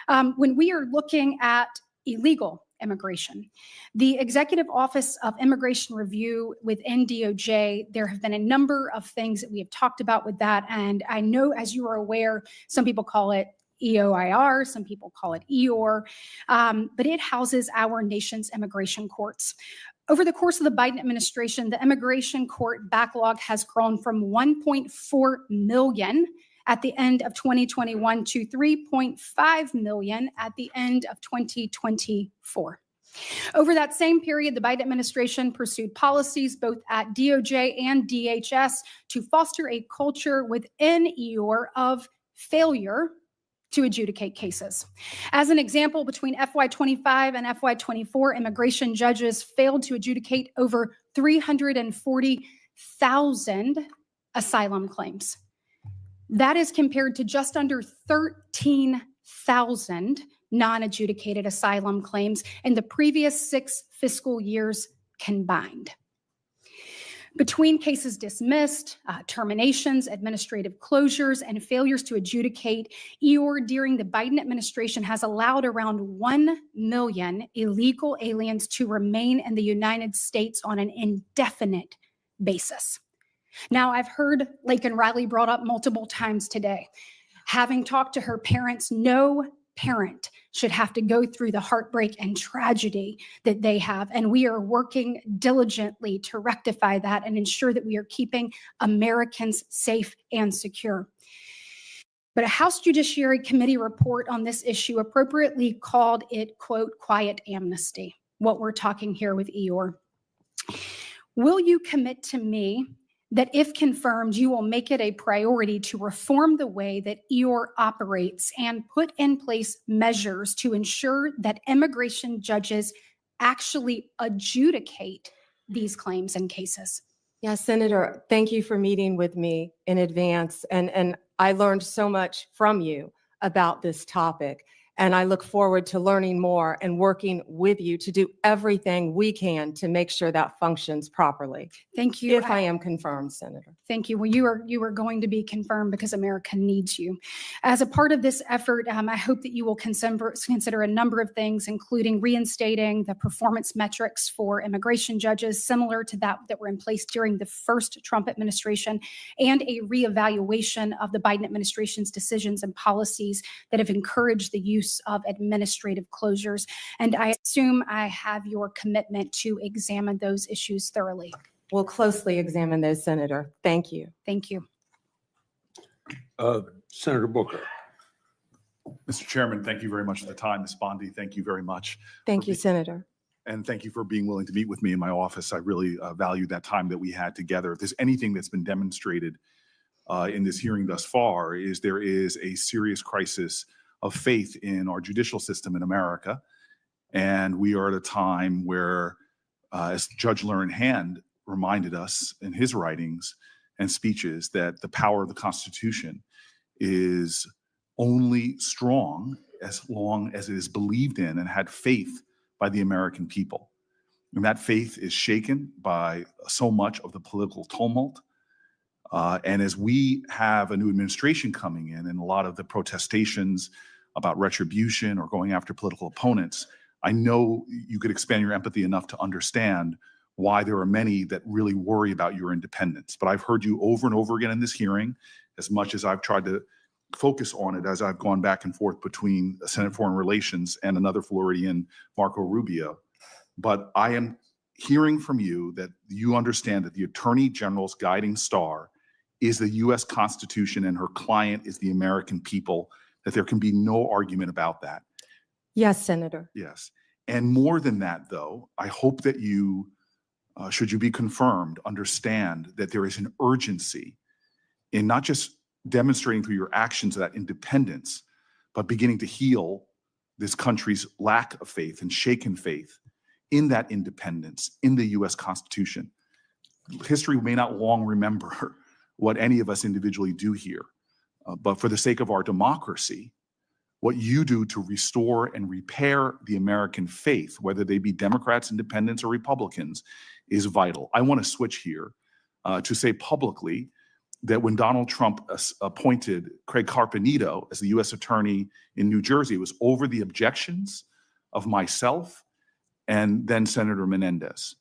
When we are looking at illegal immigration, the Executive Office of Immigration Review within DOJ, there have been a number of things that we have talked about with that. And I know, as you are aware, some people call it EOIR, some people call it EOR, but it houses our nation's immigration courts. Over the course of the Biden administration, the immigration court backlog has grown from 1.4 million at the end of 2021 to 3.5 million at the end of 2024. Over that same period, the Biden administration pursued policies both at DOJ and DHS to foster a culture within EOR of failure to adjudicate cases. As an example, between FY25 and FY24, immigration judges failed to adjudicate over 340,000 asylum claims. That is compared to just under 13,000 non-adjudicated asylum claims in the previous 6 fiscal years combined. Between cases dismissed, terminations, administrative closures, and failures to adjudicate, EOR during the Biden administration has allowed around 1 million illegal aliens to remain in the United States on an indefinite basis. Now, I've heard Laken Riley brought up multiple times today. Having talked to her parents, no parent should have to go through the heartbreak and tragedy that they have. And we are working diligently to rectify that and ensure that we are keeping Americans safe and secure. But a House Judiciary Committee report on this issue appropriately called it, quote, quiet amnesty, what we're talking here with Eeyore. Will you commit to me that if confirmed, you will make it a priority to reform the way that Eeyore operates and put in place measures to ensure that immigration judges actually adjudicate these claims and cases? Yes, Senator, thank you for meeting with me in advance. And I learned so much from you about this topic. And I look forward to learning more and working with you to do everything we can to make sure that functions properly. Thank you. If I am confirmed, Senator. Thank you. Well, you are going to be confirmed because America needs you. As a part of this effort, I hope that you will consider a number of things, including reinstating the performance metrics for immigration judges, similar to that were in place during the first Trump administration, and a reevaluation of the Biden administration's decisions and policies that have encouraged the use of administrative closures. And I assume I have your commitment to examine those issues thoroughly. We'll closely examine those, Senator. Thank you. Thank you. Senator Booker. Mr. Chairman, thank you very much for the time. Ms. Bondi, thank you very much. Thank you, Senator. And thank you for being willing to meet with me in my office. I really value that time that we had together. If there's anything that's been demonstrated in this hearing thus far, is there is a serious crisis of faith in our judicial system in America. And we are at a time where, as Judge Learned Hand reminded us in his writings and speeches, that the power of the Constitution is only strong as long as it is believed in and had faith by the American people. And that faith is shaken by so much of the political tumult. And as we have a new administration coming in and a lot of the protestations about retribution or going after political opponents, I know you could expand your empathy enough to understand why there are many that really worry about your independence. But I've heard you over and over again in this hearing, as much as I've tried to focus on it as I've gone back and forth between Senate Foreign Relations and another Floridian, Marco Rubio. But I am hearing from you that you understand that the Attorney General's guiding star is the U.S. Constitution and her client is the American people, that there can be no argument about that. Yes, Senator. Yes. And more than that, though, I hope that you, should you be confirmed, understand that there is an urgency in not just demonstrating through your actions that independence, but beginning to heal this country's lack of faith and shaken faith in that independence, in the U.S. Constitution. History may not long remember what any of us individually do here, but for the sake of our democracy, what you do to restore and repair the American faith, whether they be Democrats, Independents, or Republicans, is vital. I want to switch here to say publicly that when Donald Trump appointed Craig Carpenito as the U.S. Attorney in New Jersey, it was over the objections of myself and then Senator Menendez.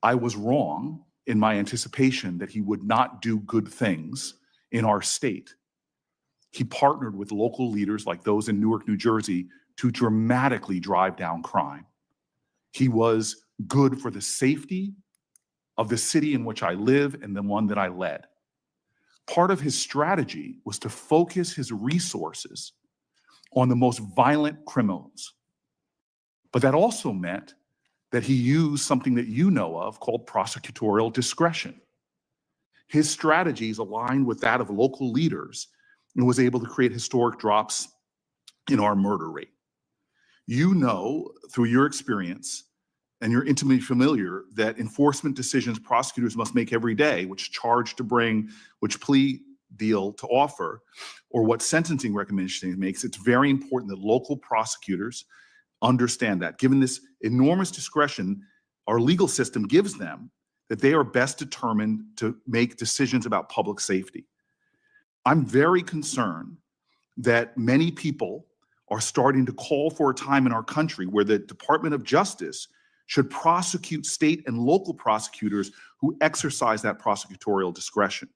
I was wrong in my anticipation that he would not do good things in our state. He partnered with local leaders like those in Newark, New Jersey, to dramatically drive down crime. He was good for the safety of the city in which I live and the one that I led. Part of his strategy was to focus his resources on the most violent criminals. But that also meant that he used something that you know of called prosecutorial discretion. His strategies aligned with that of local leaders and was able to create historic drops in our murder rate. You know, through your experience, and you're intimately familiar, that enforcement decisions prosecutors must make every day, which charge to bring, which plea deal to offer, or what sentencing recommendation it makes, it's very important that local prosecutors understand that. Given this enormous discretion our legal system gives them, that they are best determined to make decisions about public safety. I'm very concerned that many people are starting to call for a time in our country where the Department of Justice should prosecute state and local prosecutors who exercise that prosecutorial discretion.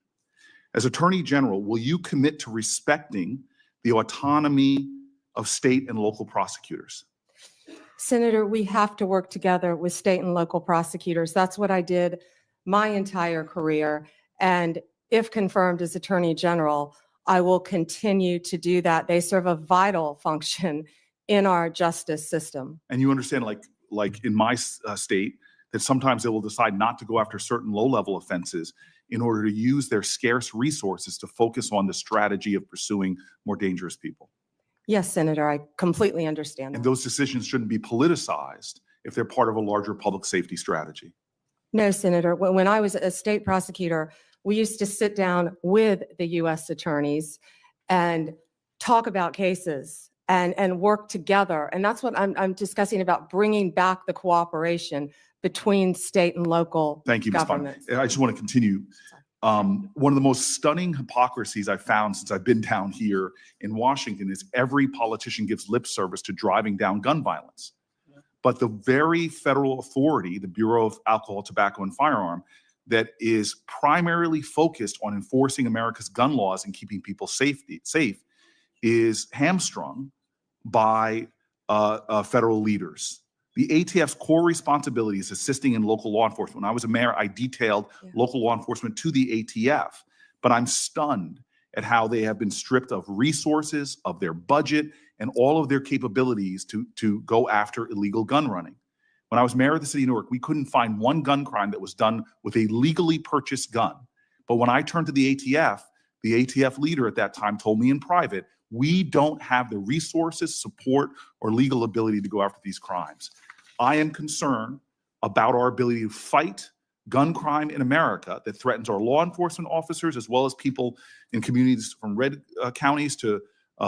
As Attorney General, will you commit to respecting the autonomy of state and local prosecutors? Senator, we have to work together with state and local prosecutors. That's what I did my entire career. And if confirmed as Attorney General, I will continue to do that. They serve a vital function in our justice system. And you understand, like in my state, that sometimes they will decide not to go after certain low-level offenses in order to use their scarce resources to focus on the strategy of pursuing more dangerous people. Yes, Senator, I completely understand And that. those decisions shouldn't be politicized if they're part of a larger public safety strategy. No, Senator, when I was a state prosecutor, we used to sit down with the U.S. attorneys and talk about cases and work together. And that's what I'm discussing about bringing back the cooperation between state and local Thank you, Ms. Bondi. governments. I just want to continue. One of the most stunning hypocrisies I've found since I've been down here in Washington is every politician gives lip service to driving down gun violence. But the very federal authority, the Bureau of Alcohol, Tobacco, and Firearm, that is primarily focused on enforcing America's gun laws and keeping people safe, is hamstrung by federal leaders. The ATF's core responsibility is assisting in local law enforcement. When I was a mayor, I detailed local law enforcement to the ATF, but I'm stunned at how they have been stripped of resources, of their budget, and all of their capabilities to go after illegal gun running. When I was mayor of the city of Newark, we couldn't find one gun crime that was done with a legally purchased gun. But when I turned to the ATF leader at that time told me in private, we don't have the resources, support, or legal ability to go after these crimes. I am concerned about our ability to fight gun crime in America that threatens our law enforcement officers as well as people in communities from red counties to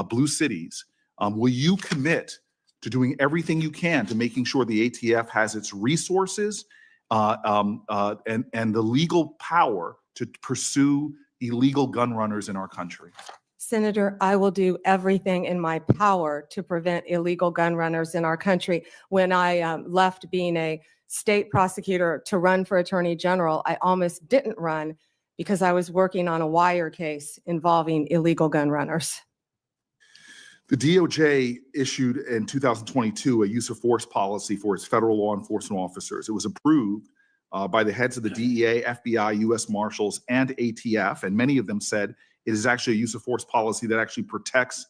blue cities. Will you commit to doing everything you can to making sure the ATF has its resources and the legal power to pursue illegal gun runners in our country? Senator, I will do everything in my power to prevent illegal gun runners in our country. When I left being a state prosecutor to run for Attorney General, I almost didn't run because I was working on a wire case involving illegal gun runners. The DOJ issued in 2022 a use of force policy for its federal law enforcement officers. It was approved by the heads of the DEA, FBI, U.S. Marshals, and ATF, and many of them said it is actually a use of force policy that actually protects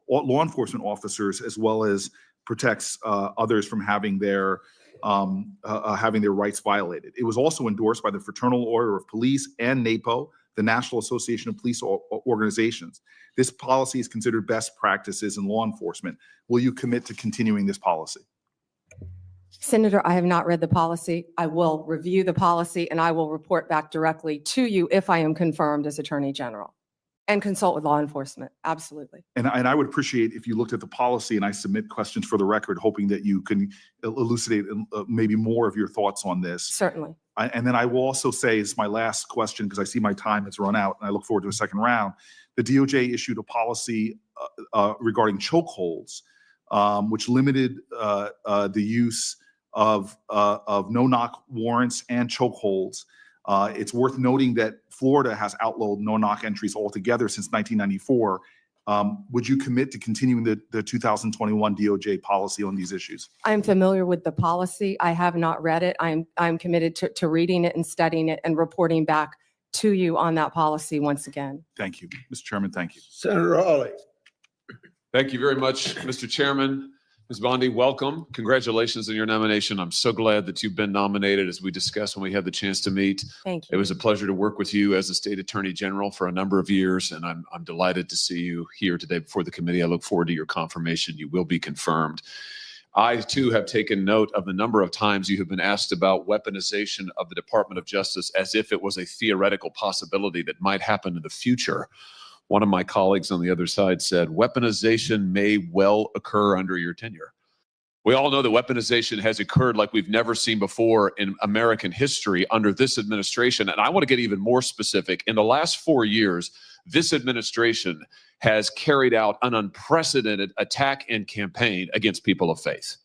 law enforcement officers as well as protects others from having their rights violated. It was also endorsed by the Fraternal Order of Police and NAPO, the National Association of Police Organizations. This policy is considered best practices in law enforcement. Will you commit to continuing this policy? Senator, I have not read the policy. I will review the policy and I will report back directly to you if I am confirmed as Attorney General and consult with law enforcement. Absolutely. And I would appreciate if you looked at the policy and I submit questions for the record, hoping that you can elucidate maybe more of your thoughts on this. Certainly. And then I will also say, as my last question, because I see my time has run out and I look forward to a second round, the DOJ issued a policy regarding chokeholds, which limited the use of no-knock warrants and chokeholds. It's worth noting that Florida has outlawed no-knock entries altogether since 1994. Would you commit to continuing the 2021 DOJ policy on these issues? I'm familiar with the policy. I have not read it. I'm committed to reading it and studying it and reporting back to you on that policy once again. Thank you. Mr. Chairman, thank you. Senator Hawley. Thank you very much, Mr. Chairman. Ms. Bondi, welcome. Congratulations on your nomination. I'm so glad that you've been nominated, as we discussed when we had the chance to meet. Thank It you. was a pleasure to work with you as the State Attorney General for a number of years, and I'm delighted to see you here today before the committee. I look forward to your confirmation. You will be confirmed. I, too, have taken note of the number of times you have been asked about weaponization of the Department of Justice as if it was a theoretical possibility that might happen in the future. One of my colleagues on the other side said, weaponization may well occur under your tenure. We all know that weaponization has occurred like we've never seen before in American history under this administration. And I want to get even more specific. In the last 4 years, this administration has carried out an unprecedented attack and campaign against people of faith.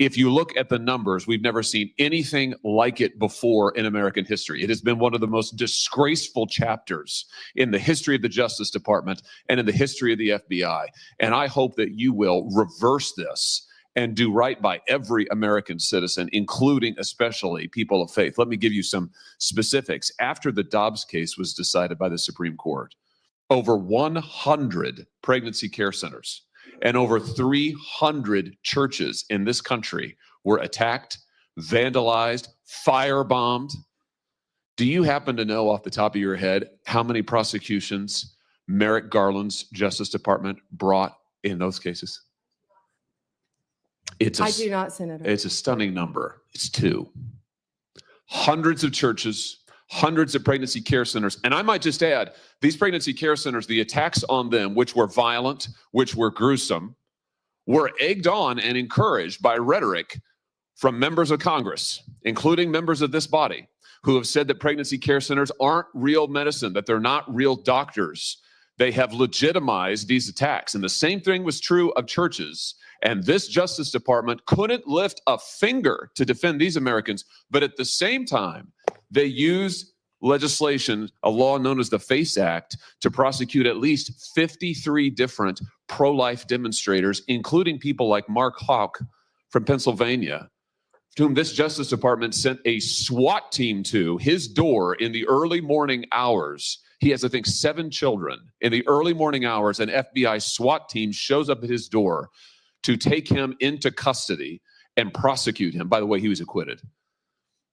If you look at the numbers, we've never seen anything like it before in American history. It has been one of the most disgraceful chapters in the history of the Justice Department and in the history of the FBI. And I hope that you will reverse this and do right by every American citizen, including especially people of faith. Let me give you some specifics. After the Dobbs case was decided by the Supreme Court, over 100 pregnancy care centers and over 300 churches in this country were attacked, vandalized, firebombed. Do you happen to know off the top of your head how many prosecutions Merrick Garland's Justice Department brought in those cases? I do not, Senator. It's a stunning number. It's 2. Hundreds of churches, hundreds of pregnancy care centers. And I might just add, these pregnancy care centers, the attacks on them, which were violent, which were gruesome, were egged on and encouraged by rhetoric from members of Congress, including members of this body, who have said that pregnancy care centers aren't real medicine, that they're not real doctors. They have legitimized these attacks. And the same thing was true of churches. And this Justice Department couldn't lift a finger to defend these Americans. But at the same time, they used legislation, a law known as the FACE Act, to prosecute at least 53 different pro-life demonstrators, including people like Mark Houck from Pennsylvania, to whom this Justice Department sent a SWAT team to his door in the early morning hours. He has, I think, 7 children. In the early morning hours, an FBI SWAT team shows up at his door to take him into custody and prosecute him. By the way, he was acquitted.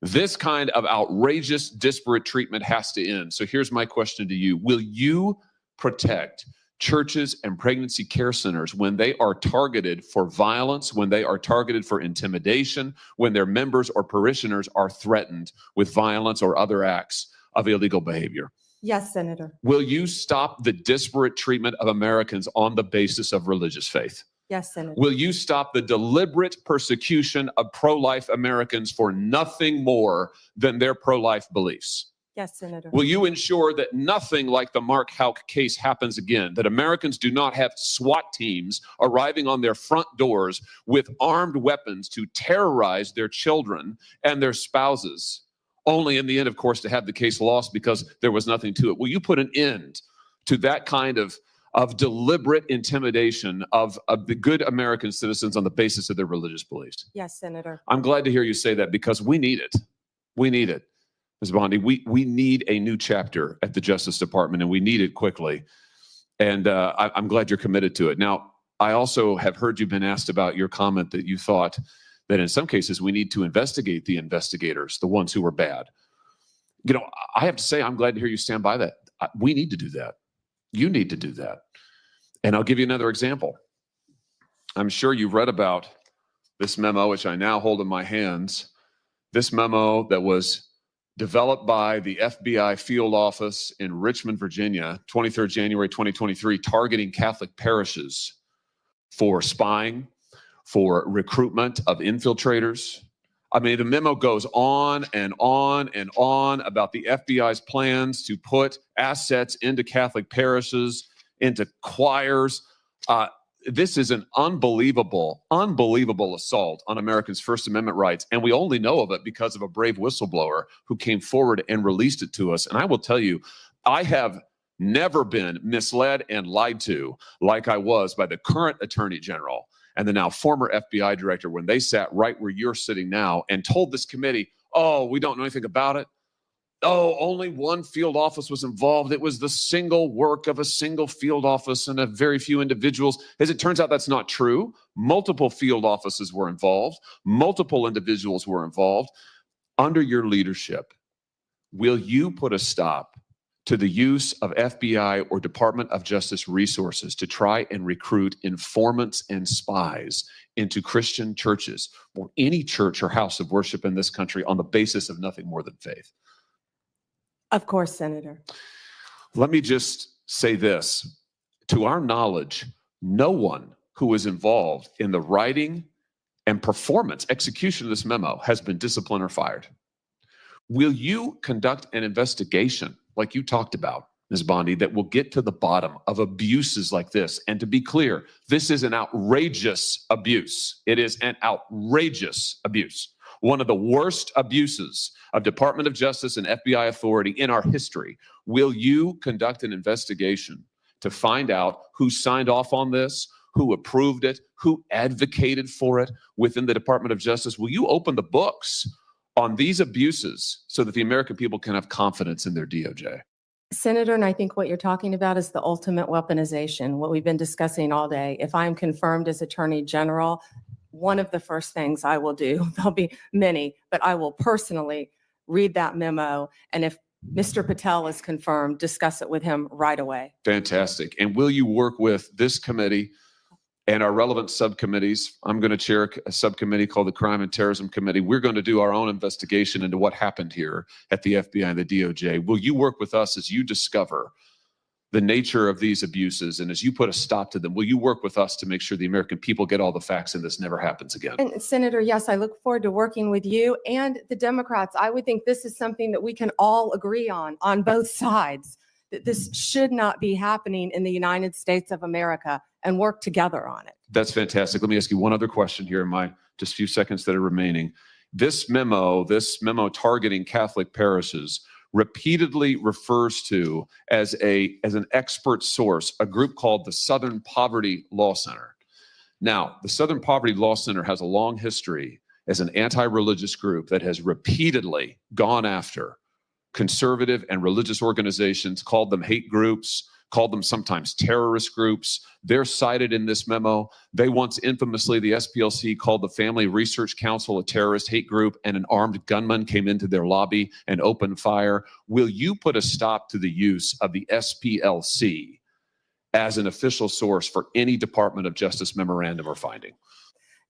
This kind of outrageous, disparate treatment has to end. So here's my question to you. Will you protect churches and pregnancy care centers when they are targeted for violence, when they are targeted for intimidation, when their members or parishioners are threatened with violence or other acts of illegal behavior? Yes, Senator. Will you stop the disparate treatment of Americans on the basis of religious faith? Yes, Senator. Will you stop the deliberate persecution of pro-life Americans for nothing more than their pro-life beliefs? Yes, Senator. Will you ensure that nothing like the Mark Houck case happens again, that Americans do not have SWAT teams arriving on their front doors with armed weapons to terrorize their children and their spouses, only in the end, of course, to have the case lost because there was nothing to it? Will you put an end to that kind of deliberate intimidation of the good American citizens on the basis of their religious beliefs? Yes, Senator. I'm glad to hear you say that because we need it. We need it. Ms. Bondi, we need a new chapter at the Justice Department, and we need it quickly. And I'm glad you're committed to it. Now, I also have heard you've been asked about your comment that you thought that in some cases we need to investigate the investigators, the ones who were bad. You know, I have to say, I'm glad to hear you stand by that. We need to do that. You need to do that. And I'll give you another example. I'm sure you've read about this memo, which I now hold in my hands. This memo that was developed by the FBI field office in Richmond, Virginia, 23rd January 2023, targeting Catholic parishes for spying, for recruitment of infiltrators. I mean, the memo goes on and on and on about the FBI's plans to put assets into Catholic parishes, into choirs. This is an unbelievable, unbelievable assault on Americans' First Amendment rights. And we only know of it because of a brave whistleblower who came forward and released it to us. And I will tell you, I have never been misled and lied to like I was by the current Attorney General and the now former FBI director when they sat right where you're sitting now and told this committee, oh, we don't know anything about it. Oh, only one field office was involved. It was the single work of a single field office and a very few individuals. As it turns out, that's not true. Multiple field offices were involved. Multiple individuals were involved. Under your leadership, will you put a stop to the use of FBI or Department of Justice resources to try and recruit informants and spies into Christian churches or any church or house of worship in this country on the basis of nothing more than faith? Of course, Senator. Let me just say this. To our knowledge, no one who was involved in the writing and performance, execution of this memo has been disciplined or fired. Will you conduct an investigation like you talked about, Ms. Bondi, that will get to the bottom of abuses like this? And to be clear, this is an outrageous abuse. It is an outrageous abuse. One of the worst abuses of Department of Justice and FBI authority in our history. Will you conduct an investigation to find out who signed off on this, who approved it, who advocated for it within the Department of Justice? Will you open the books on these abuses so that the American people can have confidence in their DOJ? Senator, and I think what you're talking about is the ultimate weaponization, what we've been discussing all day. If I'm confirmed as Attorney General, one of the first things I will do, there'll be many, but I will personally read that memo. And if Mr. Patel is confirmed, discuss it with him right away. Fantastic. And will you work with this committee and our relevant subcommittees? I'm going to chair a subcommittee called the Crime and Terrorism Committee. We're going to do our own investigation into what happened here at the FBI and the DOJ. Will you work with us as you discover the nature of these abuses and as you put a stop to them? Will you work with us to make sure the American people get all the facts and this never happens again? And Senator, yes, I look forward to working with you and the Democrats. I would think this is something that we can all agree on both sides, that this should not be happening in the United States of America, and work together on it. That's fantastic. Let me ask you one other question here in my just few seconds that are remaining. This memo targeting Catholic parishes repeatedly refers to as an expert source, a group called the Southern Poverty Law Center. Now, the Southern Poverty Law Center has a long history as an anti-religious group that has repeatedly gone after conservative and religious organizations, called them hate groups, called them sometimes terrorist groups. They're cited in this memo. They once infamously, the SPLC called the Family Research Council a terrorist hate group, and an armed gunman came into their lobby and opened fire. Will you put a stop to the use of the SPLC as an official source for any Department of Justice memorandum or finding?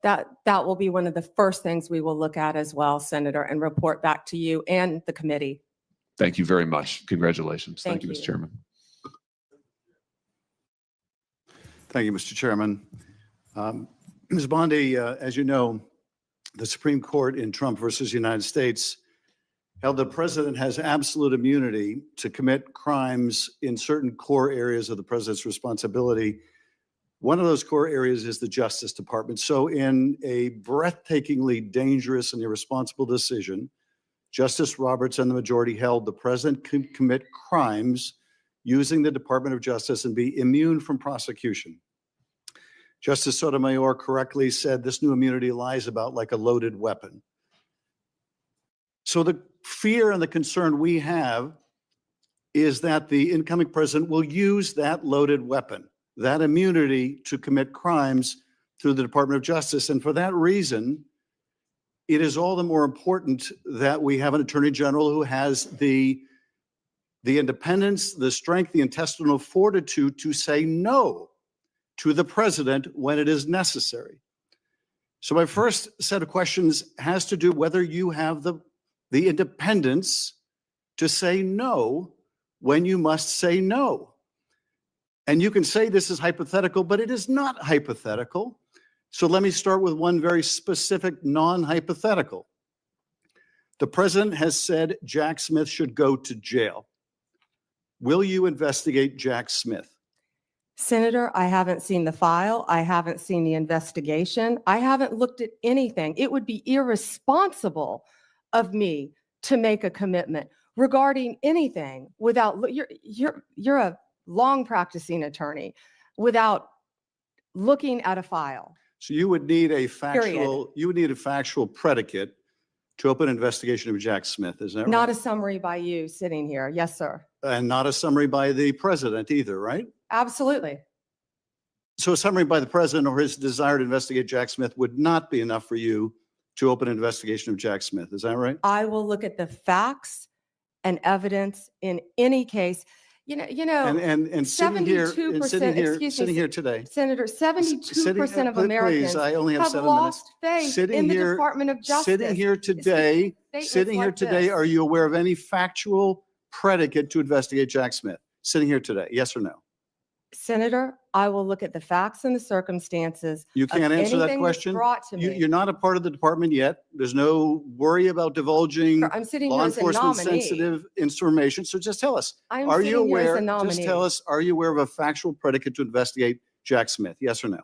That will be one of the first things we will look at as well, Senator, and report back to you and the committee. Thank you very much. Congratulations. Thank you, Mr. Chairman. Thank you, Mr. Chairman. Ms. Bondi, as you know, the Supreme Court in Trump versus United States held the president has absolute immunity to commit crimes in certain core areas of the president's responsibility. One of those core areas is the Justice Department. So in a breathtakingly dangerous and irresponsible decision, Justice Roberts and the majority held the president can commit crimes using the Department of Justice and be immune from prosecution. Justice Sotomayor correctly said this new immunity lies about like a loaded weapon. So the fear and the concern we have is that the incoming president will use that loaded weapon, that immunity, to commit crimes through the Department of Justice. And for that reason, it is all the more important that we have an attorney general who has the independence, the strength, the intestinal fortitude to say no to the president when it is necessary. So my first set of questions has to do whether you have the independence to say no when you must say no. And you can say this is hypothetical, but it is not hypothetical. So let me start with one very specific non-hypothetical. The president has said Jack Smith should go to jail. Will you investigate Jack Smith? Senator, I haven't seen the file. I haven't seen the investigation. I haven't looked at anything. It would be irresponsible of me to make a commitment regarding anything without, you're a long practicing attorney, without looking at a file. So you would need a factual predicate to open an investigation of Jack Smith, is that right? Not a summary by you sitting here. Yes, sir. And not a summary by the president either, right? Absolutely. So a summary by the president or his desire to investigate Jack Smith would not be enough for you to open an investigation of Jack Smith, is that right? I will look at the facts and evidence in any case. And sitting here, sitting here today, Senator, 72% of Americans I only have have 7 lost minutes. faith in the Department of Justice. Sitting here today, are you aware of any factual predicate to investigate Jack Smith? Sitting here today, yes or no? Senator, I will look at the facts and the circumstances. You can't answer that question. You're not a part of the department yet. There's no worry about divulging I'm sitting law here as a enforcement nominee. sensitive information. So just tell us, I'm are sitting you here as a aware? nominee. Just tell us, are you aware of a factual predicate to investigate Jack Smith? Yes or no?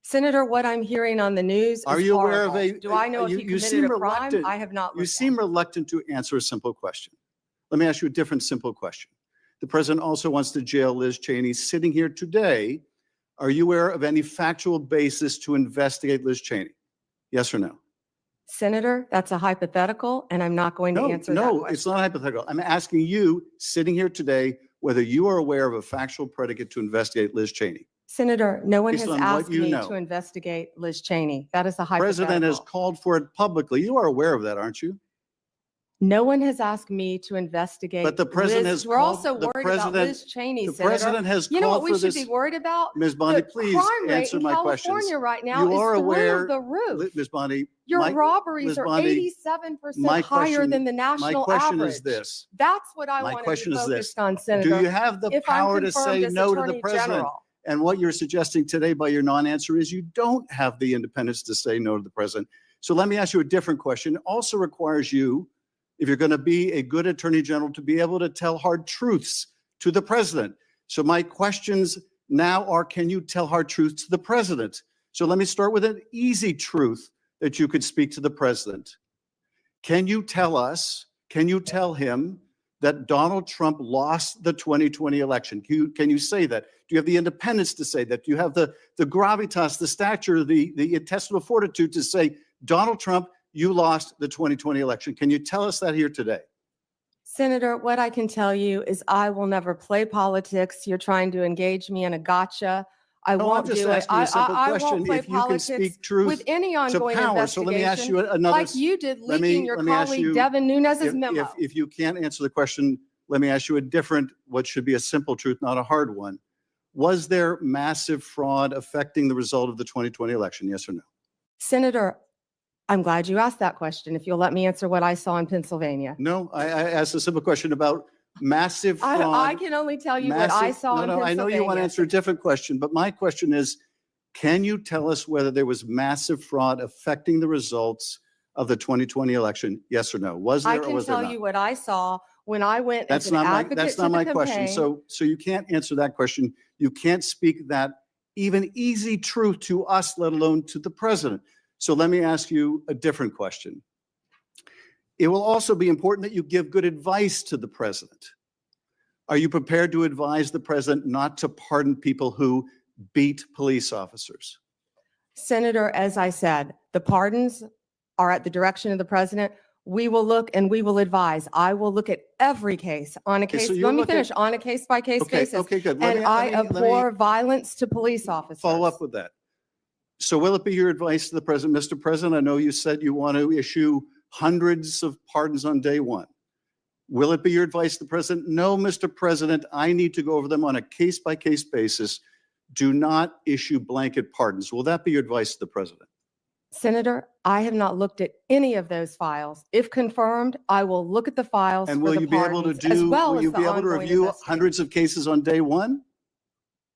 Senator, what I'm hearing on the news Are is you aware of horrible. Do I know if he committed a crime? I have not. You seem reluctant to answer a simple question. Let me ask you a different simple question. The president also wants to jail Liz Cheney. Sitting here today, are you aware of any factual basis to investigate Liz Cheney? Yes or no? Senator, that's a hypothetical, and I'm not going to No, answer that no, question. it's not hypothetical. I'm asking you, sitting here today, whether you are aware of a factual predicate to investigate Liz Cheney. Senator, no one Based has on what asked you me know. to investigate Liz Cheney. That is a President has hypothetical. called for it publicly. You are aware of that, aren't you? No one has asked me to investigate. But the president Liz. has We're called- also the worried about president- Liz Cheney, the Senator. president has You know what called we for should this- be worried about? Ms. Bondi, The please crime rate answer in my questions. California right now You is are through aware, the roof. Ms. Bondi, Your my- robberies Ms. are Bondi, 87% my higher question- than the my national question average. is this. That's what I My want to question be is this. focused on, Senator. Do you have the if I'm power to confirmed say as no to the Attorney president? General. And what you're suggesting today by your non-answer is you don't have the independence to say no to the president. So let me ask you a different question. It also requires you, if you're going to be a good attorney general, to be able to tell hard truths to the president. So my questions now are, can you tell hard truths to the president? So let me start with an easy truth that you could speak to the president. Can you tell us, can you tell him that Donald Trump lost the 2020 election? Can you say that? Do you have the independence to say that? Do you have the gravitas, the stature, the intestinal fortitude to say, Donald Trump, you lost the 2020 election? Can you tell us that here today? Senator, what I can tell you is I will never play politics. You're trying to engage me in a gotcha. I No, I'm won't just do it. asking you a simple I question. won't play If you can politics speak truth with any to ongoing power. So let me ask you investigation, another. like you did let me- leaking your let me ask colleague you- Devin Nunes's if- memo. If you can't answer the question, let me ask you a different, what should be a simple truth, not a hard one. Was there massive fraud affecting the result of the 2020 election? Yes or no? Senator, I'm glad you asked that question. If you'll let me answer what I saw in Pennsylvania. No, I asked a simple question about massive fraud. I can only tell you what I massive- saw in No, Pennsylvania. I know you want to answer a different question, but my question is, can you tell us whether there was massive fraud affecting the results of the 2020 election? Yes or no? Was I there or can was there tell not? you what I saw when I went as That's an not my, advocate that's to not the my question. campaign. So you can't answer that question. You can't speak that even easy truth to us, let alone to the president. So let me ask you a different question. It will also be important that you give good advice to the president. Are you prepared to advise the president not to pardon people who beat police officers? Senator, as I said, the pardons are at the direction of the president. We will look and we will advise. I will look at every case on a Okay, case, so let you'll me look at- finish, on a case-by-case Okay, basis. okay, good. And I let me abhor violence to police officers. follow up with that. So will it be your advice to the president, Mr. President? I know you said you want to issue hundreds of pardons on day one. Will it be your advice to the president? No, Mr. President, I need to go over them on a case-by-case basis. Do not issue blanket pardons. Will that be your advice to the president? Senator, I have not looked at any of those files. If confirmed, I will look at the files And for will the you be able to pardons, as do, well will as you the be able to ongoing review investigation. hundreds of cases on day one?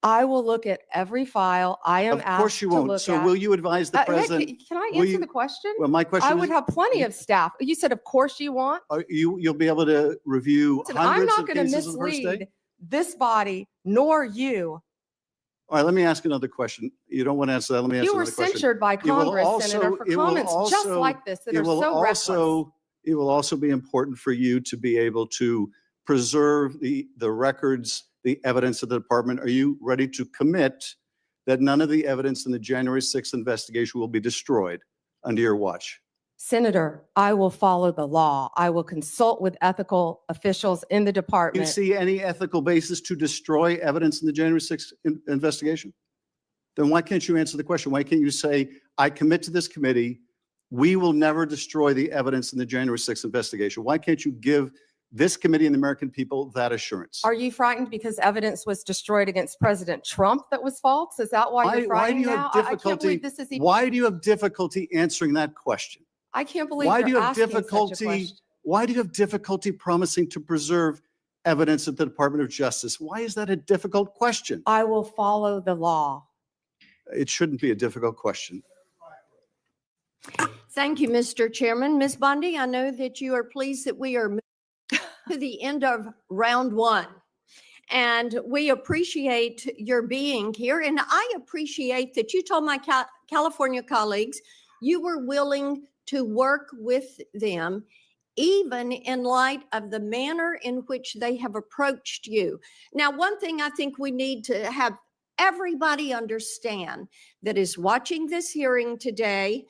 I will look at every file I am Of course asked you to won't. look So at. will you advise the Hey, president? Can I will answer you- the question? Well, my question I is. would have plenty of staff. You said, of course you want. You'll be able to review Listen, I'm hundreds not of going to cases on the first day? mislead this body nor you. All right, let me ask another question. You don't want to answer that. Let me ask You were another question. censured by It will Congress, also- Senator, for it will comments just also- like this that it are will so reckless. It will also be important for you to be able to preserve the records, the evidence of the department. Are you ready to commit that none of the evidence in the January 6th investigation will be destroyed under your watch? Senator, I will follow the law. I will consult with ethical officials in the Do you department. see any ethical basis to destroy evidence in the January 6th investigation? Then why can't you answer the question? Why can't you say, I commit to this committee, we will never destroy the evidence in the January 6th investigation? Why can't you give this committee and the American people that assurance? Are you frightened because evidence was destroyed against President Trump that was false? Is that why you're Why do frightened you now? have I can't difficulty? believe this is even, Why do you have difficulty answering that question? I can't believe Why do you you're have asking such a difficulty? question. Why do you have difficulty promising to preserve evidence at the Department of Justice? Why is that a difficult question? I will follow the law. It shouldn't be a difficult question. Thank you, Mr. Chairman. Ms. Bondi, I know that you are pleased that we are moving to the end of round one. And we appreciate your being here. And I appreciate that you told my California colleagues you were willing to work with them, even in light of the manner in which they have approached you. Now, one thing I think we need to have everybody understand that is watching this hearing today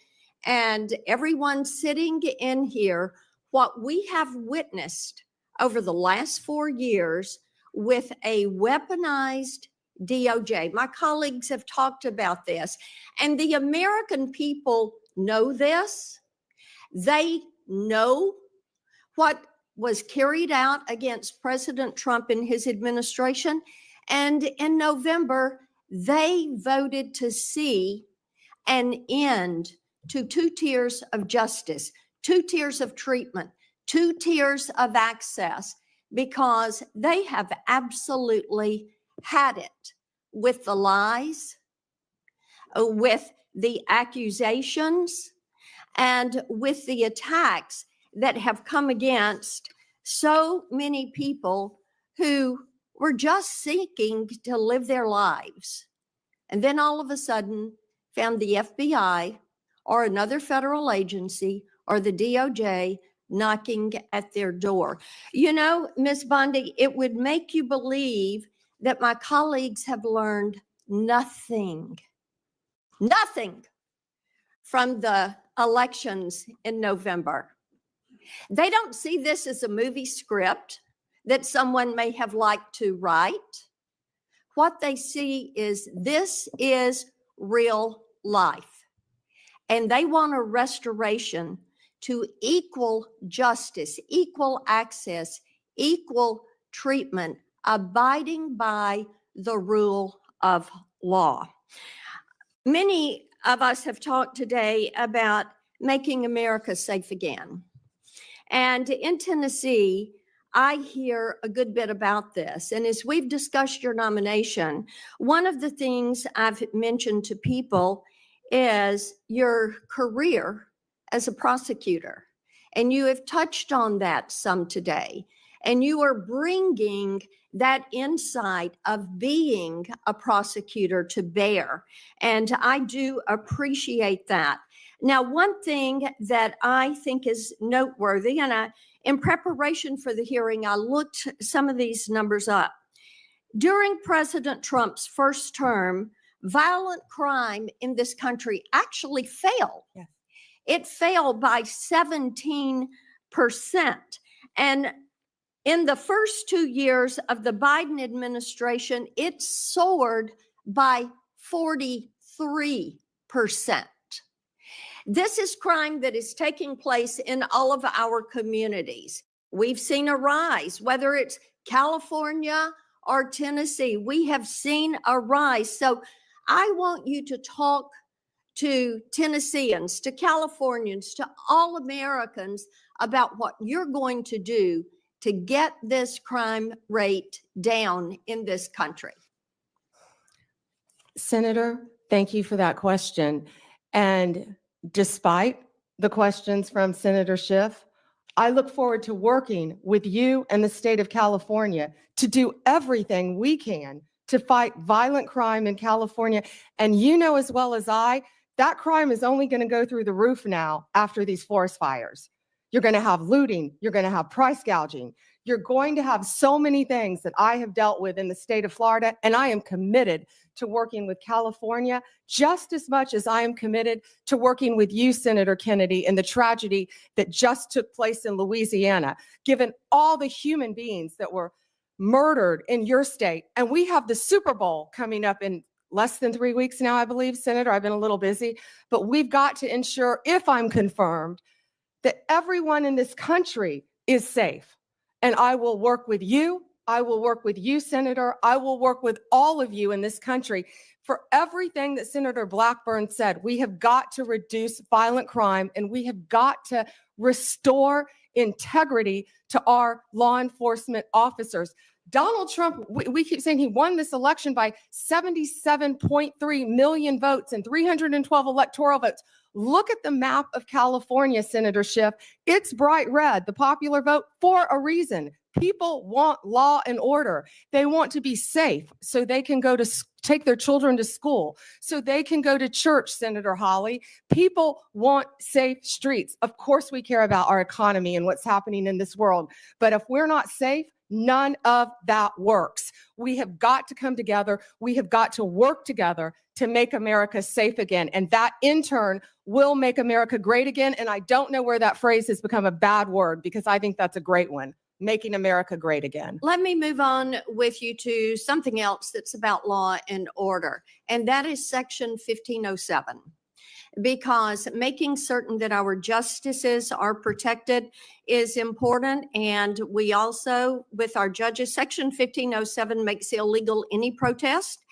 and everyone sitting in here what we have witnessed over the last 4 years with a weaponized DOJ. My colleagues have talked about this, and the American people know this. They know what was carried out against President Trump and his administration. And in November, they voted to see an end to 2 tiers of justice, 2 tiers of treatment, 2 tiers of access, because they have absolutely had it with the lies, with the accusations, and with the attacks that have come against so many people who were just seeking to live their lives. And then all of a sudden found the FBI or another federal agency or the DOJ knocking at their door. You know, Ms. Bondi, it would make you believe that my colleagues have learned nothing from the elections in November. They don't see this as a movie script that someone may have liked to write. What they see is this is real life. And they want a restoration to equal justice, equal access, equal treatment, abiding by the rule of law. Many of us have talked today about making America safe again. And in Tennessee, I hear a good bit about this. And as we've discussed your nomination, one of the things I've mentioned to people is your career as a prosecutor. And you have touched on that some today. And you are bringing that insight of being a prosecutor to bear. And I do appreciate that. Now, one thing that I think is noteworthy, and in preparation for the hearing, I looked some of these numbers up. During President Trump's first term, violent crime in this country actually fell. Yes. It fell by 17%. And in the first 2 years of the Biden administration, it soared by 43%. This is crime that is taking place in all of our communities. We've seen a rise, whether it's California or Tennessee, we have seen a rise. So I want you to talk to Tennesseans, to Californians, to all Americans about what you're going to do to get this crime rate down in this country. Senator, thank you for that question. And despite the questions from Senator Schiff, I look forward to working with you and the state of California to do everything we can to fight violent crime in California. And you know as well as I, that crime is only going to go through the roof now after these forest fires. You're going to have looting. You're going to have price gouging. You're going to have so many things that I have dealt with in the state of Florida, and I am committed to working with California just as much as I am committed to working with you, Senator Kennedy, in the tragedy that just took place in Louisiana, given all the human beings that were murdered in your state. And we have the Super Bowl coming up in less than 3 weeks now, I believe, Senator. I've been a little busy, but we've got to ensure, if I'm confirmed, that everyone in this country is safe. And I will work with you. I will work with you, Senator. I will work with all of you in this country for everything that Senator Blackburn said. We have got to reduce violent crime, and we have got to restore integrity to our law enforcement officers. Donald Trump, we keep saying he won this election by 77.3 million votes and 312 electoral votes. Look at the map of California, Senator Schiff. It's bright red, the popular vote, for a reason. People want law and order. They want to be safe so they can go to take their children to school, so they can go to church, Senator Hawley. People want safe streets. Of course, we care about our economy and what's happening in this world. But if we're not safe, None of that works. We have got to come together. We have got to work together to make America safe again. And that in turn will make America great again. And I don't know where that phrase has become a bad word, because I think that's a great one, making America great again. Let me move on with you to something else that's about law and order, and that is Section 1507. Because making certain that our justices are protected is important. And we also, with our judges, Section 1507 makes illegal any protest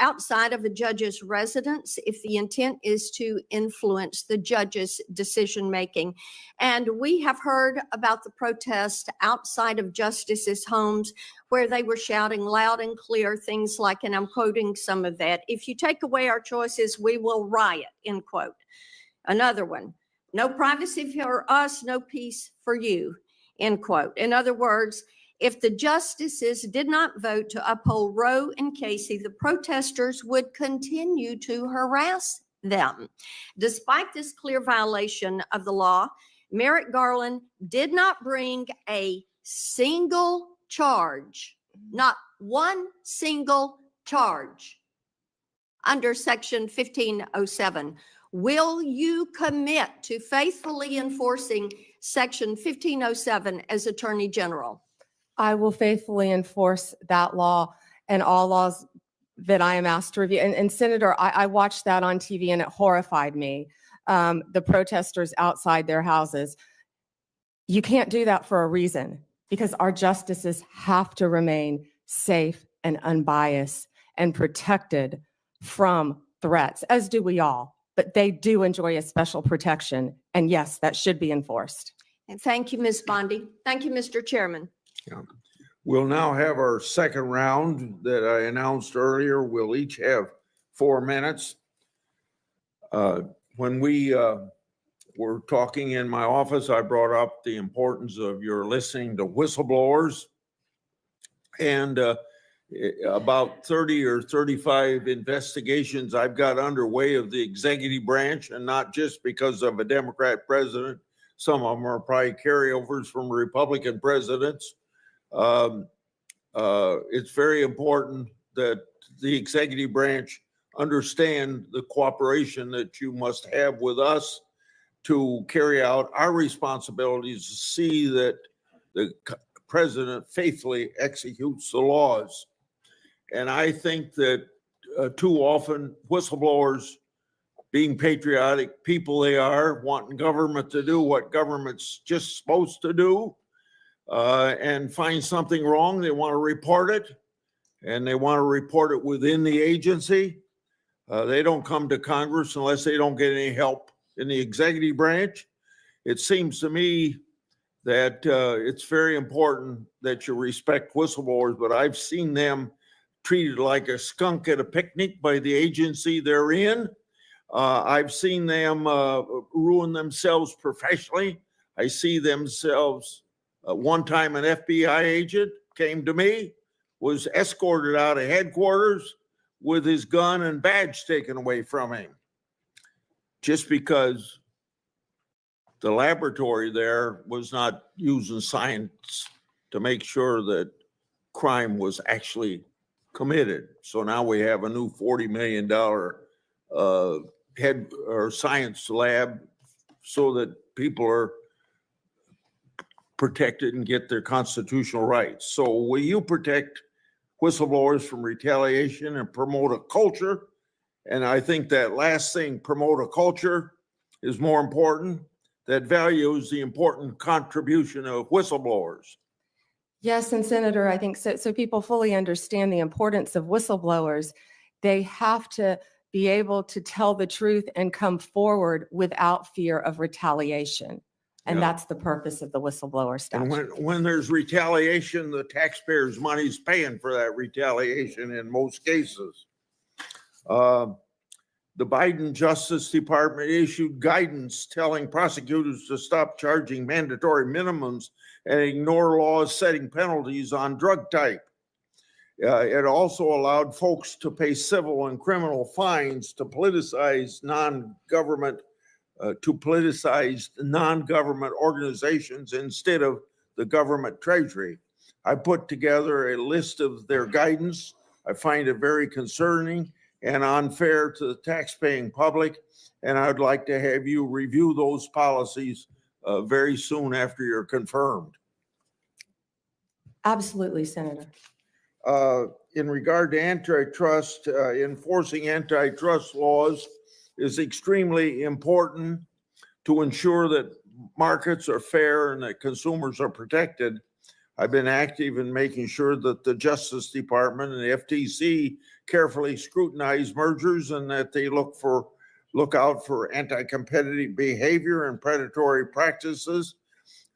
outside of a judge's residence if the intent is to influence the judge's decision-making. And we have heard about the protest outside of justices' homes where they were shouting loud and clear things like, and I'm quoting some of that, "If you take away our choices, we will riot," end quote. Another one, "No privacy for us, no peace for you," end quote. In other words, if the justices did not vote to uphold Roe and Casey, the protesters would continue to harass them. Despite this clear violation of the law, Merrick Garland did not bring a single charge, not one single charge under Section 1507. Will you commit to faithfully enforcing Section 1507 as Attorney General? I will faithfully enforce that law and all laws that I am asked to review. And Senator, I watched that on TV and it horrified me. The protesters outside their houses. You can't do that for a reason, because our justices have to remain safe and unbiased and protected from threats, as do we all. But they do enjoy a special protection. And yes, that should be enforced. And thank you, Ms. Bondi. Thank you, Mr. Chairman. Yeah. We'll now have our second round that I announced earlier. We'll each have 4 minutes. When we were talking in my office, I brought up the importance of your listening to whistleblowers. And about 30 or 35 investigations I've got underway of the executive branch, and not just because of a Democrat president. Some of them are probably carryovers from Republican presidents. It's very important that the executive branch understand the cooperation that you must have with us to carry out our responsibilities to see that the president faithfully executes the laws. And I think that too often whistleblowers, being patriotic people they are, wanting government to do what government's just supposed to do, and find something wrong, they want to report it, and they want to report it within the agency. They don't come to Congress unless they don't get any help in the executive branch. It seems to me that it's very important that you respect whistleblowers, but I've seen them treated like a skunk at a picnic by the agency they're in. I've seen them ruin themselves professionally. I see themselves. One time an FBI agent came to me, was escorted out of headquarters with his gun and badge taken away from him, just because the laboratory there was not using science to make sure that crime was actually committed. So now we have a new $40 million head or science lab so that people are protected and get their constitutional rights. So will you protect whistleblowers from retaliation and promote a culture? And I think that last thing, promote a culture, is more important, that values the important contribution of whistleblowers. Yes, and Senator, I think so people fully understand the importance of whistleblowers. They have to be able to tell the truth and come forward without fear of retaliation. And that's the purpose of the whistleblower statute. And when there's retaliation, the taxpayers' money's paying for that retaliation in most cases. The Biden Justice Department issued guidance telling prosecutors to stop charging mandatory minimums and ignore laws setting penalties on drug type. It also allowed folks to pay civil and criminal fines to politicize non-government organizations instead of the government treasury. I put together a list of their guidance. I find it very concerning and unfair to the taxpaying public. And I'd like to have you review those policies very soon after you're confirmed. Absolutely, Senator. In regard to antitrust, enforcing antitrust laws is extremely important to ensure that markets are fair and that consumers are protected. I've been active in making sure that the Justice Department and the FTC carefully scrutinize mergers and that they look out for anti-competitive behavior and predatory practices.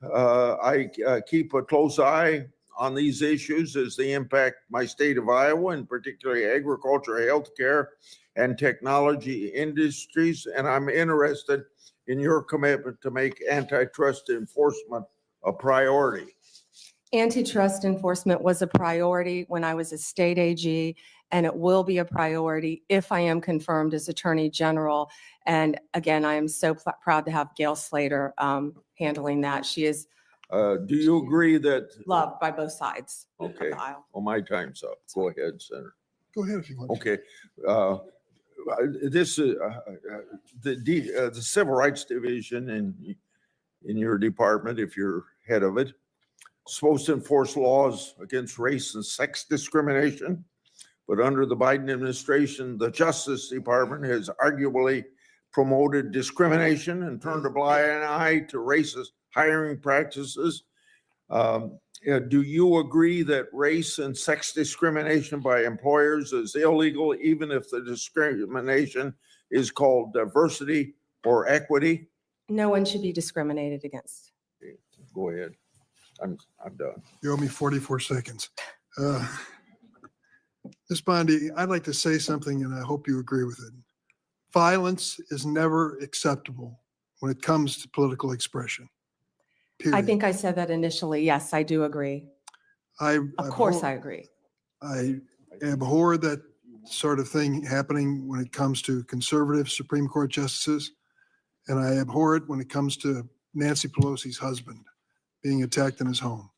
I keep a close eye on these issues as they impact my state of Iowa, and particularly agriculture, healthcare, and technology industries. And I'm interested in your commitment to make antitrust enforcement a priority. Antitrust enforcement was a priority when I was a state AG, and it will be a priority if I am confirmed as Attorney General. And again, I am so proud to have Gail Slater handling that. She is do you agree that? loved by both sides of Okay. the aisle. Well, my time's up. Go ahead, Senator. Go ahead if you want. Okay. This is the Civil Rights Division in your department, if you're head of it, supposed to enforce laws against race and sex discrimination. But under the Biden administration, the Justice Department has arguably promoted discrimination and turned a blind eye to racist hiring practices. Do you agree that race and sex discrimination by employers is illegal, even if the discrimination is called diversity or equity? No one should be discriminated against. Okay, go ahead. I'm done. You owe me 44 seconds. Ms. Bondi, I'd like to say something and I hope you agree with it. Violence is never acceptable when it comes to political expression. Period. I think I said that initially. Yes, I do agree. Of course, I agree. I abhor that sort of thing happening when it comes to conservative Supreme Court justices. And I abhor it when it comes to Nancy Pelosi's husband being attacked in his home,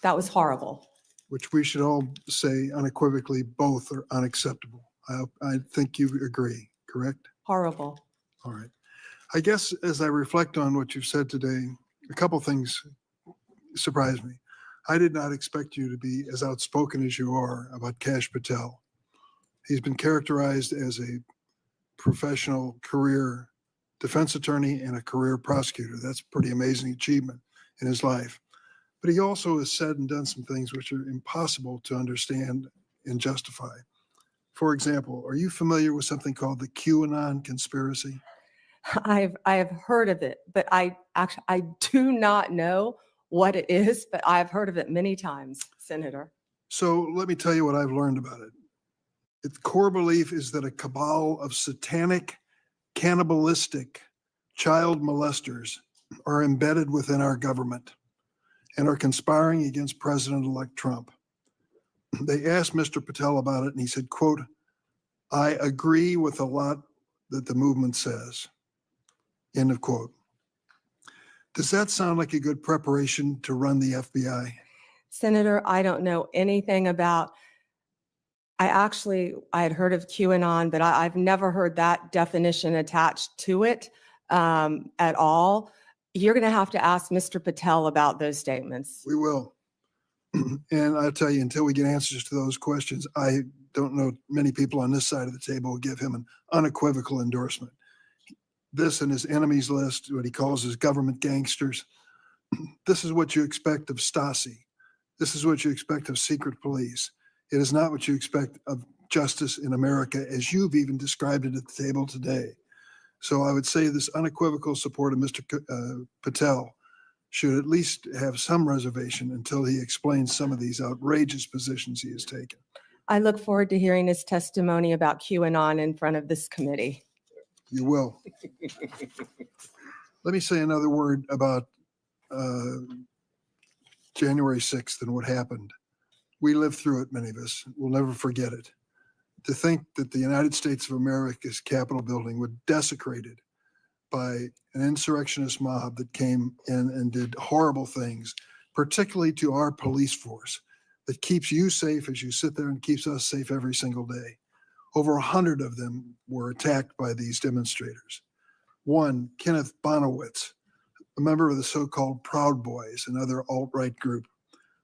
That was horrible. which we should all say unequivocally, both are unacceptable. I think you agree, correct? Horrible. All right. I guess as I reflect on what you've said today, a couple things surprised me. I did not expect you to be as outspoken as you are about Kash Patel. He's been characterized as a professional career defense attorney and a career prosecutor. That's a pretty amazing achievement in his life. But he also has said and done some things which are impossible to understand and justify. For example, are you familiar with something called the QAnon conspiracy? I have heard of it, but I do not know what it is, but I've heard of it many times, Senator. So let me tell you what I've learned about it. Its core belief is that a cabal of satanic, cannibalistic child molesters are embedded within our government and are conspiring against President-elect Trump. They asked Mr. Patel about it and he said, quote, "I agree with a lot that the movement says." End of quote. Does that sound like a good preparation to run the FBI? Senator, I don't know anything about, I had heard of QAnon, but I've never heard that definition attached to it at all. You're going to have to ask Mr. Patel about those statements. We will. And I'll tell you, until we get answers to those questions, I don't know many people on this side of the table will give him an unequivocal endorsement. This and his enemies list, what he calls his government gangsters. This is what you expect of Stasi. This is what you expect of secret police. It is not what you expect of justice in America, as you've even described it at the table today. So I would say this unequivocal support of Mr. Patel should at least have some reservation until he explains some of these outrageous positions he has taken. I look forward to hearing his testimony about QAnon in front of this committee. You will. Let me say another word about January 6th and what happened. We lived through it, many of us. We'll never forget it. To think that the United States of America's Capitol building was desecrated by an insurrectionist mob that came in and did horrible things particularly to our police force that keeps you safe as you sit there and keeps us safe every single day. Over 100 of them were attacked by these demonstrators. One, Kenneth Bonowitz, a member of the so-called Proud Boys, another alt-right group,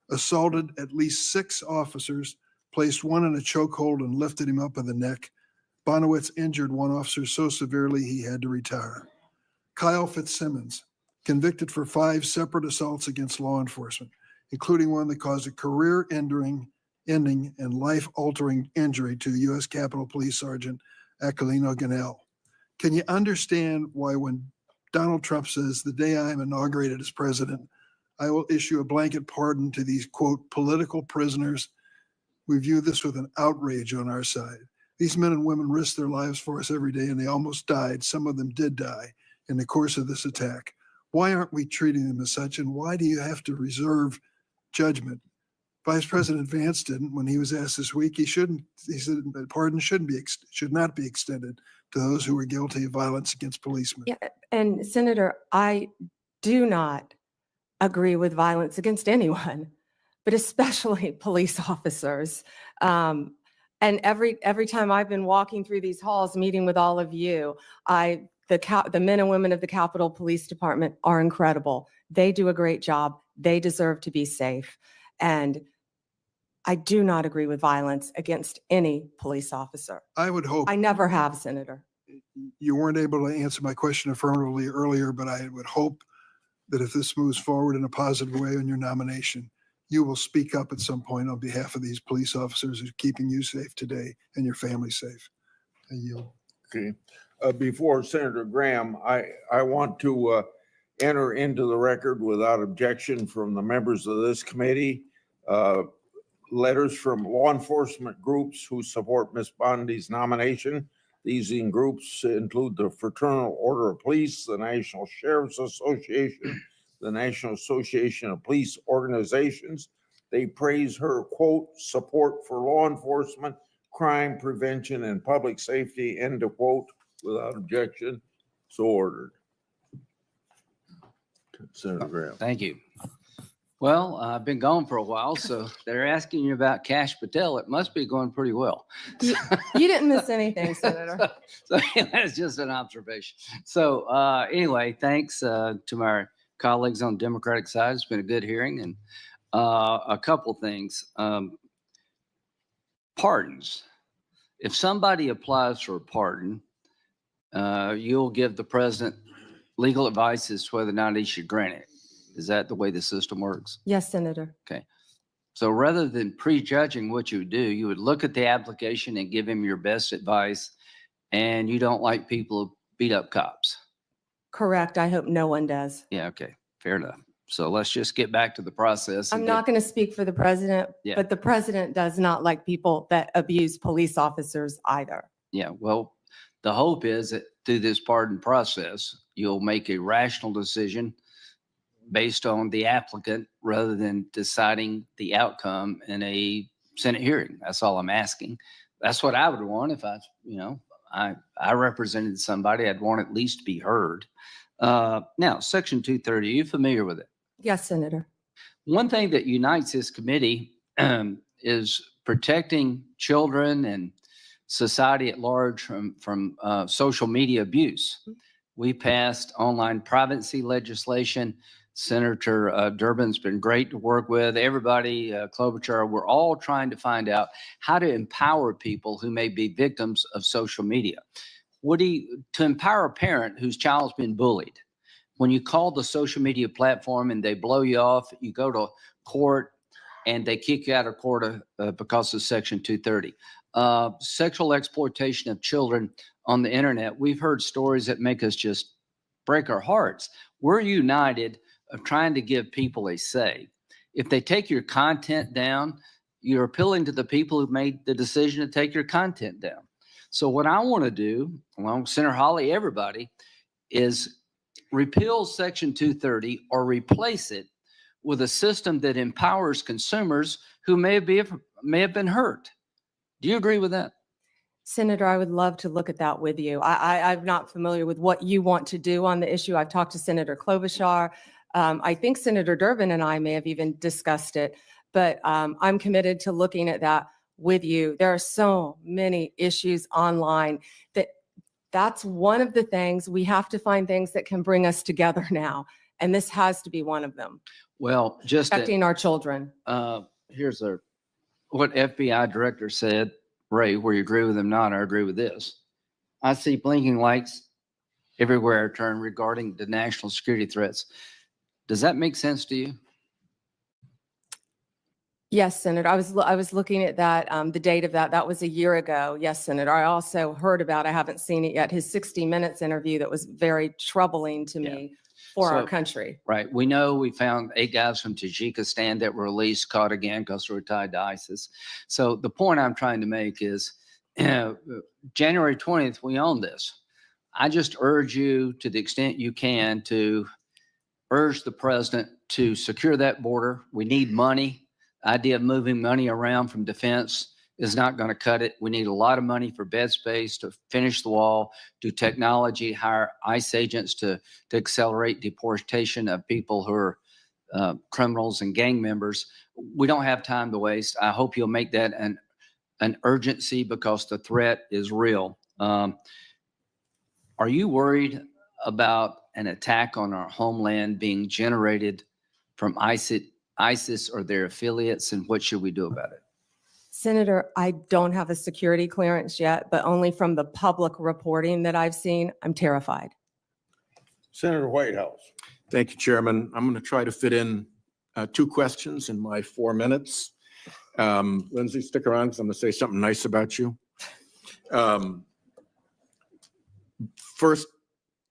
assaulted at least 6 officers, placed one in a chokehold and lifted him up by the neck. Bonowitz injured one officer so severely he had to retire. Kyle Fitzsimmons, convicted for 5 separate assaults against law enforcement, including one that caused a career-ending and life-altering injury to U.S. Capitol Police Sergeant Aquilino Ganell. Can you understand why when Donald Trump says, the day I am inaugurated as president, I will issue a blanket pardon to these, quote, political prisoners? We view this with an outrage on our side. These men and women risk their lives for us every day, and they almost died. Some of them did die in the course of this attack. Why aren't we treating them as such, and why do you have to reserve judgment? Vice President Vance didn't when he was asked this week. He said that pardon should not be extended to those who were guilty of violence against policemen. Yeah, and Senator, I do not agree with violence against anyone, but especially police officers. And every time I've been walking through these halls, meeting with all of you, the men and women of the Capitol Police Department are incredible. They do a great job. They deserve to be safe. And I do not agree with violence against any police officer. I would hope. I never have, Senator. You weren't able to answer my question affirmatively earlier, but I would hope that if this moves forward in a positive way on your nomination, you will speak up at some point on behalf of these police officers who are keeping you safe today and your family safe. I yield. Okay. Before Senator Graham, I want to enter into the record without objection from the members of this committee, letters from law enforcement groups who support Ms. Bondi's nomination. These groups include the Fraternal Order of Police, the National Sheriff's Association, the National Association of Police Organizations. They praise her, quote, support for law enforcement, crime prevention, and public safety, end of quote, without objection. So ordered. Senator Graham. Thank you. Well, I've been gone for a while, so they're asking you about Kash Patel. It must be going pretty well. You didn't miss anything, Senator. So that's just an observation. So anyway, thanks to my colleagues on the Democratic side. It's been a good hearing. And a couple things. Pardons. If somebody applies for a pardon, you'll give the president legal advice as to whether or not he should grant it. Is that the way the system works? Yes, Senator. Okay. So rather than prejudging what you would do, you would look at the application and give him your best advice. And you don't like people who beat up cops. Correct. I hope no one does. Yeah. Okay. Fair enough. So let's just get back to the process. I'm not going to speak for the president, Yeah. but the president does not like people that abuse police officers either. Yeah. Well, the hope is that through this pardon process, you'll make a rational decision based on the applicant rather than deciding the outcome in a Senate hearing. That's all I'm asking. That's what I would want if I represented somebody. I'd want at least to be heard. Now, Section 230, are you familiar with it? Yes, Senator. One thing that unites this committee is protecting children and society at large from social media abuse. We passed online privacy legislation. Senator Durbin's been great to work with. Everybody, Klobuchar, we're all trying to find out how to empower people who may be victims of social media. To empower a parent whose child's been bullied, when you call the social media platform and they blow you off, you go to court and they kick you out of court because of Section 230. Sexual exploitation of children on the internet. We've heard stories that make us just break our hearts. We're united of trying to give people a say. If they take your content down, you're appealing to the people who made the decision to take your content down. So what I want to do, along with Senator Hawley, everybody, is repeal Section 230 or replace it with a system that empowers consumers who may have been hurt. Do you agree with that? Senator, I would love to look at that with you. I'm not familiar with what you want to do on the issue. I've talked to Senator Klobuchar. I think Senator Durbin and I may have even discussed it, but I'm committed to looking at that with you. There are so many issues online that's one of the things. We have to find things that can bring us together now. And this has to be one of them. Well, just Protecting our children. here's what FBI director said, Ray, where you agree with him not, I agree with this. I see blinking lights everywhere I turn regarding the national security threats. Does that make sense to you? Yes, Senator. I was looking at that, the date of that. That was a year ago. Yes, Senator. I also heard about, I haven't seen it yet, his 60 Minutes interview that was very troubling to me for our So- country. Right. We know we found 8 guys from Tajikistan that were released, caught again because they were tied to ISIS. So the point I'm trying to make is January 20th, we own this. I just urge you to the extent you can to urge the president to secure that border. We need money. The idea of moving money around from defense is not going to cut it. We need a lot of money for bed space to finish the wall, do technology, hire ICE agents to accelerate deportation of people who are criminals and gang members. We don't have time to waste. I hope you'll make that an urgency because the threat is real. Are you worried about an attack on our homeland being generated from ISIS or their affiliates, and what should we do about it? Senator, I don't have a security clearance yet, but only from the public reporting that I've seen, I'm terrified. Senator Whitehouse. Thank you, Chairman. I'm going to try to fit in 2 questions in my 4 minutes. Lindsay, stick around because I'm going to say something nice about you. First,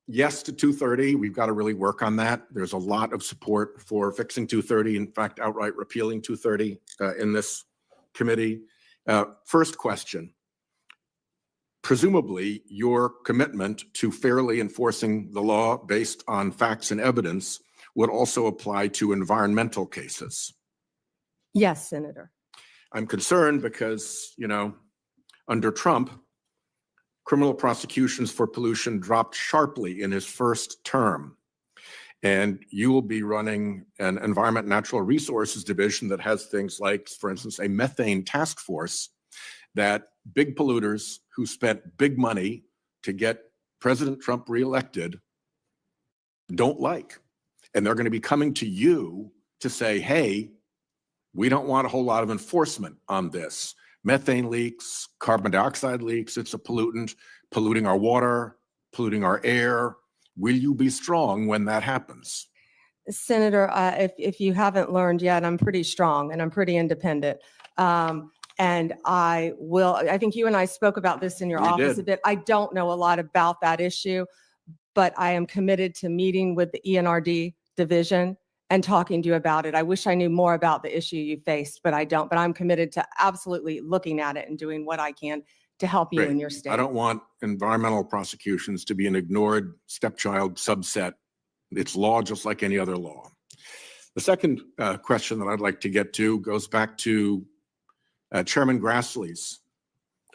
yes to 230. We've got to really work on that. There's a lot of support for fixing 230. In fact, outright repealing 230 in this committee. First question. Presumably, your commitment to fairly enforcing the law based on facts and evidence would also apply to environmental cases. Yes, Senator. I'm concerned because, under Trump, criminal prosecutions for pollution dropped sharply in his first term. And you will be running an Environment and Natural Resources Division that has things like, for instance, a methane task force that big polluters who spent big money to get President Trump reelected don't like. And they're going to be coming to you to say, hey, we don't want a whole lot of enforcement on this. Methane leaks, carbon dioxide leaks, it's a pollutant, polluting our water, polluting our air. Will you be strong when that happens? Senator, if you haven't learned yet, I'm pretty strong and I'm pretty independent. And I think you and I spoke about this in your We office did. a bit. I don't know a lot about that issue, but I am committed to meeting with the ENRD division and talking to you about it. I wish I knew more about the issue you faced, but I don't. But I'm committed to absolutely looking at it and doing what I can to help you Great. in your state. I don't want environmental prosecutions to be an ignored stepchild subset. It's law just like any other law. The second question that I'd like to get to goes back to Chairman Grassley's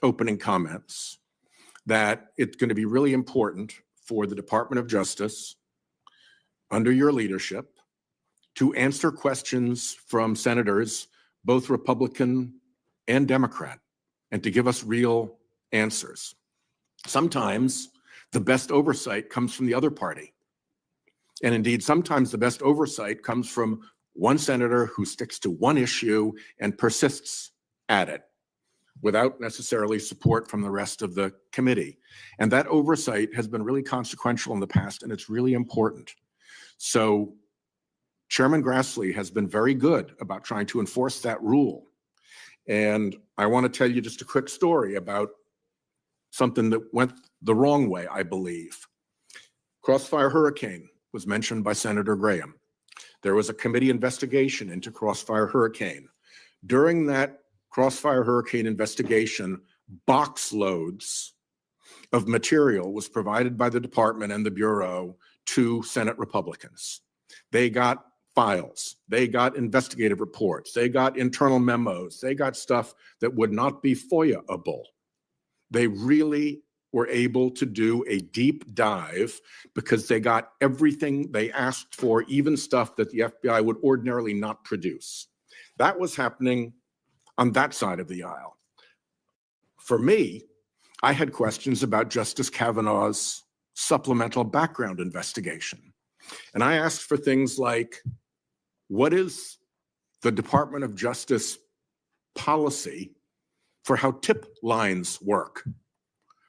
opening comments that it's going to be really important for the Department of Justice under your leadership to answer questions from senators, both Republican and Democrat, and to give us real answers. Sometimes the best oversight comes from the other party. And indeed, sometimes the best oversight comes from one senator who sticks to one issue and persists at it without necessarily support from the rest of the committee. And that oversight has been really consequential in the past, and it's really important. So Chairman Grassley has been very good about trying to enforce that rule. And I want to tell you just a quick story about something that went the wrong way, I believe. Crossfire Hurricane was mentioned by Senator Graham. There was a committee investigation into Crossfire Hurricane. During that Crossfire Hurricane investigation, box loads of material was provided by the department and the Bureau to Senate Republicans. They got files, they got investigative reports, they got internal memos, they got stuff that would not be FOIA-able. They really were able to do a deep dive because they got everything they asked for, even stuff that the FBI would ordinarily not produce. That was happening on that side of the aisle. For me, I had questions about Justice Kavanaugh's supplemental background investigation. And I asked for things like, what is the Department of Justice policy for how tip lines work?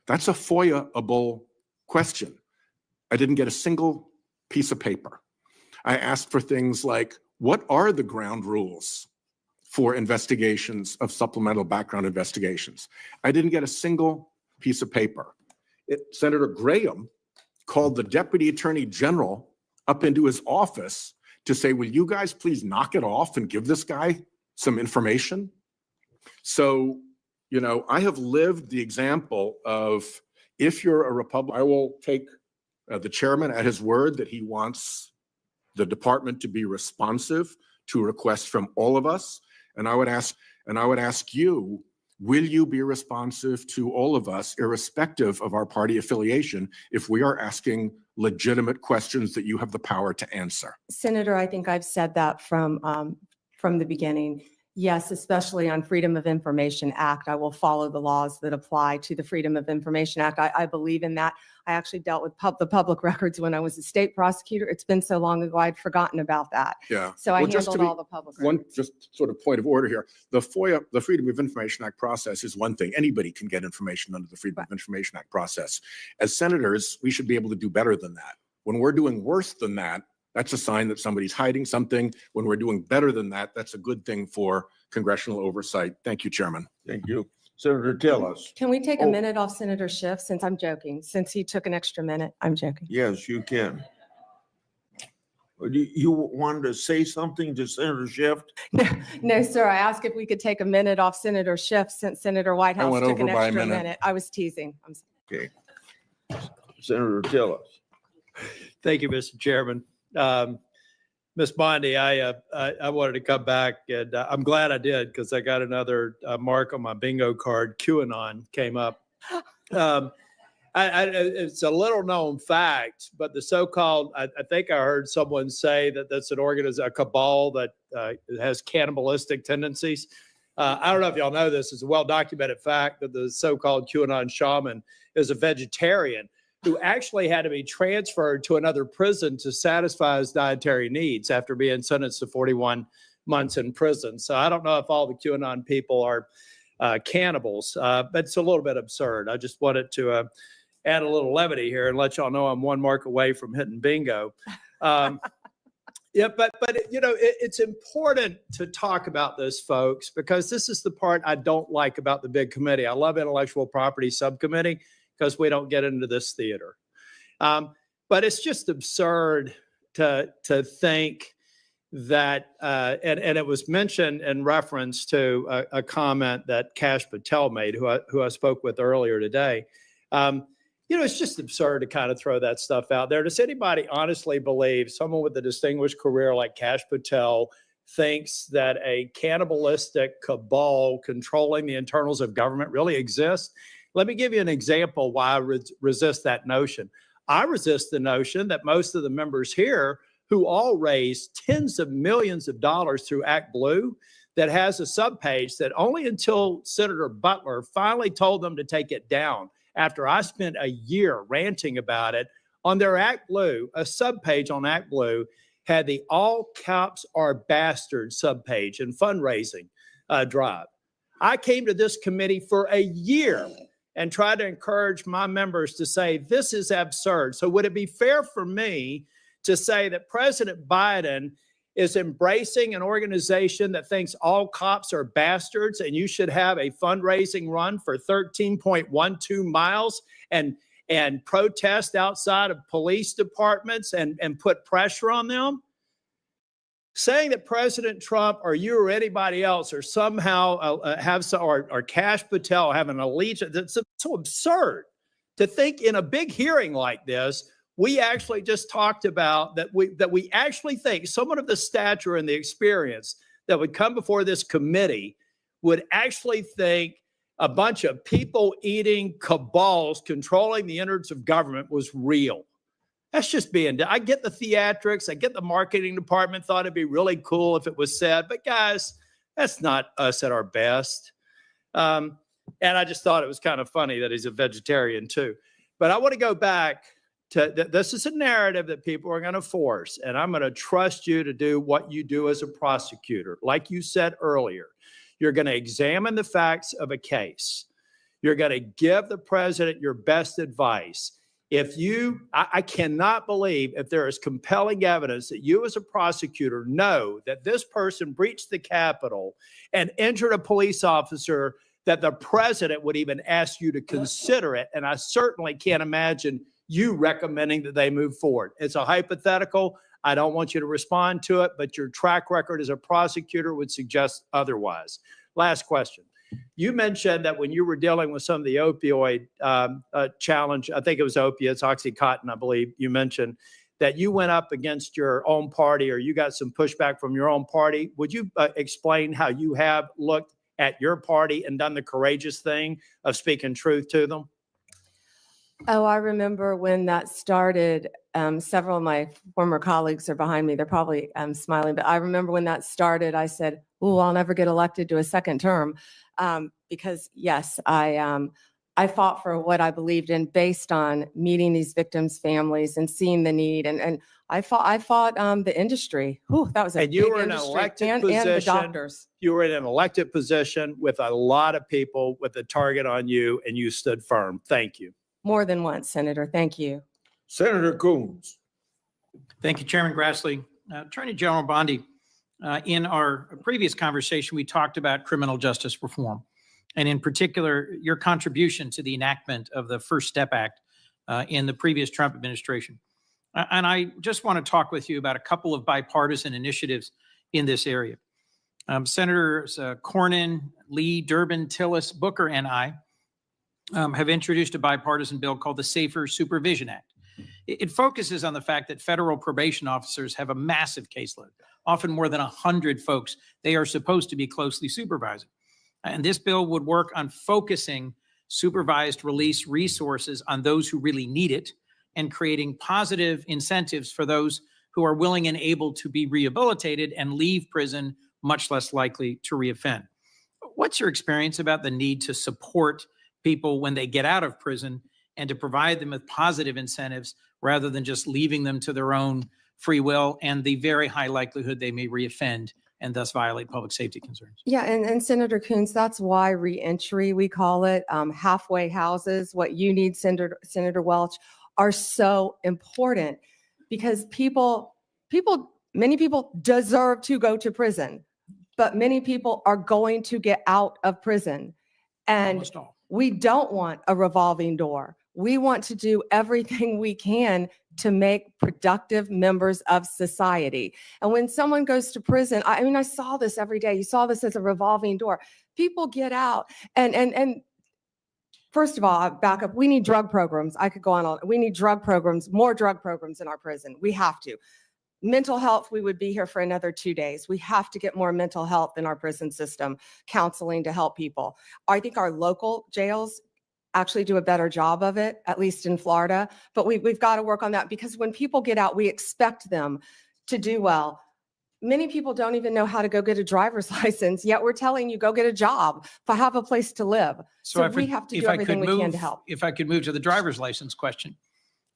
That's a FOIA-able question. I didn't get a single piece of paper. I asked for things like, what are the ground rules for investigations of supplemental background investigations? I didn't get a single piece of paper. Senator Graham called the Deputy Attorney General up into his office to say, will you guys please knock it off and give this guy some information? So, you know, I have lived the example of, if you're a Republican, I will take the chairman at his word that he wants the department to be responsive to requests from all of us. And I would ask you, will you be responsive to all of us, irrespective of our party affiliation, if we are asking legitimate questions that you have the power to answer? Senator, I think I've said that from the beginning. Yes, especially on Freedom of Information Act, I will follow the laws that apply to the Freedom of Information Act. I believe in that. I actually dealt with the public records when I was a state prosecutor. It's been so long ago, I'd forgotten about that. Yeah. So I Well, just to handled be- all the public One records. just sort of point of order here. The FOIA, the Freedom of Information Act process is one thing. Anybody can get information under the Freedom of Information Act process. As senators, we should be able to do better than that. When we're doing worse than that, that's a sign that somebody's hiding something. When we're doing better than that, that's a good thing for congressional oversight. Thank you, Chairman. Thank you. Senator Tillis. Can we take a Oh. minute off Senator Schiff, since I'm joking, since he took an extra minute? I'm joking. Yes, you can. You wanted to say something to Senator Schiff? No, sir, I asked if we could take a minute off Senator Schiff since Senator Whitehouse went took an over by a extra minute. minute. I was teasing. I'm sorry. Okay. Senator Tillis. Thank you, Mr. Chairman. Ms. Bondi, I wanted to come back, and I'm glad I did, because I got another mark on my bingo card. QAnon came up. It's a little known fact, but the so-called, I think I heard someone say that that's an organization, a cabal that has cannibalistic tendencies. I don't know if y'all know this. It's a well-documented fact that the so-called QAnon shaman is a vegetarian who actually had to be transferred to another prison to satisfy his dietary needs after being sentenced to 41 months in prison. So I don't know if all the QAnon people are cannibals, but it's a little bit absurd. I just wanted to add a little levity here and let y'all know I'm one mark away from hitting bingo. Yeah, but you know, it's important to talk about this, folks, because this is the part I don't like about the big committee. I love intellectual property subcommittee because we don't get into this theater. But it's just absurd to think that, and it was mentioned in reference to a comment that Kash Patel made, who I spoke with earlier today. You know, it's just absurd to kind of throw that stuff out there. Does anybody honestly believe someone with a distinguished career like Kash Patel thinks that a cannibalistic cabal controlling the internals of government really exists? Let me give you an example why I resist that notion. I resist the notion that most of the members here, who all raise tens of millions of dollars through ActBlue, that has a subpage that only until Senator Butler finally told them to take it down, after I spent a year ranting about it, on their ActBlue, a subpage on ActBlue had the all cops are bastards subpage and fundraising drive. I came to this committee for a year and tried to encourage my members to say, this is absurd. So would it be fair for me to say that President Biden is embracing an organization that thinks all cops are bastards and you should have a fundraising run for 13.12 miles and protest outside of police departments and put pressure on them? Saying that President Trump or you or anybody else or somehow or Kash Patel have an allegiance, it's so absurd to think in a big hearing like this. We actually just talked about that we actually think someone of the stature and the experience that would come before this committee would actually think a bunch of people-eating cabals controlling the innards of government was real. That's just being, I get the theatrics, I get the marketing department thought it'd be really cool if it was said, but guys, that's not us at our best. And I just thought it was kind of funny that he's a vegetarian too. But I want to go back to, this is a narrative that people are going to force, and I'm going to trust you to do what you do as a prosecutor. Like you said earlier, you're going to examine the facts of a case. You're going to give the president your best advice. If you, I cannot believe if there is compelling evidence that you as a prosecutor know that this person breached the Capitol and injured a police officer, that the president would even ask you to consider it. And I certainly can't imagine you recommending that they move forward. It's a hypothetical. I don't want you to respond to it, but your track record as a prosecutor would suggest otherwise. Last question. You mentioned that when you were dealing with some of the opioid challenge, I think it was opiates, Oxycontin, I believe you mentioned, that you went up against your own party or you got some pushback from your own party. Would you explain how you have looked at your party and done the courageous thing of speaking truth to them? Oh, I remember when that started. Several of my former colleagues are behind me. They're probably smiling, but I remember when that started, I said, oh, I'll never get elected to a second term. Because yes, I fought for what I believed in based on meeting these victims' families and seeing the need. And I fought the industry. Whew, that was a and you big were in an industry. elected and position. the doctors. You were in an elected position with a lot of people with a target on you, and you stood firm. Thank you. More than once, Senator. Thank you. Senator Coons. Thank you, Chairman Grassley. Attorney General Bondi, in our previous conversation, we talked about criminal justice reform, and in particular, your contribution to the enactment of the First Step Act in the previous Trump administration. And I just want to talk with you about a couple of bipartisan initiatives in this area. Senators Cornyn, Lee, Durbin, Tillis, Booker, and I have introduced a bipartisan bill called the Safer Supervision Act. It focuses on the fact that federal probation officers have a massive caseload, often more than 100 folks they are supposed to be closely supervising. And this bill would work on focusing supervised release resources on those who really need it and creating positive incentives for those who are willing and able to be rehabilitated and leave prison much less likely to reoffend. What's your experience about the need to support people when they get out of prison and to provide them with positive incentives rather than just leaving them to their own free will and the very high likelihood they may reoffend and thus violate public safety concerns? Yeah, and Senator Coons, that's why reentry, we call it, halfway houses, what you need, Senator Welch, are so important because many people deserve to go to prison, but many people are going to get out of prison. And we don't want a revolving door. We want to do everything we can to make productive members of society. And when someone goes to prison, I mean, I saw this every day. You saw this as a revolving door. People get out and first of all, I'll back up. We need drug programs. I could go on. We need drug programs, more drug programs in our prison. We have to. Mental health, we would be here for another 2 days. We have to get more mental health in our prison system, counseling to help people. I think our local jails actually do a better job of it, at least in Florida. But we've got to work on that because when people get out, we expect them to do well. Many people don't even know how to go get a driver's license, yet we're telling you, go get a job, to have a place to live. So we have to do everything we can to help. If I could move to the driver's license question.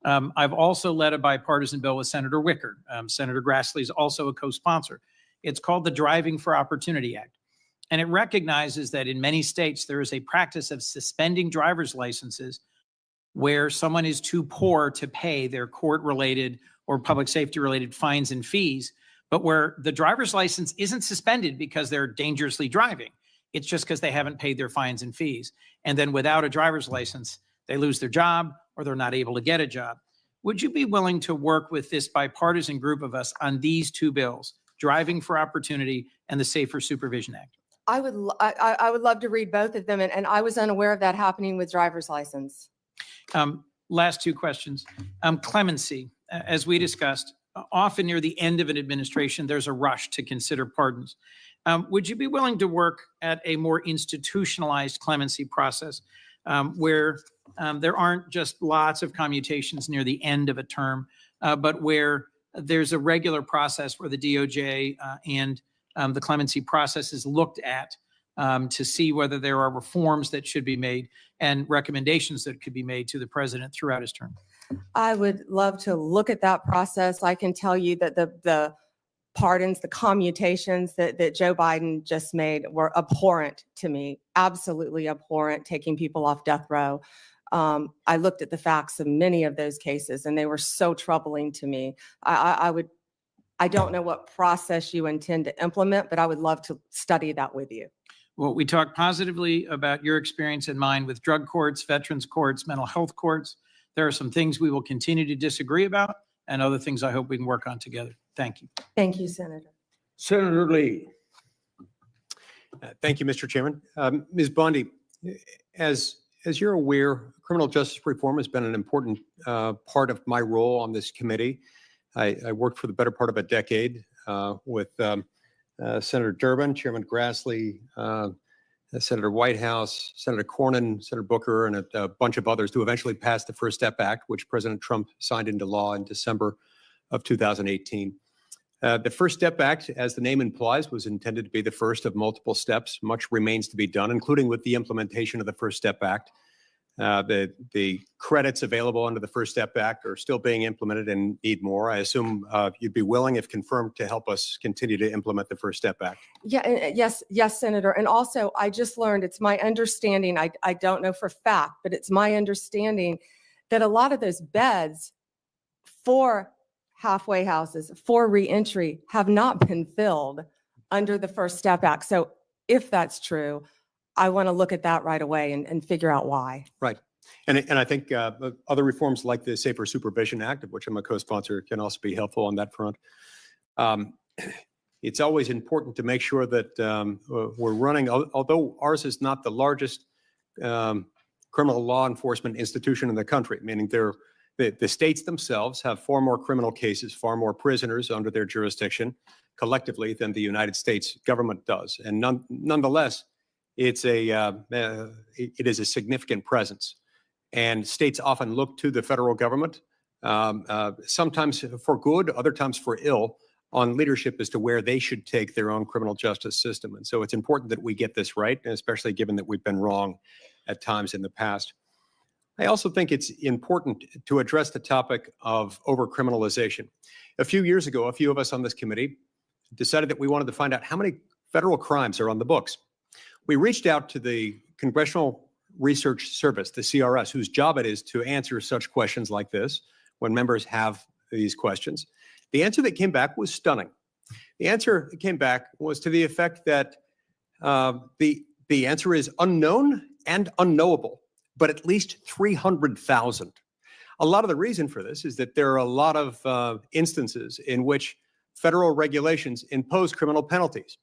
I've also led a bipartisan bill with Senator Wicker. Senator Grassley is also a co-sponsor. It's called the Driving for Opportunity Act. And it recognizes that in many states, there is a practice of suspending driver's licenses where someone is too poor to pay their court-related or public safety-related fines and fees, but where the driver's license isn't suspended because they're dangerously driving. It's just because they haven't paid their fines and fees. And then without a driver's license, they lose their job or they're not able to get a job. Would you be willing to work with this bipartisan group of us on these two bills, Driving for Opportunity and the Safer Supervision Act? I would love to read both of them, and I was unaware of that happening with driver's license. Last two questions. Clemency, as we discussed, often near the end of an administration, there's a rush to consider pardons. Would you be willing to work at a more institutionalized clemency process where there aren't just lots of commutations near the end of a term, but where there's a regular process where the DOJ and the clemency process is looked at to see whether there are reforms that should be made and recommendations that could be made to the president throughout his term? I would love to look at that process. I can tell you that the pardons, the commutations that Joe Biden just made were abhorrent to me, absolutely abhorrent, taking people off death row. I looked at the facts of many of those cases and they were so troubling to me. I don't know what process you intend to implement, but I would love to study that with you. Well, we talked positively about your experience and mine with drug courts, veterans courts, mental health courts. There are some things we will continue to disagree about and other things I hope we can work on together. Thank you. Thank you, Senator. Senator Lee. Thank you, Mr. Chairman. Ms. Bondi, as you're aware, criminal justice reform has been an important part of my role on this committee. I worked for the better part of a decade with Senator Durbin, Chairman Grassley, Senator Whitehouse, Senator Cornyn, Senator Booker, and a bunch of others to eventually pass the First Step Act, which President Trump signed into law in December of 2018. The First Step Act, as the name implies, was intended to be the first of multiple steps. Much remains to be done, including with the implementation of the First Step Act. The credits available under the First Step Act are still being implemented and need more. I assume you'd be willing, if confirmed, to help us continue to implement the First Step Act. Yeah, yes, Senator. And also, I just learned, it's my understanding, I don't know for fact, but it's my understanding that a lot of those beds for halfway houses, for reentry, have not been filled under the First Step Act. So if that's true, I want to look at that right away and figure out why. Right. And I think other reforms like the Safer Supervision Act, of which I'm a co-sponsor, can also be helpful on that front. It's always important to make sure that we're running, although ours is not the largest criminal law enforcement institution in the country, meaning the states themselves have far more criminal cases, far more prisoners under their jurisdiction collectively than the United States government does. And nonetheless, it is a significant presence. And states often look to the federal government, sometimes for good, other times for ill, on leadership as to where they should take their own criminal justice system. And so it's important that we get this right, especially given that we've been wrong at times in the past. I also think it's important to address the topic of overcriminalization. A few years ago, a few of us on this committee decided that we wanted to find out how many federal crimes are on the books. We reached out to the Congressional Research Service, the CRS, whose job it is to answer such questions like this when members have these questions. The answer that came back was stunning. The answer that came back was to the effect that the answer is unknown and unknowable, but at least 300,000. A lot of the reason for this is that there are a lot of instances in which federal regulations impose criminal penalties.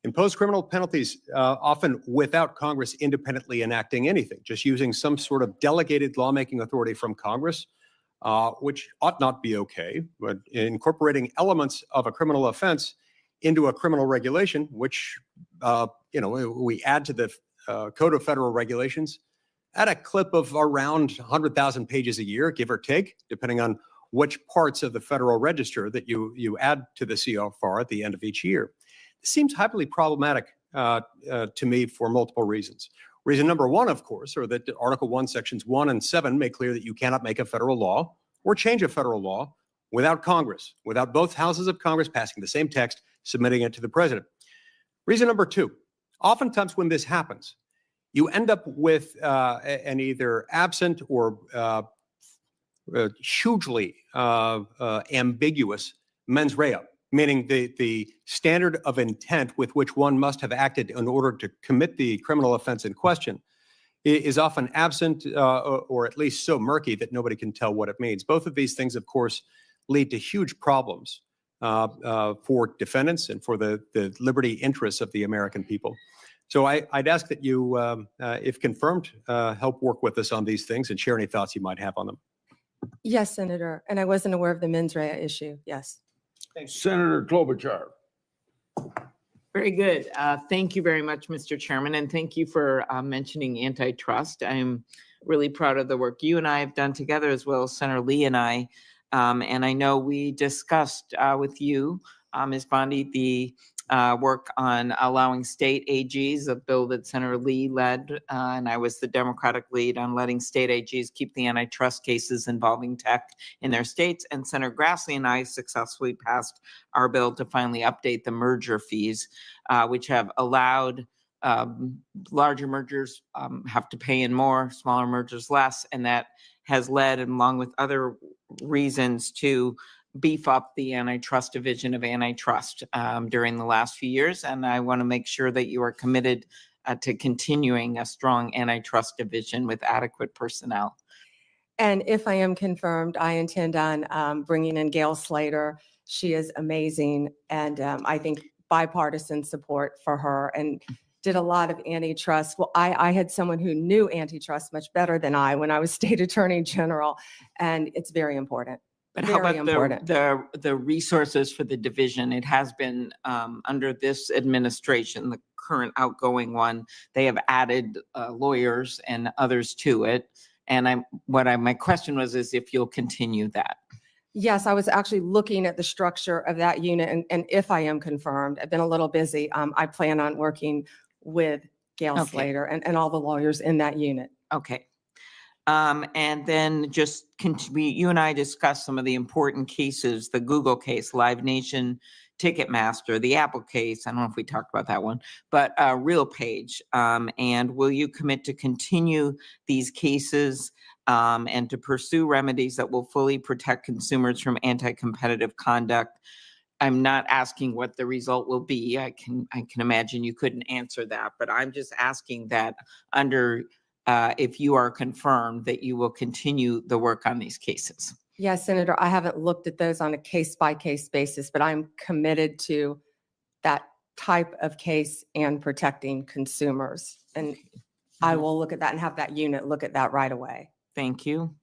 Impose criminal penalties often without Congress independently enacting anything, just using some sort of delegated lawmaking authority from Congress, which ought not be okay, but incorporating elements of a criminal offense into a criminal regulation, which we add to the Code of Federal Regulations at a clip of around 100,000 pages a year, give or take, depending on which parts of the Federal Register that you add to the CFR at the end of each year. It seems highly problematic to me for multiple reasons. Reason number one, of course, are that Article 1, Sections 1 and 7 make clear that you cannot make a federal law or change a federal law without Congress, without both houses of Congress passing the same text, submitting it to the president. Reason number two, oftentimes when this happens, you end up with an either absent or hugely ambiguous mens rea, meaning the standard of intent with which one must have acted in order to commit the criminal offense in question is often absent or at least so murky that nobody can tell what it means. Both of these things, of course, lead to huge problems for defendants and for the liberty interests of the American people. So I'd ask that you, if confirmed, help work with us on these things and share any thoughts you might have on them. Yes, Senator. And I wasn't aware of the mens rea issue. Yes. Senator Klobuchar. Very good. Thank you very much, Mr. Chairman, and thank you for mentioning antitrust. I'm really proud of the work you and I have done together, as well as Senator Lee and I. And I know we discussed with you, Ms. Bondi, the work on allowing state AGs, a bill that Senator Lee led, and I was the Democratic lead on letting state AGs keep the antitrust cases involving tech in their states. And Senator Grassley and I successfully passed our bill to finally update the merger fees, which have allowed larger mergers have to pay in more, smaller mergers less, and that has led, along with other reasons, to beef up the antitrust division of antitrust during the last few years. And I want to make sure that you are committed to continuing a strong antitrust division with adequate personnel. And if I am confirmed, I intend on bringing in Gail Slater. She is amazing, and I think bipartisan support for her, and did a lot of antitrust. Well, I had someone who knew antitrust much better than I when I was state attorney general, and it's very important. But how Very about important. the resources for the division? It has been under this administration, the current outgoing one, they have added lawyers and others to it. And my question was, is if you'll continue that. Yes, I was actually looking at the structure of that unit, and if I am confirmed, I've been a little busy. I plan on working with Gail Okay. Slater and all the lawyers in that unit. Okay. And then just you and I discussed some of the important cases, the Google case, Live Nation, Ticketmaster, the Apple case. I don't know if we talked about that one, but RealPage. And will you commit to continue these cases and to pursue remedies that will fully protect consumers from anti-competitive conduct? I'm not asking what the result will be. I can imagine you couldn't answer that, but I'm just asking that under if you are confirmed that you will continue the work on these cases. Yes, Senator, I haven't looked at those on a case-by-case basis, but I'm committed to that type of case and protecting consumers. And I will look at that and have that unit look at that right away. Thank you.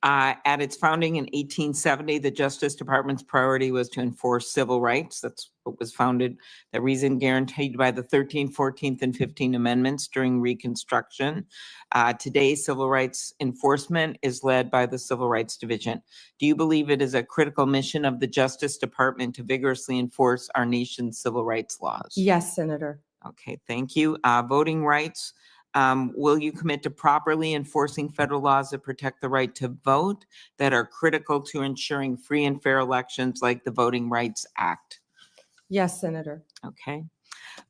At its founding in 1870, the Justice Department's priority was to enforce civil rights. That's what was founded, the reason guaranteed by the 13th, 14th, and 15th Amendments during Reconstruction. Today, civil rights enforcement is led by the Civil Rights Division. Do you believe it is a critical mission of the Justice Department to vigorously enforce our nation's civil rights laws? Yes, Senator. Okay, thank you. Voting rights. Will you commit to properly enforcing federal laws that protect the right to vote that are critical to ensuring free and fair elections like the Voting Rights Act? Yes, Senator. Okay.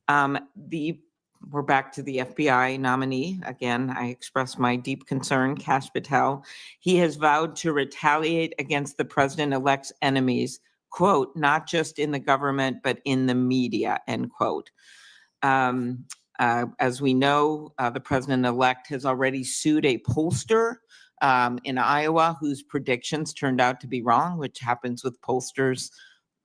We're back to the FBI nominee. Again, I express my deep concern, Kash Patel. He has vowed to retaliate against the president-elect's enemies, quote, not just in the government, but in the media, end quote. As we know, the president-elect has already sued a pollster in Iowa whose predictions turned out to be wrong, which happens with pollsters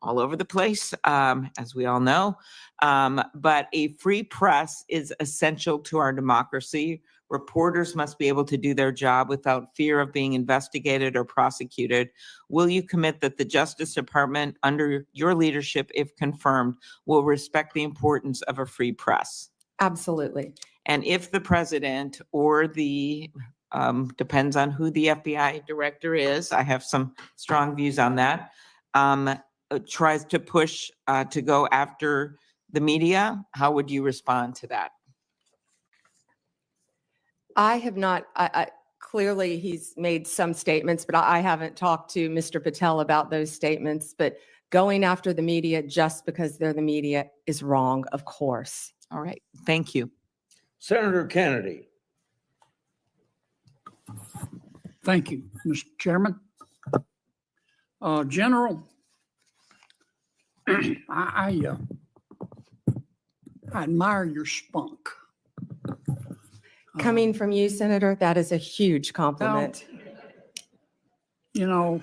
all over the place, as we all know. But a free press is essential to our democracy. Reporters must be able to do their job without fear of being investigated or prosecuted. Will you commit that the Justice Department, under your leadership, if confirmed, will respect the importance of a free press? Absolutely. And if the president or the, depends on who the FBI director is, I have some strong views on that, tries to push to go after the media, how would you respond to that? I have not, clearly he's made some statements, but I haven't talked to Mr. Patel about those statements. But going after the media just because they're the media is wrong, of course. All right, thank you. Senator Kennedy. Thank you, Mr. Chairman. General, I admire your spunk. Coming from you, Senator, that is a huge compliment. You know,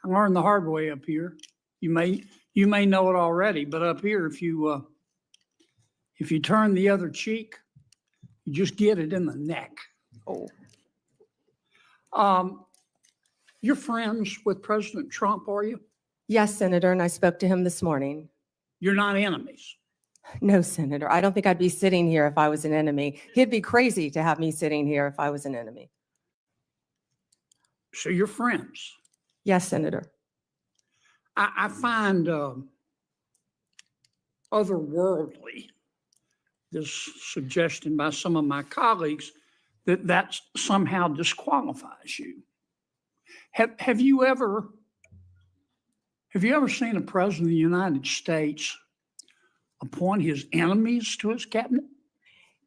I learned the hard way up here. You may know it already, but up here, if you turn the other cheek, you just get it in the neck. You're friends with President Trump, are you? Yes, Senator, and I spoke to him this morning. You're not enemies. No, Senator. I don't think I'd be sitting here if I was an enemy. He'd be crazy to have me sitting here if I was an enemy. So you're friends. Yes, Senator. I find otherworldly this suggestion by some of my colleagues that somehow disqualifies you. Have you ever seen a president of the United States appoint his enemies to his cabinet?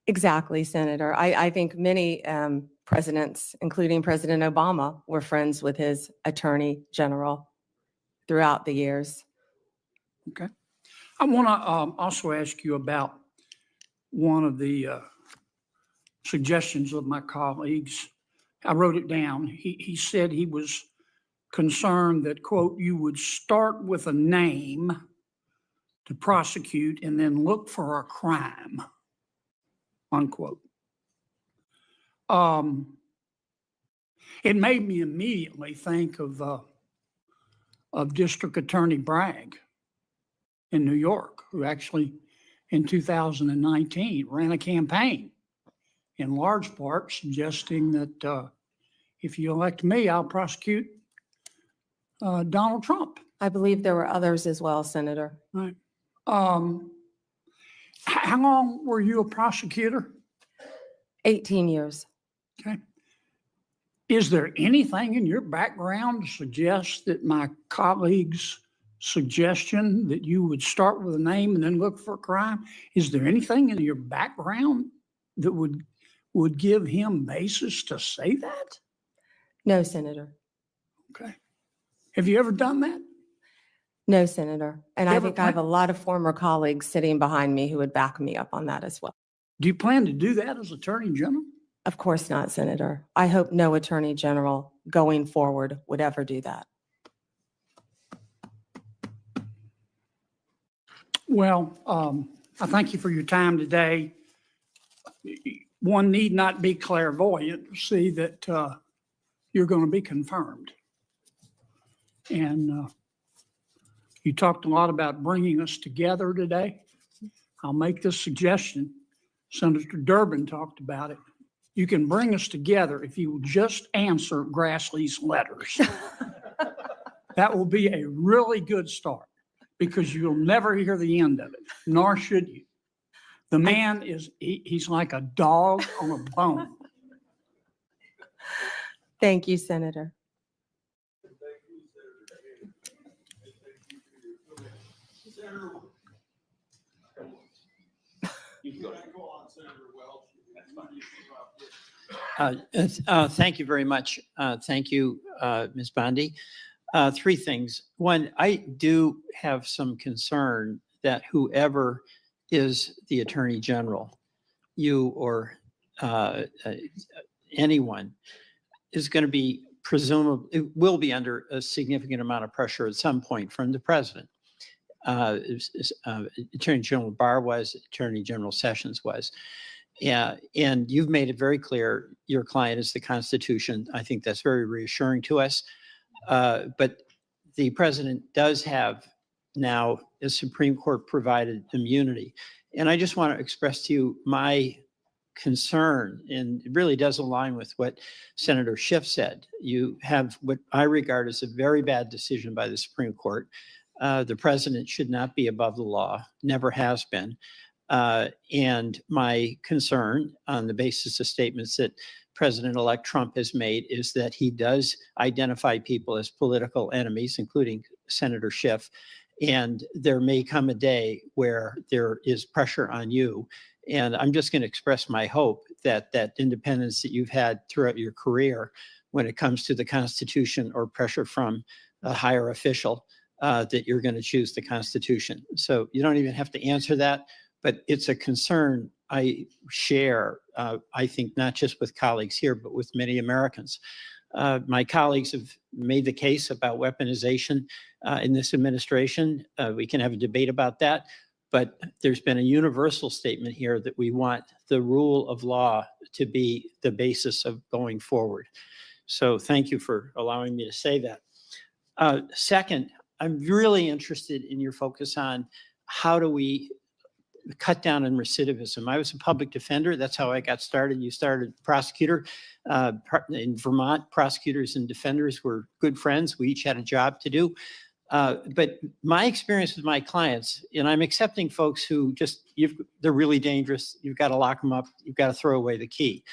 Exactly, Senator. I think many presidents, including President Obama, were friends with his attorney general throughout the years. Okay. I want to also ask you about one of the suggestions of my colleagues. I wrote it down. He said he was concerned that, quote, you would start with a name to prosecute and then look for a crime, unquote. It made me immediately think of District Attorney Bragg in New York, who actually in 2019 ran a campaign in large part suggesting that if you elect me, I'll prosecute Donald Trump. I believe there were others as well, Senator. Right. How long were you a prosecutor? 18 years. Okay. Is there anything in your background to suggest that my colleague's suggestion that you would start with a name and then look for a crime, is there anything in your background that would give him basis to say that? No, Senator. Okay. Have you ever done that? No, Senator. And You I ever think I have a lot of former colleagues sitting behind me who would back me up on that as well. Do you plan to do that as Attorney General? Of course not, Senator. I hope no attorney general going forward would ever do that. Well, I thank you for your time today. One need not be clairvoyant to see that you're going to be confirmed. And you talked a lot about bringing us together today. I'll make this suggestion. Senator Durbin talked about it. You can bring us together if you will just answer Grassley's letters. That will be a really good start because you'll never hear the end of it, nor should you. The man he's like a dog on a bone. Thank you, Senator. Thank you very much. Thank you, Ms. Bondi. Three things. One, I do have some concern that whoever is the Attorney General, you or anyone, is going to be presumably, will be under a significant amount of pressure at some point from the president. Attorney General Barr was, Attorney General Sessions was. Yeah, and you've made it very clear your client is the Constitution. I think that's very reassuring to us. But the president does have now a Supreme Court provided immunity. And I just want to express to you my concern, and it really does align with what Senator Schiff said. You have what I regard as a very bad decision by the Supreme Court. The president should not be above the law, never has been. And my concern on the basis of statements that President-elect Trump has made is that he does identify people as political enemies, including Senator Schiff. And there may come a day where there is pressure on you. And I'm just going to express my hope that that independence that you've had throughout your career when it comes to the Constitution or pressure from a higher official, that you're going to choose the Constitution. So you don't even have to answer that, but it's a concern I share, I think, not just with colleagues here, but with many Americans. My colleagues have made the case about weaponization in this administration. We can have a debate about that, but there's been a universal statement here that we want the rule of law to be the basis of going forward. So thank you for allowing me to say that. Second, I'm really interested in your focus on how do we cut down on recidivism. I was a public defender. That's how I got started. You started prosecutor. In Vermont, prosecutors and defenders were good friends. We each had a job to do. But my experience with my clients, and I'm accepting folks who they're really dangerous. You've got to lock them up. You've got to throw away the key.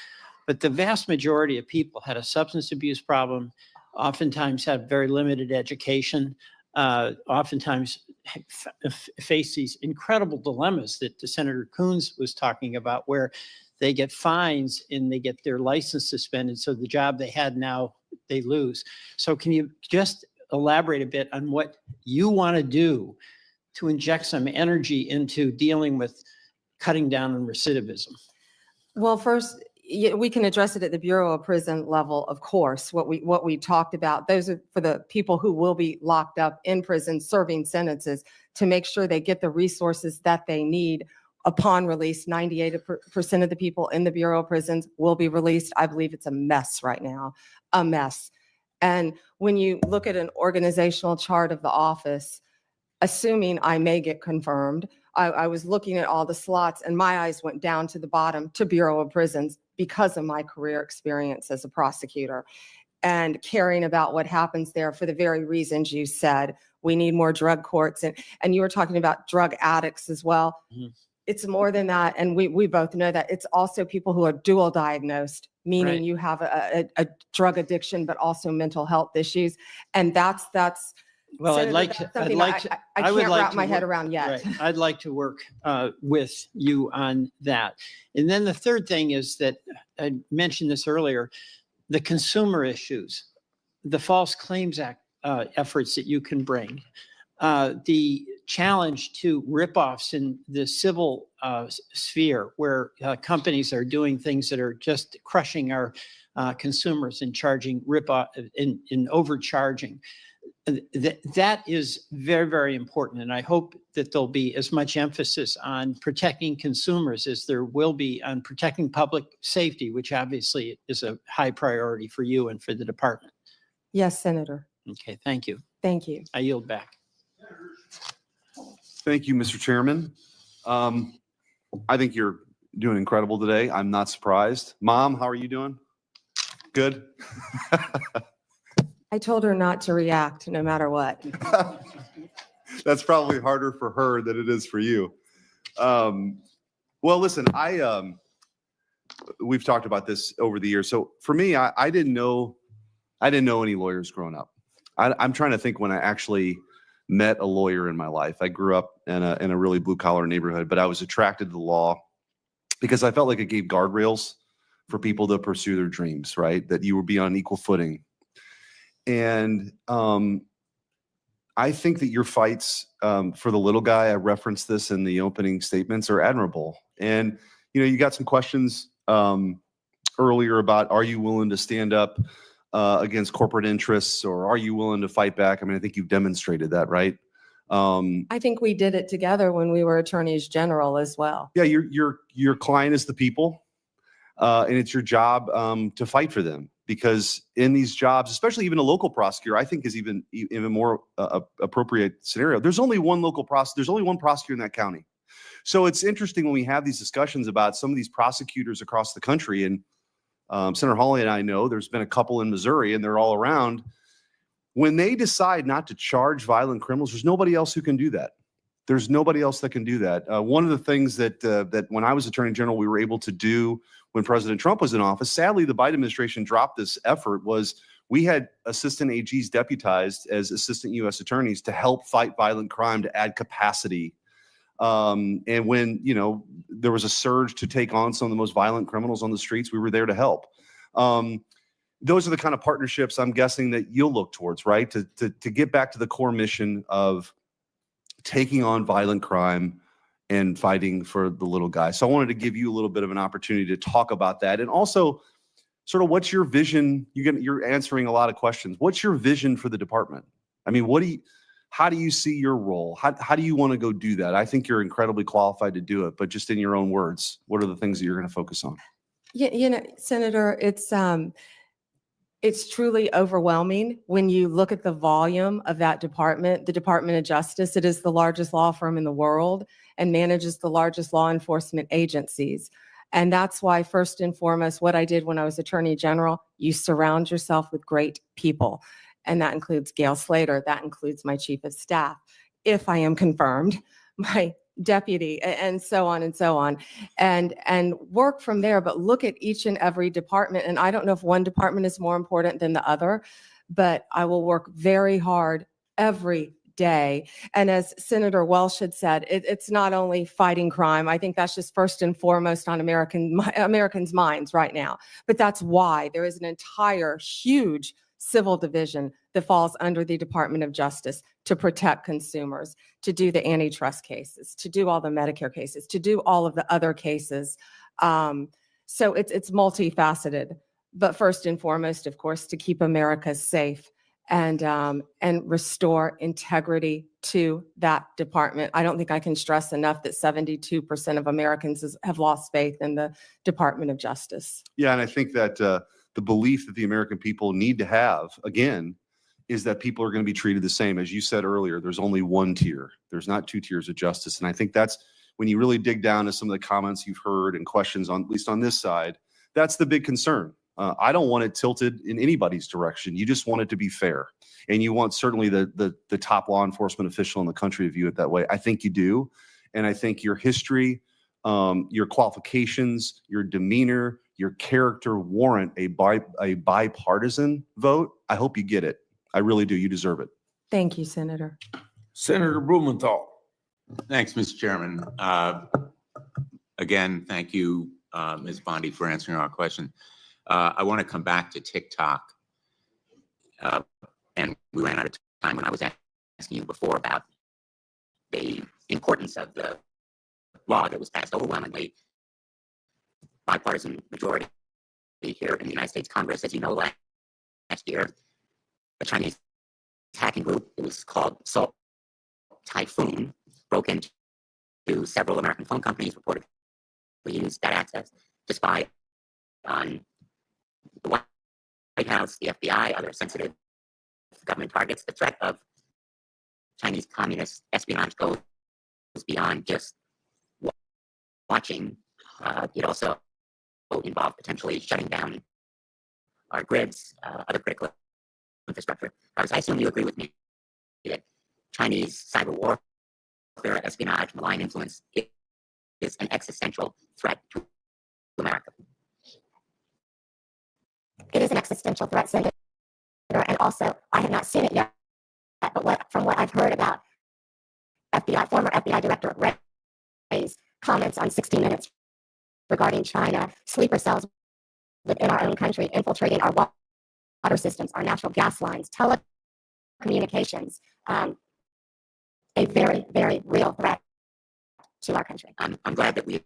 But the vast majority of people had a substance abuse problem, oftentimes had very limited education, oftentimes face these incredible dilemmas that Senator Coons was talking about, where they get fines and they get their license suspended. So the job they had now, they lose. So can you just elaborate a bit on what you want to do to inject some energy into dealing with cutting down on recidivism? Well, first, we can address it at the Bureau of Prison level, of course. What we talked about, those are for the people who will be locked up in prison serving sentences, to make sure they get the resources that they need upon release. 98% of the people in the Bureau of Prisons will be released. I believe it's a mess right now, a mess. And when you look at an organizational chart of the office, assuming I may get confirmed, I was looking at all the slots and my eyes went down to the bottom to Bureau of Prisons because of my career experience as a prosecutor and caring about what happens there for the very reasons you said. We need more drug courts. And you were talking about drug addicts as well. Mm-hmm. It's more than that. And we both know that. It's also people who are dual diagnosed, meaning Right. you have a drug addiction, but also mental health issues. And that's Well, Senator, I'd like that's to, something that I would can't like wrap to my head work- around yet. Right. I'd like to work with you on that. And then the third thing is that I mentioned this earlier, the consumer issues, the False Claims Act efforts that you can bring, the challenge to ripoffs in the civil sphere, where companies are doing things that are just crushing our consumers and charging ripoff in overcharging. That is very, very important. And I hope that there'll be as much emphasis on protecting consumers as there will be on protecting public safety, which obviously is a high priority for you and for the department. Yes, Senator. Okay, thank you. Thank you. I yield back. Thank you, Mr. Chairman. I think you're doing incredible today. I'm not surprised. Mom, how are you doing? Good? I told her not to react no matter what. That's probably harder for her than it is for you. Well, listen, we've talked about this over the years. So for me, I didn't know any lawyers growing up. I'm trying to think when I actually met a lawyer in my life. I grew up in a really blue collar neighborhood, but I was attracted to the law because I felt like it gave guardrails for people to pursue their dreams, right? That you would be on equal footing. And I think that your fights for the little guy, I referenced this in the opening statements, are admirable. And, you got some questions earlier about, are you willing to stand up against corporate interests, or are you willing to fight back? I mean, I think you've demonstrated that, right? I think we did it together when we were attorneys general as well. Yeah, your client is the people, and it's your job to fight for them. Because in these jobs, especially even a local prosecutor, I think is even more appropriate scenario. There's only one local prosecutor. There's only one prosecutor in that county. So it's interesting when we have these discussions about some of these prosecutors across the country. And Senator Hawley and I know there's been a couple in Missouri, and they're all around. When they decide not to charge violent criminals, there's nobody else who can do that. There's nobody else that can do that. One of the things that when I was Attorney General, we were able to do when President Trump was in office, sadly, the Biden administration dropped this effort, was we had assistant AGs deputized as assistant U.S. attorneys to help fight violent crime, to add capacity. And when, there was a surge to take on some of the most violent criminals on the streets, we were there to help. Those are the kind of partnerships I'm guessing that you'll look towards, right? To get back to the core mission of taking on violent crime and fighting for the little guy. So I wanted to give you a little bit of an opportunity to talk about that. And also sort of what's your vision? You're answering a lot of questions. What's your vision for the department? I mean, how do you see your role? How do you want to go do that? I think you're incredibly qualified to do it, but just in your own words, what are the things that you're going to focus on? Yeah, Senator, it's truly overwhelming when you look at the volume of that department, the Department of Justice. It is the largest law firm in the world. and manages the largest law enforcement agencies. And that's why, first and foremost, what I did when I was Attorney General, you surround yourself with great people. And that includes Gail Slater, that includes my Chief of Staff, if I am confirmed, my deputy, and so on and so on, and work from there. But look at each and every department. And I don't know if one department is more important than the other, but I will work very hard every day. And as Senator Welsh had said, it's not only fighting crime. I think that's just first and foremost on Americans' minds right now. But that's why there is an entire huge civil division that falls under the Department of Justice to protect consumers, to do the antitrust cases, to do all the Medicare cases, to do all of the other cases. So it's multifaceted. But first and foremost, of course, to keep America safe and restore integrity to that department. I don't think I can stress enough that 72% of Americans have lost faith in the Department of Justice. Yeah, and I think that the belief that the American people need to have, again, is that people are going to be treated the same. As you said earlier, there's only one tier. There's not two tiers of justice. And I think that's when you really dig down to some of the comments you've heard and questions on, at least on this side, that's the big concern. I don't want it tilted in anybody's direction. You just want it to be fair. And you want certainly the top law enforcement official in the country to view it that way. I think you do. And I think your history, your qualifications, your demeanor, your character warrant a bipartisan vote. I hope you get it. I really do. You deserve it. Thank you, Senator. Senator Blumenthal. Thanks, Mr. Chairman. Again, thank you, Ms. Bondi, for answering our question. I want to come back to TikTok. And we ran out of time when I was asking you before about the importance of the law that was passed overwhelmingly bipartisan majority here in the United States Congress. As you know, last year, a Chinese hacking group, it was called Salt Typhoon, broke into several American phone companies, reportedly used that access to spy on the White House, the FBI, other sensitive government targets. The threat of Chinese communist espionage goes beyond just watching. It also involved potentially shutting down our grids, other critical infrastructure. I assume you agree with me that Chinese cyber warfare, espionage, malign influence is an existential threat to America. It is an existential threat, Senator, and also I have not seen it yet, but from what I've heard about former FBI Director Ray's comments on 60 Minutes regarding China, sleeper cells within our own country infiltrating our water systems, our natural gas lines, telecommunications, a very, very real threat to our country. I'm glad that we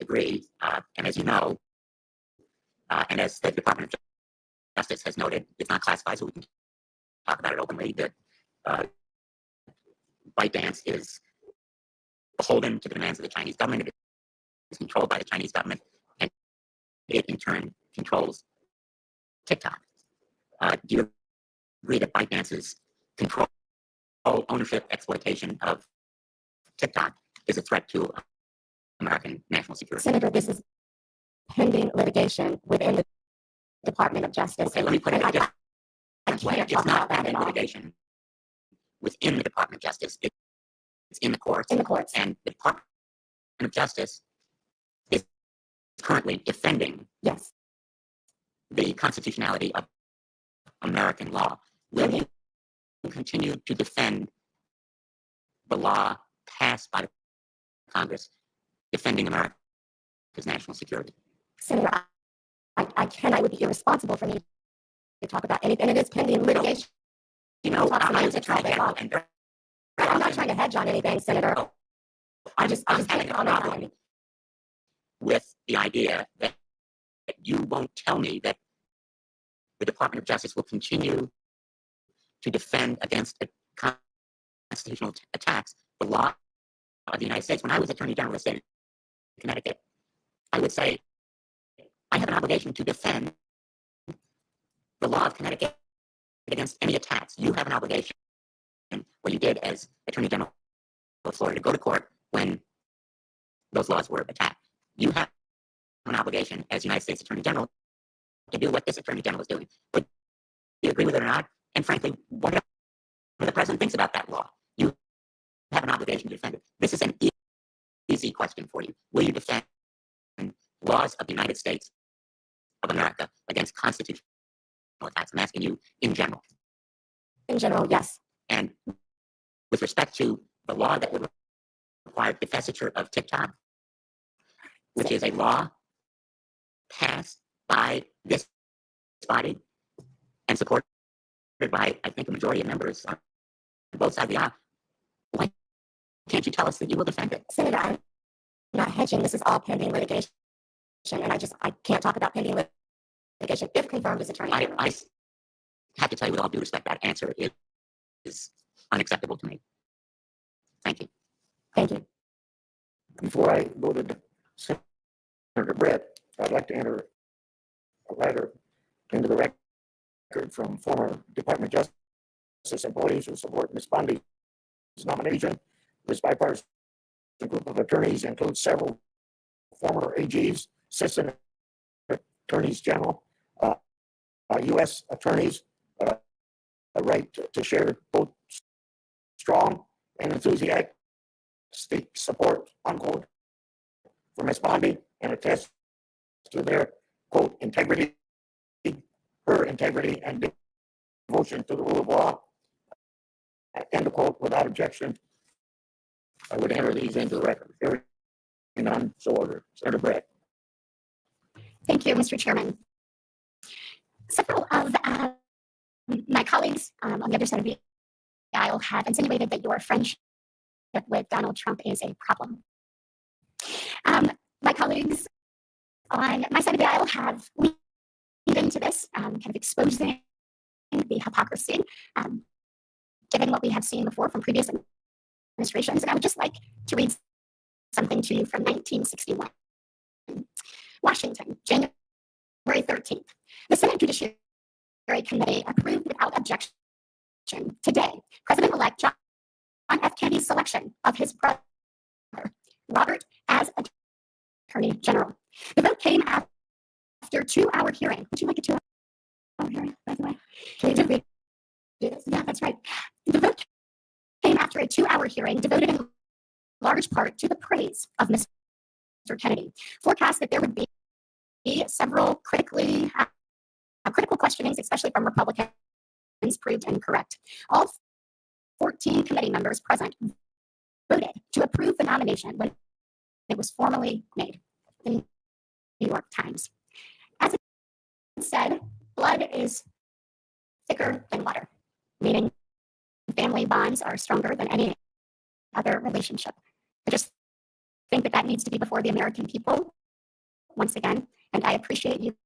agree, and as you know, and as the Department of Justice has noted, it's not classified, so we can talk about it openly, that ByteDance is beholden to the demands of the Chinese government. It is controlled by the Chinese government, and it in turn controls TikTok. Do you agree that ByteDance's control, ownership, exploitation of TikTok is a threat to American national security? Senator, this is pending litigation within the Department of Justice. Okay, let me put it differently. It's not pending litigation within the Department of Justice. It's in the courts. In the courts. And the Department of Justice is currently defending the constitutionality of American law. Will you continue to defend the law passed by the Congress defending America's national security? Senator, I would be irresponsible for me to talk about anything. It is pending litigation. You know, I was Attorney General, and I'm not trying to hedge on anything, Senator. I'm just having a problem with the idea that you won't tell me that the Department of Justice will continue to defend against constitutional attacks the law of the United States. When I was Attorney General of the state of Connecticut, I would say I have an obligation to defend the law of Connecticut against any attacks. You have an obligation, what you did as Attorney General of Florida, to go to court when those laws were attacked. You have an obligation as United States Attorney General to do what this Attorney General is doing. Whether you agree with it or not, and frankly, whatever the president thinks about that law, you have an obligation to defend it. This is an easy question for you. Will you defend laws of the United States of America against constitutional attacks? I'm asking you in general. In general, yes. And with respect to the law that would require divestiture of TikTok, which is a law passed by this body and supported by, I think, a majority of members on both sides of the aisle, why can't you tell us that you will defend it? Senator, I'm not hedging. This is all pending litigation. And I can't talk about pending litigation if confirmed as Attorney General. I have to tell you with all due respect, that answer is unacceptable to me. Thank you. Thank you. Before I go to Senator Brett, I'd like to enter a letter into the record from former Department of Justice employees who support Ms. Bondi's nomination. This bipartisan group of attorneys includes several former AGs, assistant attorneys general, U.S. attorneys, a right to share both strong and enthusiastic support, unquote, for Ms. Bondi and attest to their, quote, integrity, her integrity and devotion to the rule of law, end of quote, without objection. I would enter these into the record. Hearing none, so ordered. Senator Brett. Thank you, Mr. Chairman. Several of my colleagues on the other side of the aisle have insinuated that your friendship with Donald Trump is a problem. My colleagues on my side of the aisle have leaned into this, kind of exposing the hypocrisy, given what we have seen before from previous administrations. And I would just like to read something to you from 1961. Washington, January 13th. The Senate Judiciary Committee approved without objection today President-elect John F. Kennedy's selection of his brother, Robert, as Attorney General. The vote came after a 2-hour hearing. Would you like a 2-hour hearing, by the way? Yeah, that's right. The vote came after a 2-hour hearing devoted in large part to the praise of Mr. Kennedy. Forecast that there would be several critical questionings, especially from Republicans, proved incorrect. All 14 committee members present voted to approve the nomination when it was formally made. The New York Times. As it said, blood is thicker than water, meaning family bonds are stronger than any other relationship. I just think that needs to be before the American people once again, and I appreciate you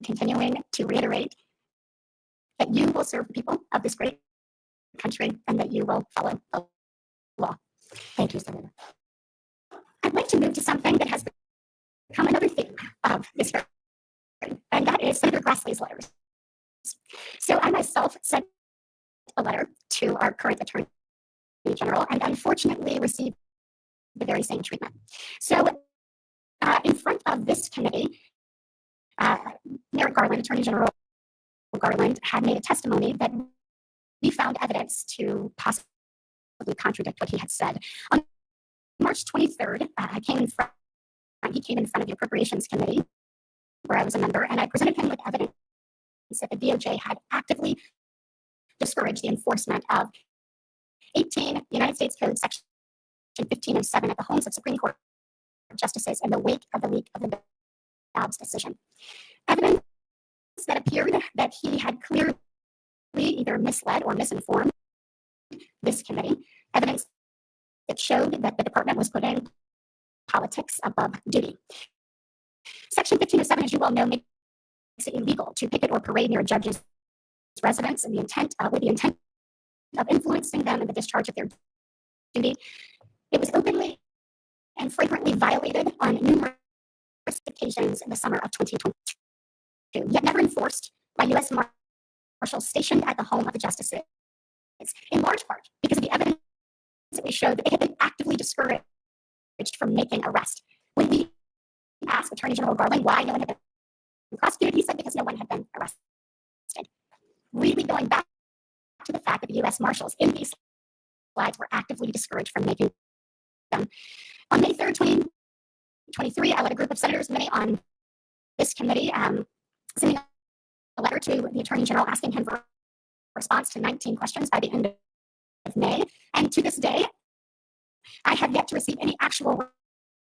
continuing to reiterate that you will serve the people of this great country and that you will follow the law. Thank you, Senator. I'd like to move to something that has become another theme of this hearing, and that is Senator Grassley's letters. So I myself sent a letter to our current Attorney General and unfortunately received the very same treatment. So in front of this committee, Merrick Garland, Attorney General Garland, had made a testimony that we found evidence to possibly contradict what he had said. On March 23rd, he came in front of the Appropriations Committee, where I was a member, and I presented him with evidence that the DOJ had actively discouraged the enforcement of 18 United States Code Section 1507 at the homes of Supreme Court justices in the wake of the leak of the Dobbs decision. Evidence that appeared that he had clearly either misled or misinformed this committee. Evidence that showed that the department was putting politics above duty. Section 1507, as you well know, makes it illegal to picket or parade near a judge's residence with the intent of influencing them in the discharge of their duty. It was openly and frequently violated on numerous occasions in the summer of 2022, yet never enforced by U.S. Marshals stationed at the home of the justices, in large part because of the evidence that we showed that they had been actively discouraged from making arrest. When we asked Attorney General Garland why no one had been prosecuted, he said because no one had been arrested. Really going back to the fact that the U.S. Marshals in these slides were actively discouraged from making them. On May 3rd, 2023, I led a group of senators meeting on this committee, sending a letter to the Attorney General asking him for a response to 19 questions by the end of May. And to this day, I have yet to receive any actual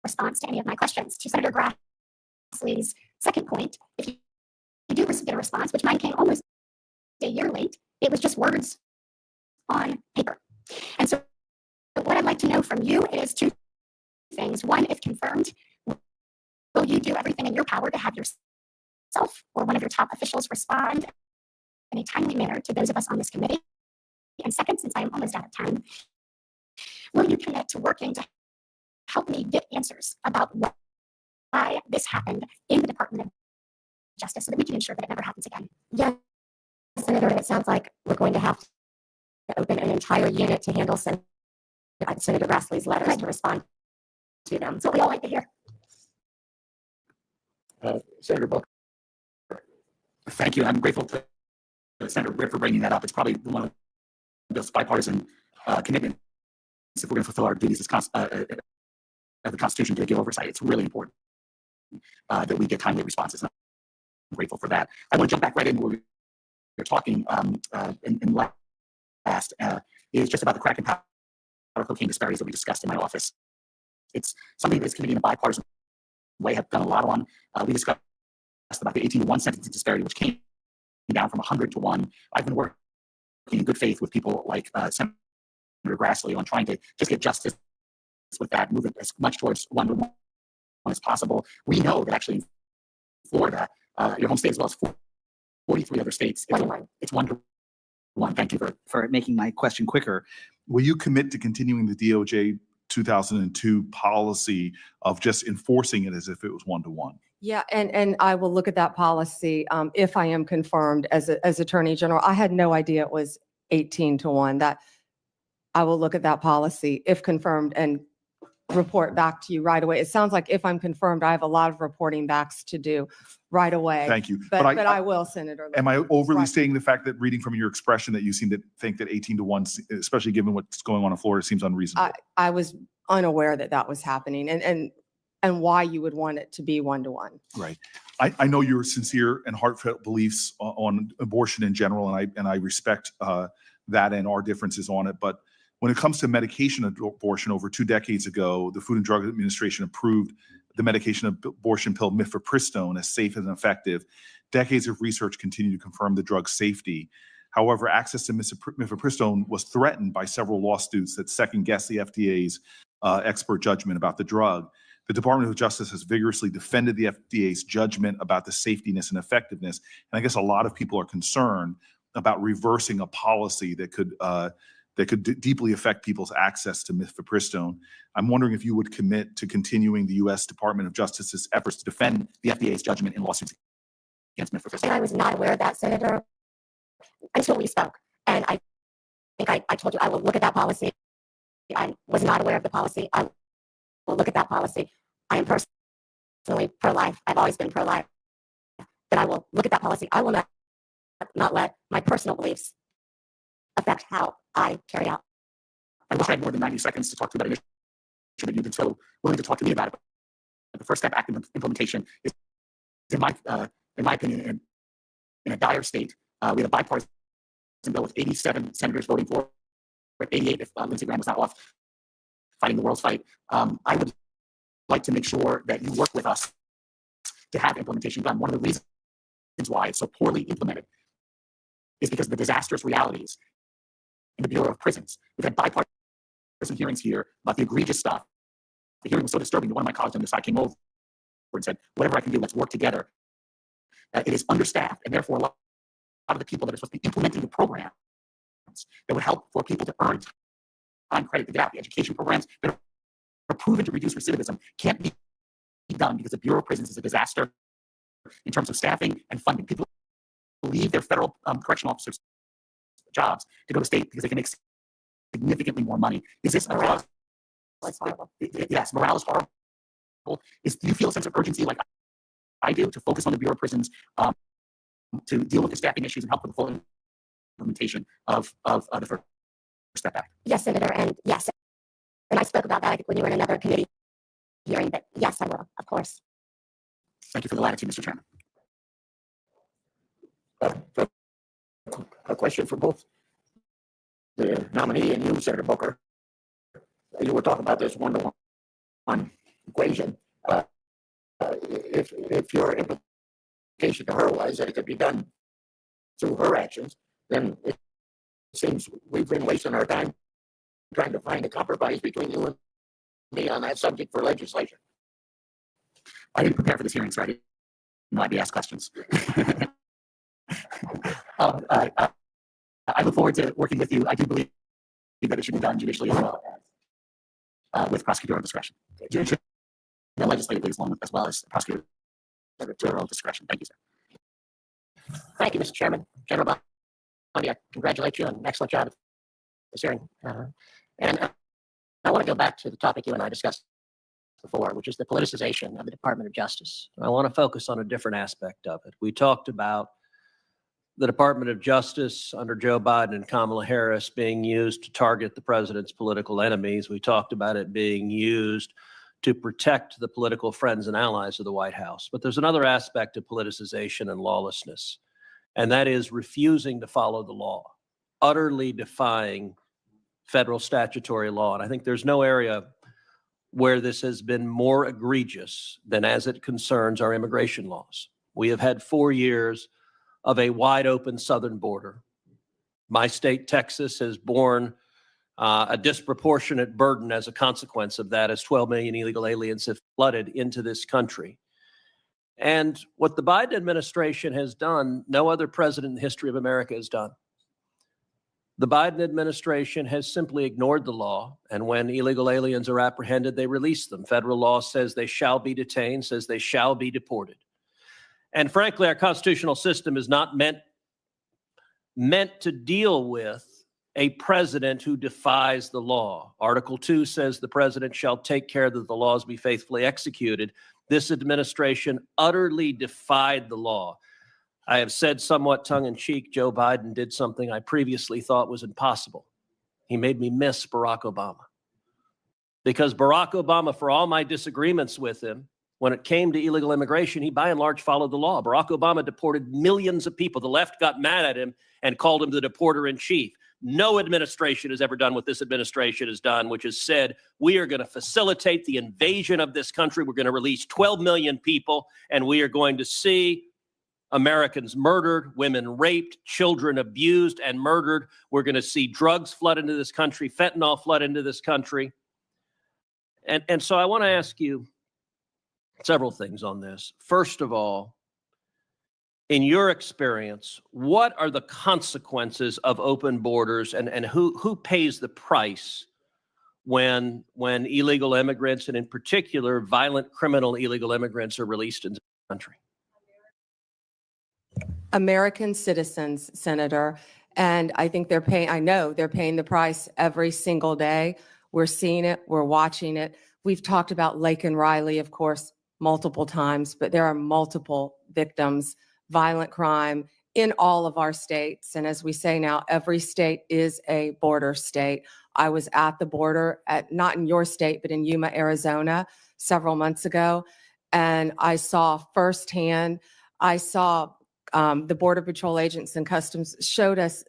response to any of my questions. To Senator Grassley's second point, if you do get a response, which mine came almost a year late, it was just words on paper. And so what I'd like to know from you is two things. One, if confirmed, will you do everything in your power to have yourself or one of your top officials respond in a timely manner to those of us on this committee? And second, since I am almost out of time, will you commit to working to help me get answers about why this happened in the Department of Justice so that we can ensure that it never happens again? Yes, Senator, it sounds like we're going to have to open an entire unit to handle Senator Grassley's letters to respond to them. That's what we all like to hear. Senator Booker. Thank you. I'm grateful to Senator Britt for bringing that up. It's probably one of those bipartisan commitments if we're going to fulfill our duties as the Constitution to give oversight. It's really important that we get timely responses. I'm grateful for that. I want to jump back right in where we were talking in last is just about the crack and powder cocaine disparities that we discussed in my office. It's something this committee in a bipartisan way have done a lot on. We discussed about the 18-to-1 sentencing disparity, which came down from 100 to 1. I've been working in good faith with people like Senator Grassley on trying to just get justice with that, move it as much towards 1-to-1 as possible. We know that actually in Florida, your home state as well as 43 other states, it's 1-to-1. Thank you for making my question quicker. Will you commit to continuing the DOJ 2002 policy of just enforcing it as if it was 1-to-1? Yeah, and I will look at that policy if I am confirmed as Attorney General. I had no idea it was 18-to-1. That I will look at that policy if confirmed and report back to you right away. It sounds like if I'm confirmed, I have a lot of reporting backs to do right away. Thank you. But I will, Senator. Am I overly stating the fact that reading from your expression that you seem to think that 18-to-1, especially given what's going on in Florida, seems unreasonable? I was unaware that that was happening and why you would want it to be 1-to-1. Right. I know your sincere and heartfelt beliefs on abortion in general, and I respect that and our differences on it. But when it comes to medication abortion, over 2 decades ago, the Food and Drug Administration approved the medication abortion pill mifepristone as safe and effective. Decades of research continue to confirm the drug's safety. However, access to mifepristone was threatened by several lawsuits that second-guessed the FDA's expert judgment about the drug. The Department of Justice has vigorously defended the FDA's judgment about the safetiness and effectiveness. And I guess a lot of people are concerned about reversing a policy that could deeply affect people's access to mifepristone. I'm wondering if you would commit to continuing the U.S. Department of Justice's efforts to defend the FDA's judgment in lawsuits against mifepristone. I was not aware of that, Senator, until we spoke. And I think I told you I will look at that policy. I was not aware of the policy. I will look at that policy. I am personally pro-life. I've always been pro-life. But I will look at that policy. I will not let my personal beliefs affect how I carry out. I wish I had more than 90 seconds to talk to you about an issue that you've been so willing to talk to me about it. But the first step, active implementation, is, in my opinion, in a dire state. We had a bipartisan bill with 87 senators voting for it, 88 if Lindsey Graham was not off fighting the world's fight. I would like to make sure that you work with us to have implementation done. One of the reasons why it's so poorly implemented is because of the disastrous realities in the Bureau of Prisons. We've had bipartisan hearings here about the egregious stuff. The hearing was so disturbing that one of my colleagues on this side came over and said, whatever I can do, let's work together. It is understaffed, and therefore a lot of the people that are supposed to be implementing the programs that would help for people to earn time credit to get out, the education programs that are proven to reduce recidivism, can't be done because the Bureau of Prisons is a disaster in terms of staffing and funding. People leave their federal correctional officers' jobs to go to state because they can make significantly more money. Is this a cause It's horrible. Yes, morale is horrible. Do you feel a sense of urgency like I do to focus on the Bureau of Prisons, to deal with the staffing issues and help with the full implementation of the First Step Act? Yes, Senator, and yes. And I spoke about that, I think, when you were in another committee hearing, but yes, I will, of course. Thank you for the latitude, Mr. Chairman. A question for both the nominee and you, Senator Booker. You were talking about this one-to-one equation. If your implication to her was that it could be done through her actions, then it seems we've been wasting our time trying to find a compromise between you and me on that subject for legislation. I didn't prepare for this hearing, so I didn't know I'd be asked questions. I look forward to working with you. I do believe that it should be done judicially as well as with prosecutorial discretion. Judicially and legislatively as well as prosecutorial discretion. Thank you, sir. Thank you, Mr. Chairman. General Bondi, I congratulate you on an excellent job at this hearing. And I want to go back to the topic you and I discussed before, which is the politicization of the Department of Justice. I want to focus on a different aspect of it. We talked about the Department of Justice under Joe Biden and Kamala Harris being used to target the president's political enemies. We talked about it being used to protect the political friends and allies of the White House. But there's another aspect of politicization and lawlessness, and that is refusing to follow the law, utterly defying federal statutory law. And I think there's no area where this has been more egregious than as it concerns our immigration laws. We have had 4 years of a wide open southern border. My state, Texas, has borne a disproportionate burden as a consequence of that, as 12 million illegal aliens have flooded into this country. And what the Biden administration has done, no other president in the history of America has done. The Biden administration has simply ignored the law, and when illegal aliens are apprehended, they release them. Federal law says they shall be detained, says they shall be deported. And frankly, our constitutional system is not meant to deal with a president who defies the law. Article 2 says the president shall take care that the laws be faithfully executed. This administration utterly defied the law. I have said somewhat tongue-in-cheek, Joe Biden did something I previously thought was impossible. He made me miss Barack Obama. Because Barack Obama, for all my disagreements with him, when it came to illegal immigration, he by and large followed the law. Barack Obama deported millions of people. The left got mad at him and called him the deporter in chief. No administration has ever done what this administration has done, which has said, we are going to facilitate the invasion of this country. We're going to release 12 million people, and we are going to see Americans murdered, women raped, children abused and murdered. We're going to see drugs flood into this country, fentanyl flood into this country. And so I want to ask you several things on this. First of all, in your experience, what are the consequences of open borders, and who pays the price when illegal immigrants, and in particular, violent criminal illegal immigrants, are released into the country? American citizens, Senator, and I think I know they're paying the price every single day. We're seeing it, we're watching it. We've talked about Lake and Riley, of course, multiple times, but there are multiple victims, violent crime in all of our states. And as we say now, every state is a border state. I was at the border, not in your state, but in Yuma, Arizona, several months ago, and I saw firsthand, the Border Patrol agents and Customs showed us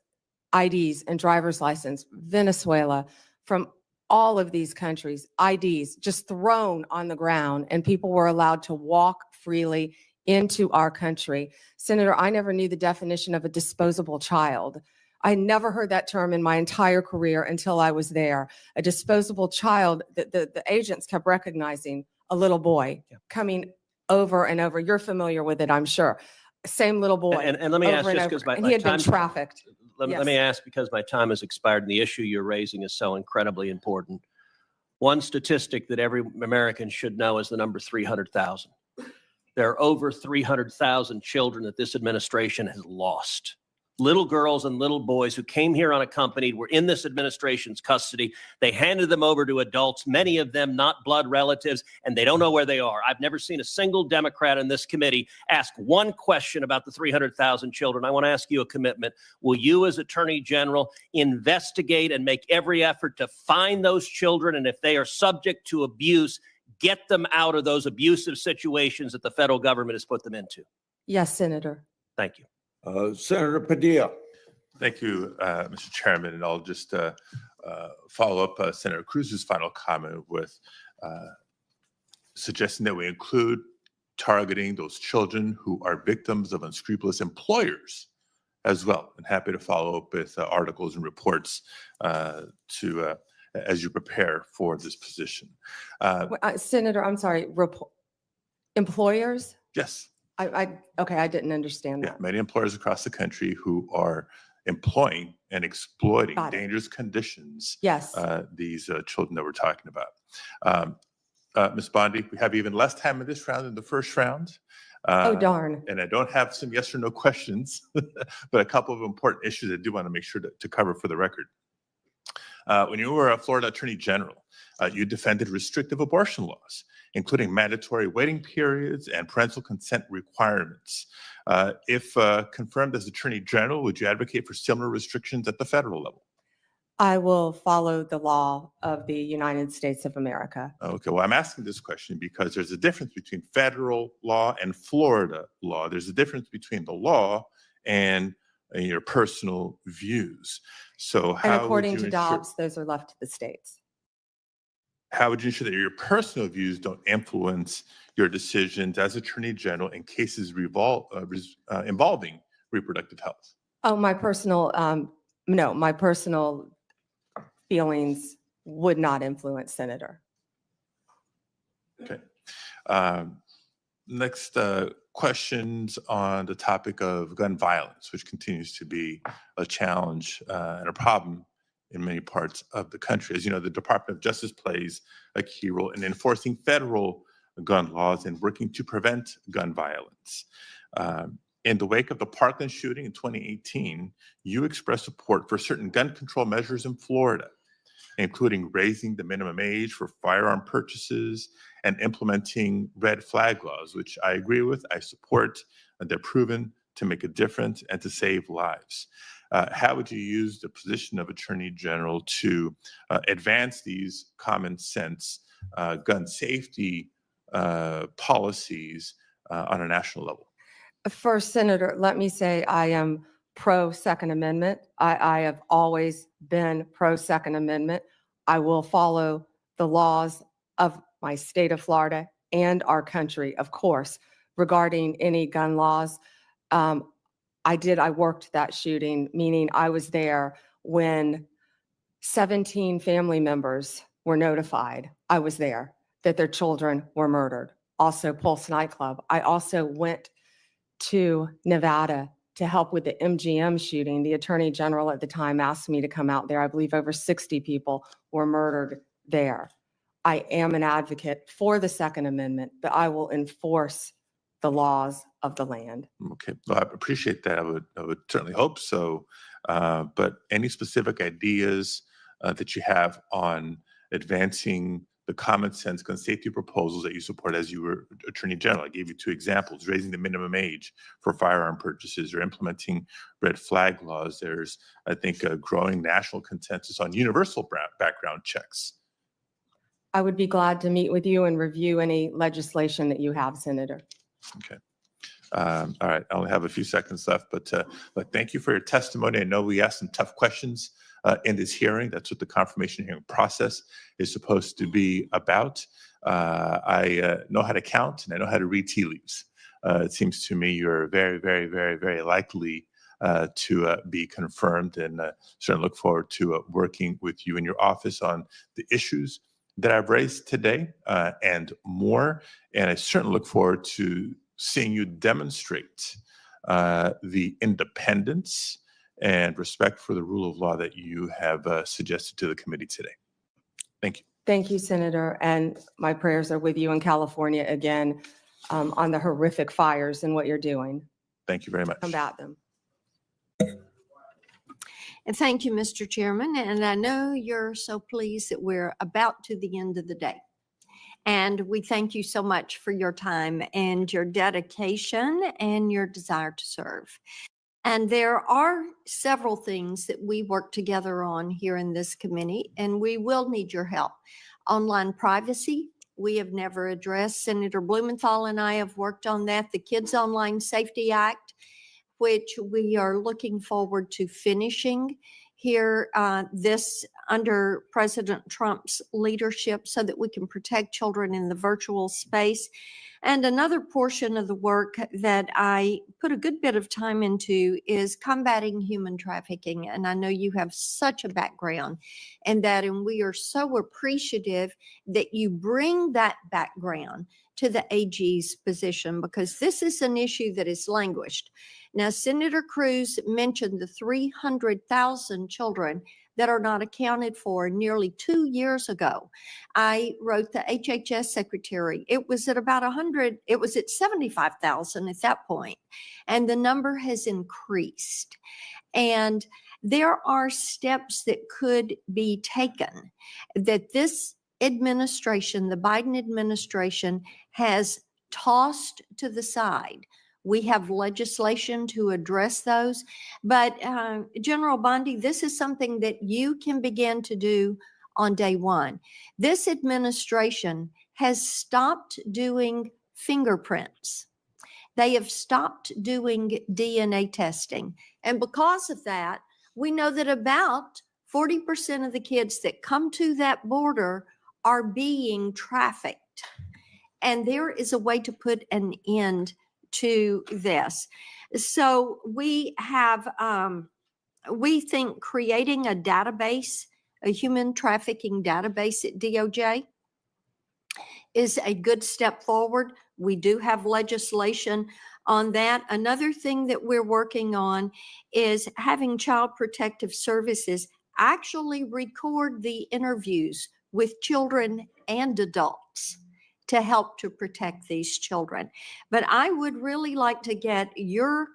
IDs and driver's license, Venezuela, from all of these countries, IDs just thrown on the ground, and people were allowed to walk freely into our country. Senator, I never knew the definition of a disposable child. I never heard that term in my entire career until I was there. A disposable child, the agents kept recognizing a little boy coming over and over. You're familiar with it, I'm sure. Same little boy. And let me ask, just because and he had been trafficked. Let me ask, because my time has expired and the issue you're raising is so incredibly important. One statistic that every American should know is the number 300,000. There are over 300,000 children that this administration has lost. little girls and little boys who came here unaccompanied, were in this administration's custody. They handed them over to adults, many of them not blood relatives, and they don't know where they are. I've never seen a single Democrat in this committee ask one question about the 300,000 children. I want to ask you a commitment. Will you, as Attorney General, investigate and make every effort to find those children, and if they are subject to abuse, get them out of those abusive situations that the federal government has put them into? Yes, Senator. Thank you. Senator Padilla. Thank you, Mr. Chairman, and I'll just follow up Senator Cruz's final comment with suggesting that we include targeting those children who are victims of unscrupulous employers as well. And happy to follow up with articles and reports as you prepare for this position. Senator, I'm sorry, employers? Yes. Okay, I didn't understand Yeah, that. many employers across the country who are employing and exploiting Got it. dangerous conditions. Yes. These children that we're talking about. Ms. Bondi, we have even less time in this round than the first round. Oh, darn. And I don't have some yes or no questions, but a couple of important issues I do want to make sure to cover for the record. When you were a Florida Attorney General, you defended restrictive abortion laws, including mandatory waiting periods and parental consent requirements. If confirmed as Attorney General, would you advocate for similar restrictions at the federal level? I will follow the law of the United States of America. Okay, well, I'm asking this question because there's a difference between federal law and Florida law. There's a difference between the law and your personal views. So how And according would you to ensure, Dobbs, those are left to the states. how would you ensure that your personal views don't influence your decisions as Attorney General in cases involving reproductive health? Oh, my personal, no, my personal feelings would not influence, Senator. Okay. Next, questions on the topic of gun violence, which continues to be a challenge and a problem in many parts of the country. As you know, the Department of Justice plays a key role in enforcing federal gun laws and working to prevent gun violence. In the wake of the Parkland shooting in 2018, you expressed support for certain gun control measures in Florida, including raising the minimum age for firearm purchases and implementing red flag laws, which I agree with, I support, and they're proven to make a difference and to save lives. How would you use the position of Attorney General to advance these common sense gun safety policies on a national level? First, Senator, let me say I am pro Second Amendment. I have always been pro Second Amendment. I will follow the laws of my state of Florida and our country, of course, regarding any gun laws. I worked that shooting, meaning I was there when 17 family members were notified. I was there that their children were murdered. Also Pulse nightclub. I also went to Nevada to help with the MGM shooting. The Attorney General at the time asked me to come out there. I believe over 60 people were murdered there. I am an advocate for the Second Amendment, but I will enforce the laws of the land. Okay, well, I appreciate that. I would certainly hope so. But any specific ideas that you have on advancing the common sense gun safety proposals that you support as you were Attorney General? I gave you two examples: raising the minimum age for firearm purchases or implementing red flag laws. There's, I think, a growing national consensus on universal background checks. I would be glad to meet with you and review any legislation that you have, Senator. Okay. All right, I only have a few seconds left, but thank you for your testimony. I know we asked some tough questions in this hearing. That's what the confirmation hearing process is supposed to be about. I know how to count and I know how to read tea leaves. It seems to me you're very, very, very, very likely to be confirmed, and certainly look forward to working with you in your office on the issues that I've raised today and more. And I certainly look forward to seeing you demonstrate the independence and respect for the rule of law that you have suggested to the committee today. Thank you. Thank you, Senator. And my prayers are with you in California again on the horrific fires and what you're doing. Thank you very much. Combat them. And thank you, Mr. Chairman. And I know you're so pleased that we're about to the end of the day. And we thank you so much for your time and your dedication and your desire to serve. And there are several things that we work together on here in this committee, and we will need your help. Online privacy, we have never addressed. Senator Blumenthal and I have worked on that. The Kids Online Safety Act, which we are looking forward to finishing here this under President Trump's leadership so that we can protect children in the virtual space. And another portion of the work that I put a good bit of time into is combating human trafficking. And I know you have such a background in that, and we are so appreciative that you bring that background to the AG's position, because this is an issue that has languished. Now, Senator Cruz mentioned the 300,000 children that are not accounted for nearly 2 years ago. I wrote the HHS secretary. It was at about 100, it was at 75,000 at that point, and the number has increased. And there are steps that could be taken that this administration, the Biden administration, has tossed to the side. We have legislation to address those. But General Bondi, this is something that you can begin to do on day one. This administration has stopped doing fingerprints. They have stopped doing DNA testing. And because of that, we know that about 40% of the kids that come to that border are being trafficked. And there is a way to put an end to this. So we have, we think creating a database, a human trafficking database at DOJ is a good step forward. We do have legislation on that. Another thing that we're working on is having Child Protective Services actually record the interviews with children and adults to help to protect these children. But I would really like to get your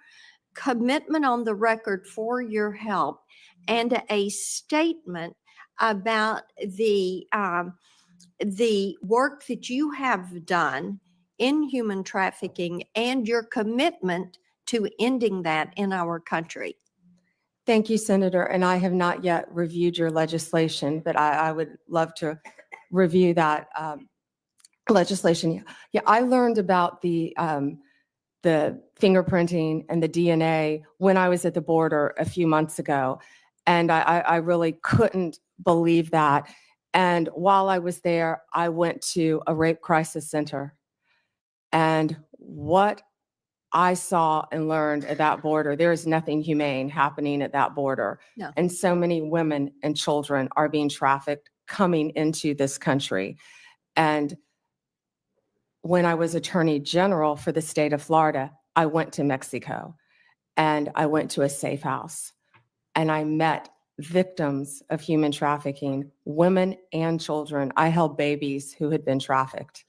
commitment on the record for your help and a statement about the work that you have done in human trafficking and your commitment to ending that in our country. Thank you, Senator. And I have not yet reviewed your legislation, but I would love to review that legislation. Yeah, I learned about the fingerprinting and the DNA when I was at the border a few months ago. And I really couldn't believe that. And while I was there, I went to a rape crisis center. And what I saw and learned at that border, there is nothing humane happening at that border. No. And so many women and children are being trafficked coming into this country. And when I was Attorney General for the state of Florida, I went to Mexico and I went to a safe house and I met victims of human trafficking, women and children. I held babies who had been trafficked.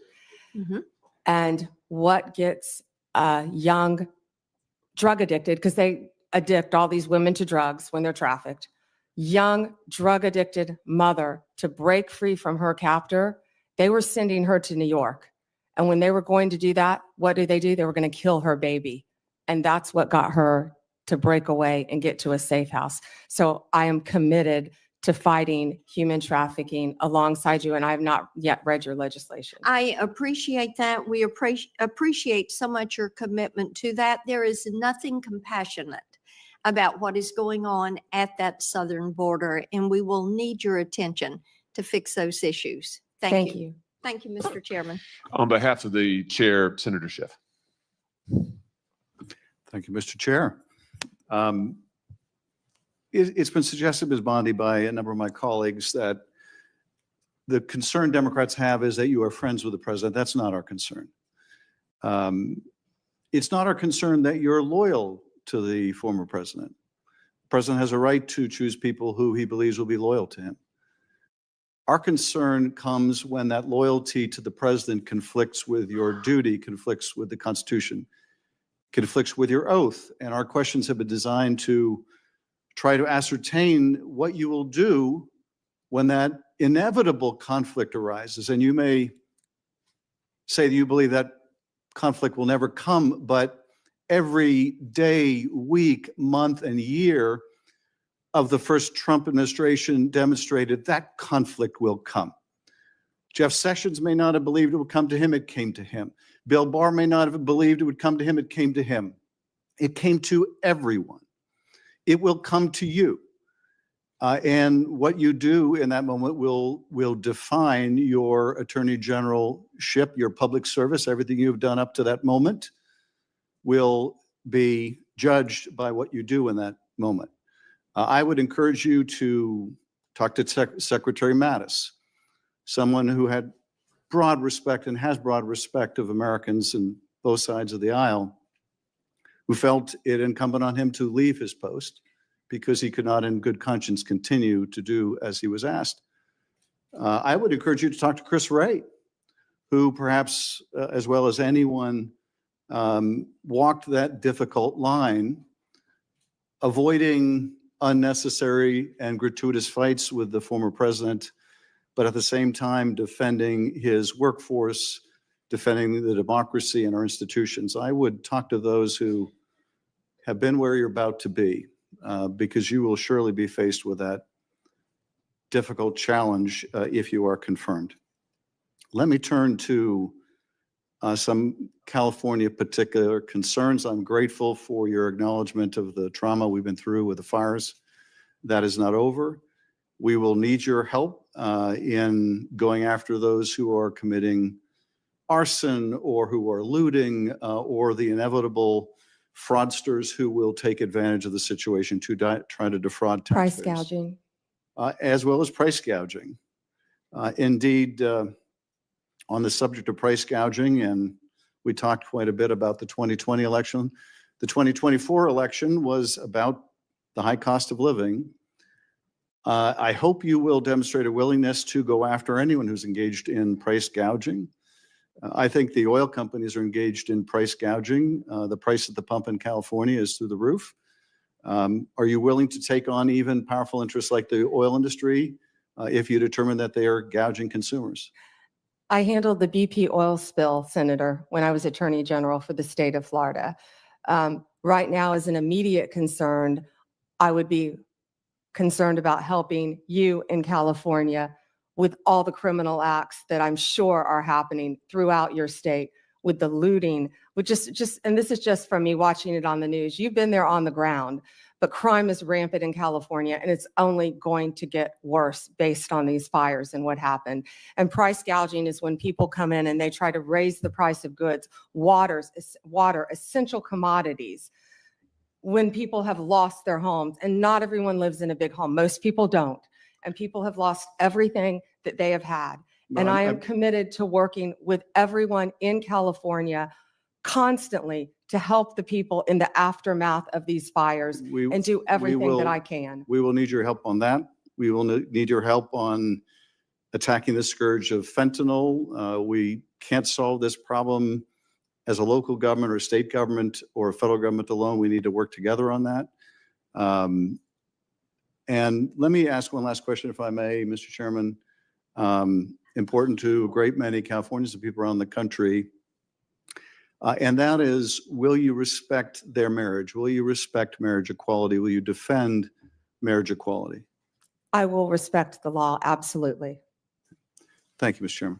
Mm-hmm. And what gets young drug addicted, because they addict all these women to drugs when they're trafficked, young drug addicted mother to break free from her captor, they were sending her to New York. And when they were going to do that, what did? They were going to kill her baby. And that's what got her to break away and get to a safe house. So I am committed to fighting human trafficking alongside you, and I have not yet read your legislation. I appreciate that. We appreciate so much your commitment to that. There is nothing compassionate about what is going on at that southern border, and we will need your attention to fix those issues. Thank you. Thank you, Mr. Chairman. On behalf of the chair, Senator Schiff. Thank you, Mr. Chair. It's been suggested, Ms. Bondi, by a number of my colleagues that the concern Democrats have is that you are friends with the president. That's not our concern. It's not our concern that you're loyal to the former president. The president has a right to choose people who he believes will be loyal to him. Our concern comes when that loyalty to the president conflicts with your duty, conflicts with the Constitution, conflicts with your oath. And our questions have been designed to try to ascertain what you will do when that inevitable conflict arises. And you may say that you believe that conflict will never come, but every day, week, month, and year of the first Trump administration demonstrated that conflict will come. Jeff Sessions may not have believed it would come to him, it came to him. Bill Barr may not have believed it would come to him, it came to him. It came to everyone. It will come to you. And what you do in that moment will define your attorney generalship, your public service. Everything you've done up to that moment will be judged by what you do in that moment. I would encourage you to talk to Secretary Mattis, someone who had broad respect and has broad respect of Americans in both sides of the aisle, who felt it incumbent on him to leave his post because he could not in good conscience continue to do as he was asked. I would encourage you to talk to Chris Wray, who perhaps, as well as anyone, walked that difficult line, avoiding unnecessary and gratuitous fights with the former president, but at the same time defending his workforce, defending the democracy and our institutions. I would talk to those who have been where you're about to be, because you will surely be faced with that difficult challenge if you are confirmed. Let me turn to some California particular concerns. I'm grateful for your acknowledgement of the trauma we've been through with the fires. That is not over. We will need your help in going after those who are committing arson or who are looting or the inevitable fraudsters who will take advantage of the situation to try to defraud taxpayers. Price gouging. As well as price gouging. Indeed, on the subject of price gouging, and we talked quite a bit about the 2020 election, the 2024 election was about the high cost of living. I hope you will demonstrate a willingness to go after anyone who's engaged in price gouging. I think the oil companies are engaged in price gouging. The price at the pump in California is through the roof. Are you willing to take on even powerful interests like the oil industry if you determine that they are gouging consumers? I handled the BP oil spill, Senator, when I was Attorney General for the state of Florida. Right now, as an immediate concern, I would be concerned about helping you in California with all the criminal acts that I'm sure are happening throughout your state, with the looting, with and this is just from me watching it on the news. You've been there on the ground, but crime is rampant in California, and it's only going to get worse based on these fires and what happened. And price gouging is when people come in and they try to raise the price of goods, water, essential commodities, when people have lost their homes. And not everyone lives in a big home. Most people don't. And people have lost everything that they have had. And I am committed to working with everyone in California constantly to help the people in the aftermath of these fires and do everything that I can. We will need your help on that. We will need your help on attacking the scourge of fentanyl. We can't solve this problem as a local government or state government or a federal government alone. We need to work together on that. And let me ask one last question, if I may, Mr. Chairman. Important to a great many Californians and people around the country. And that is, will you respect their marriage? Will you respect marriage equality? Will you defend marriage equality? I will respect the law, absolutely. Thank you, Mr. Chairman.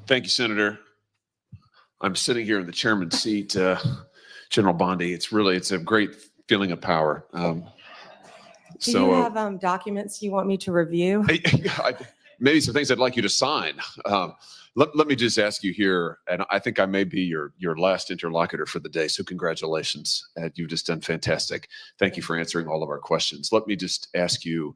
Thank you, Senator. I'm sitting here in the chairman's seat, General Bondi. It's a great feeling of power. Do you have documents you want me to review? Maybe some things I'd like you to sign. Let me just ask you here, and I think I may be your last interlocutor for the day, so congratulations. You've just done fantastic. Thank you for answering all of our questions. Let me just ask you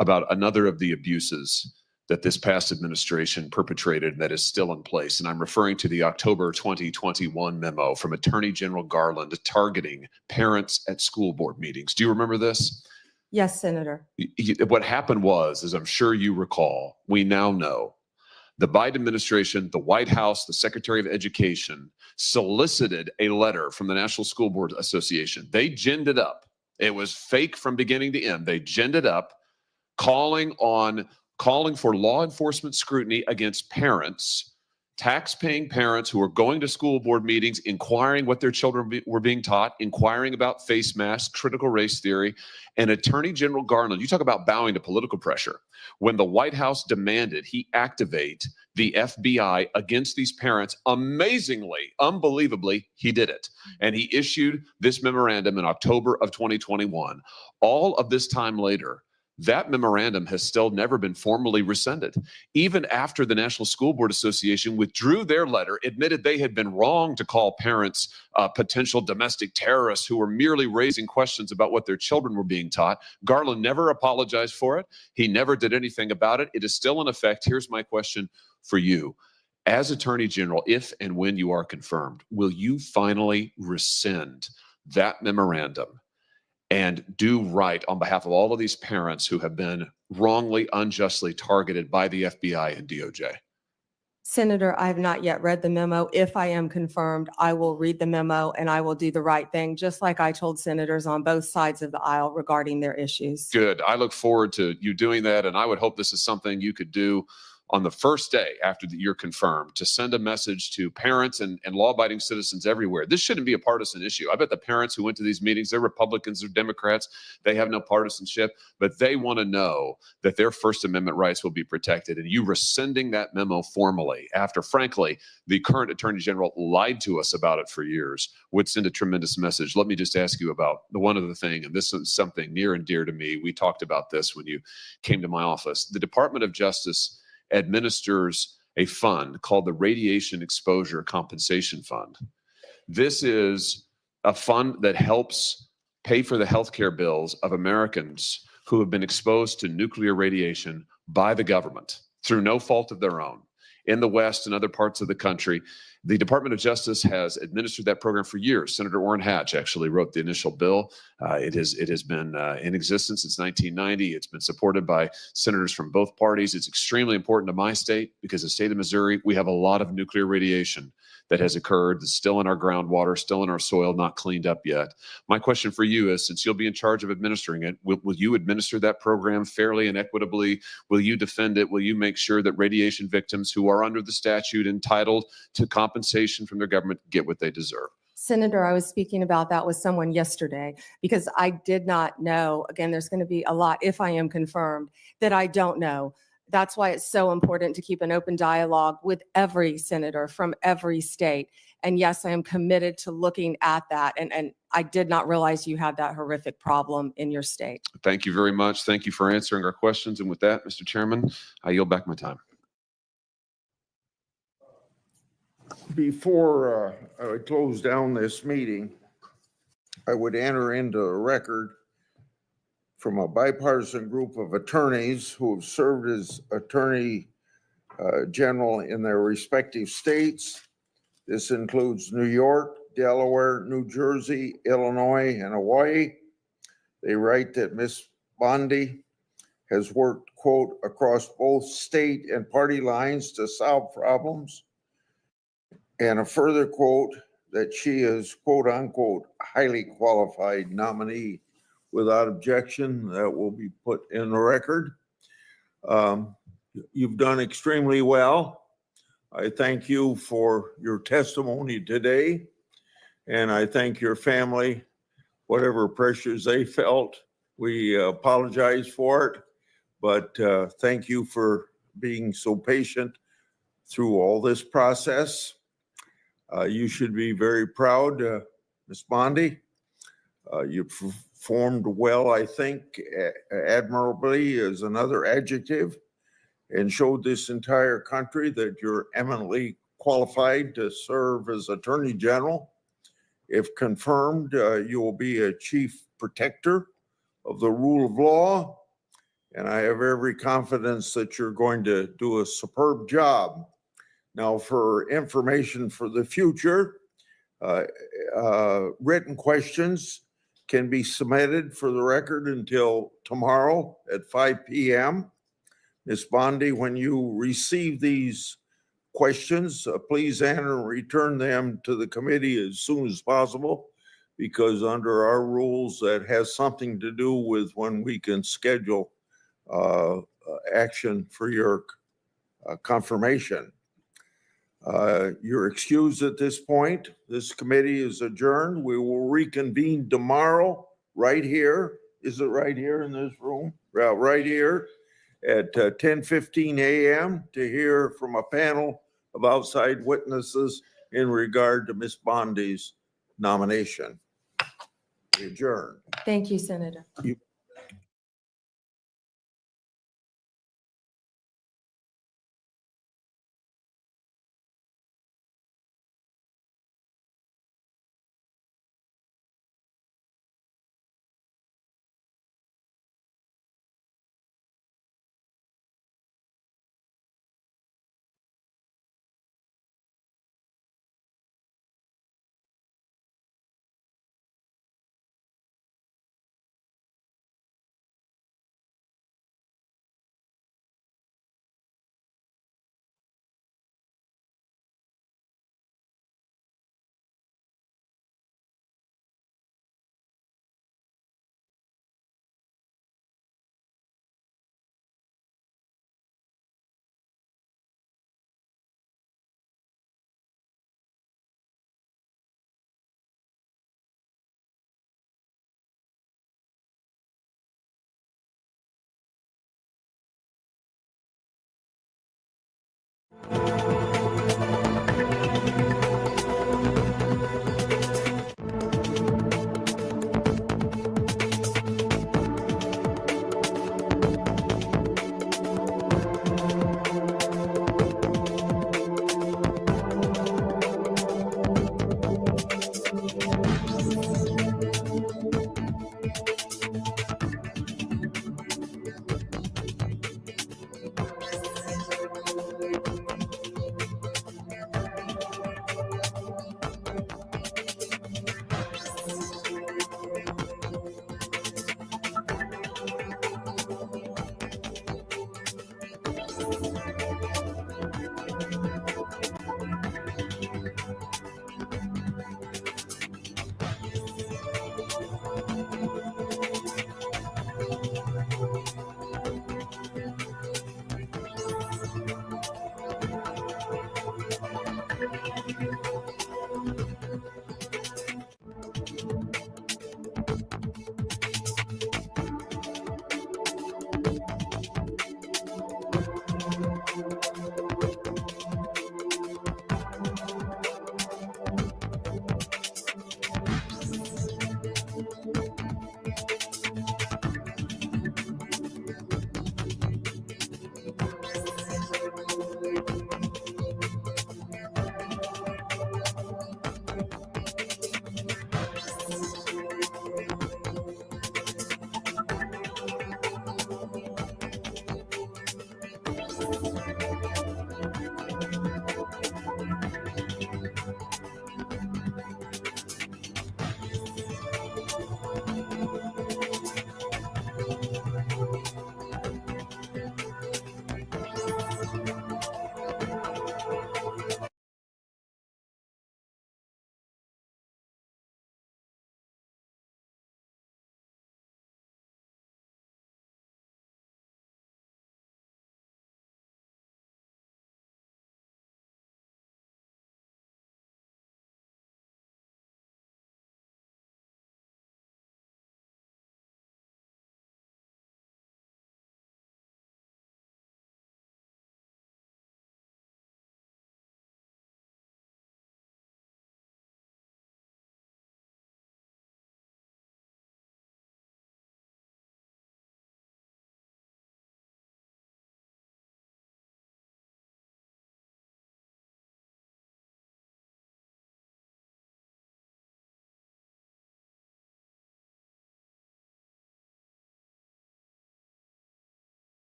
about another of the abuses that this past administration perpetrated that is still in place, and I'm referring to the October 2021 memo from Attorney General Garland targeting parents at school board meetings. Do you remember this? Yes, Senator. What happened was, as I'm sure you recall, we now know the Biden administration, the White House, the Secretary of Education solicited a letter from the National School Board Association. They ginned it up It was fake from beginning to end. They ginned it up, calling for law enforcement scrutiny against parents, tax-paying parents who are going to school board meetings, inquiring what their children were being taught, inquiring about face masks, critical race theory, and Attorney General Garland. You talk about bowing to political pressure. When the White House demanded he activate the FBI against these parents, amazingly, unbelievably, he did it. And he issued this memorandum in October of 2021. All of this time later, that memorandum has still never been formally rescinded. Even after the National School Board Association withdrew their letter, admitted they had been wrong to call parents potential domestic terrorists who were merely raising questions about what their children were being taught. Garland never apologized for it. He never did anything about it. It is still in effect. Here's my question for you. As Attorney General, if and when you are confirmed, will you finally rescind that memorandum and do right on behalf of all of these parents who have been wrongly, unjustly targeted by the FBI and DOJ? Senator, I have not yet read the memo. If I am confirmed, I will read the memo and I will do the right thing, just like I told senators on both sides of the aisle regarding their issues. Good. I look forward to you doing that, and I would hope this is something you could do on the first day after you're confirmed, to send a message to parents and law-abiding citizens everywhere. This shouldn't be a partisan issue. I bet the parents who went to these meetings, they're Republicans or Democrats. They have no partisanship, but they want to know that their First Amendment rights will be protected. And you rescinding that memo formally after, frankly, the current Attorney General lied to us about it for years would send a tremendous message. Let me just ask you about the one other thing, and this is something near and dear to me. We talked about this when you came to my office. The Department of Justice administers a fund called the Radiation Exposure Compensation Fund. This is a fund that helps pay for the healthcare bills of Americans who have been exposed to nuclear radiation by the government through no fault of their own. In the West and other parts of the country, the Department of Justice has administered that program for years. Senator Orrin Hatch actually wrote the initial bill. It has been in existence since 1990. It's been supported by senators from both parties. It's extremely important to my state because the state of Missouri, we have a lot of nuclear radiation that has occurred, that's still in our groundwater, still in our soil, not cleaned up yet. My question for you is, since you'll be in charge of administering it, will you administer that program fairly and equitably? Will you defend it? Will you make sure that radiation victims who are under the statute entitled to compensation from their government get what they deserve? Senator, I was speaking about that with someone yesterday because I did not know, again, there's going to be a lot, if I am confirmed, that I don't know. That's why it's so important to keep an open dialogue with every senator from every state. And yes, I am committed to looking at that. And I did not realize you had that horrific problem in your state. Thank you very much. Thank you for answering our questions. And with that, Mr. Chairman, I yield back my time. Before I close down this meeting, I would enter into a record from a bipartisan group of attorneys who have served as Attorney General in their respective states. This includes New York, Delaware, New Jersey, Illinois, and Hawaii. They write that Ms. Bondi has worked, quote, across both state and party lines to solve problems. And a further quote that she is, quote unquote, highly qualified nominee. Without objection, that will be put in the record. You've done extremely well. I thank you for your testimony today, and I thank your family, whatever pressures they felt. We apologize for it, but thank you for being so patient through all this process. You should be very proud, Ms. Bondi. You performed well, I think, admirably is another adjective, and showed this entire country that you're eminently qualified to serve as Attorney General. If confirmed, you will be a chief protector of the rule of law, and I have every confidence that you're going to do a superb job. Now, for information for the future, written questions can be submitted for the record until tomorrow at 5 p.m. Ms. Bondi, when you receive these questions, please enter and return them to the committee as soon as possible, because under our rules, that has something to do with when we can schedule action for your confirmation. You're excused at this point. This committee is adjourned. We will reconvene tomorrow right here. Is it right here in this room? Yeah, right here at 10:15 a.m. to hear from a panel of outside witnesses in regard to Ms. Bondi's nomination. We adjourn. Thank you, Senator. You-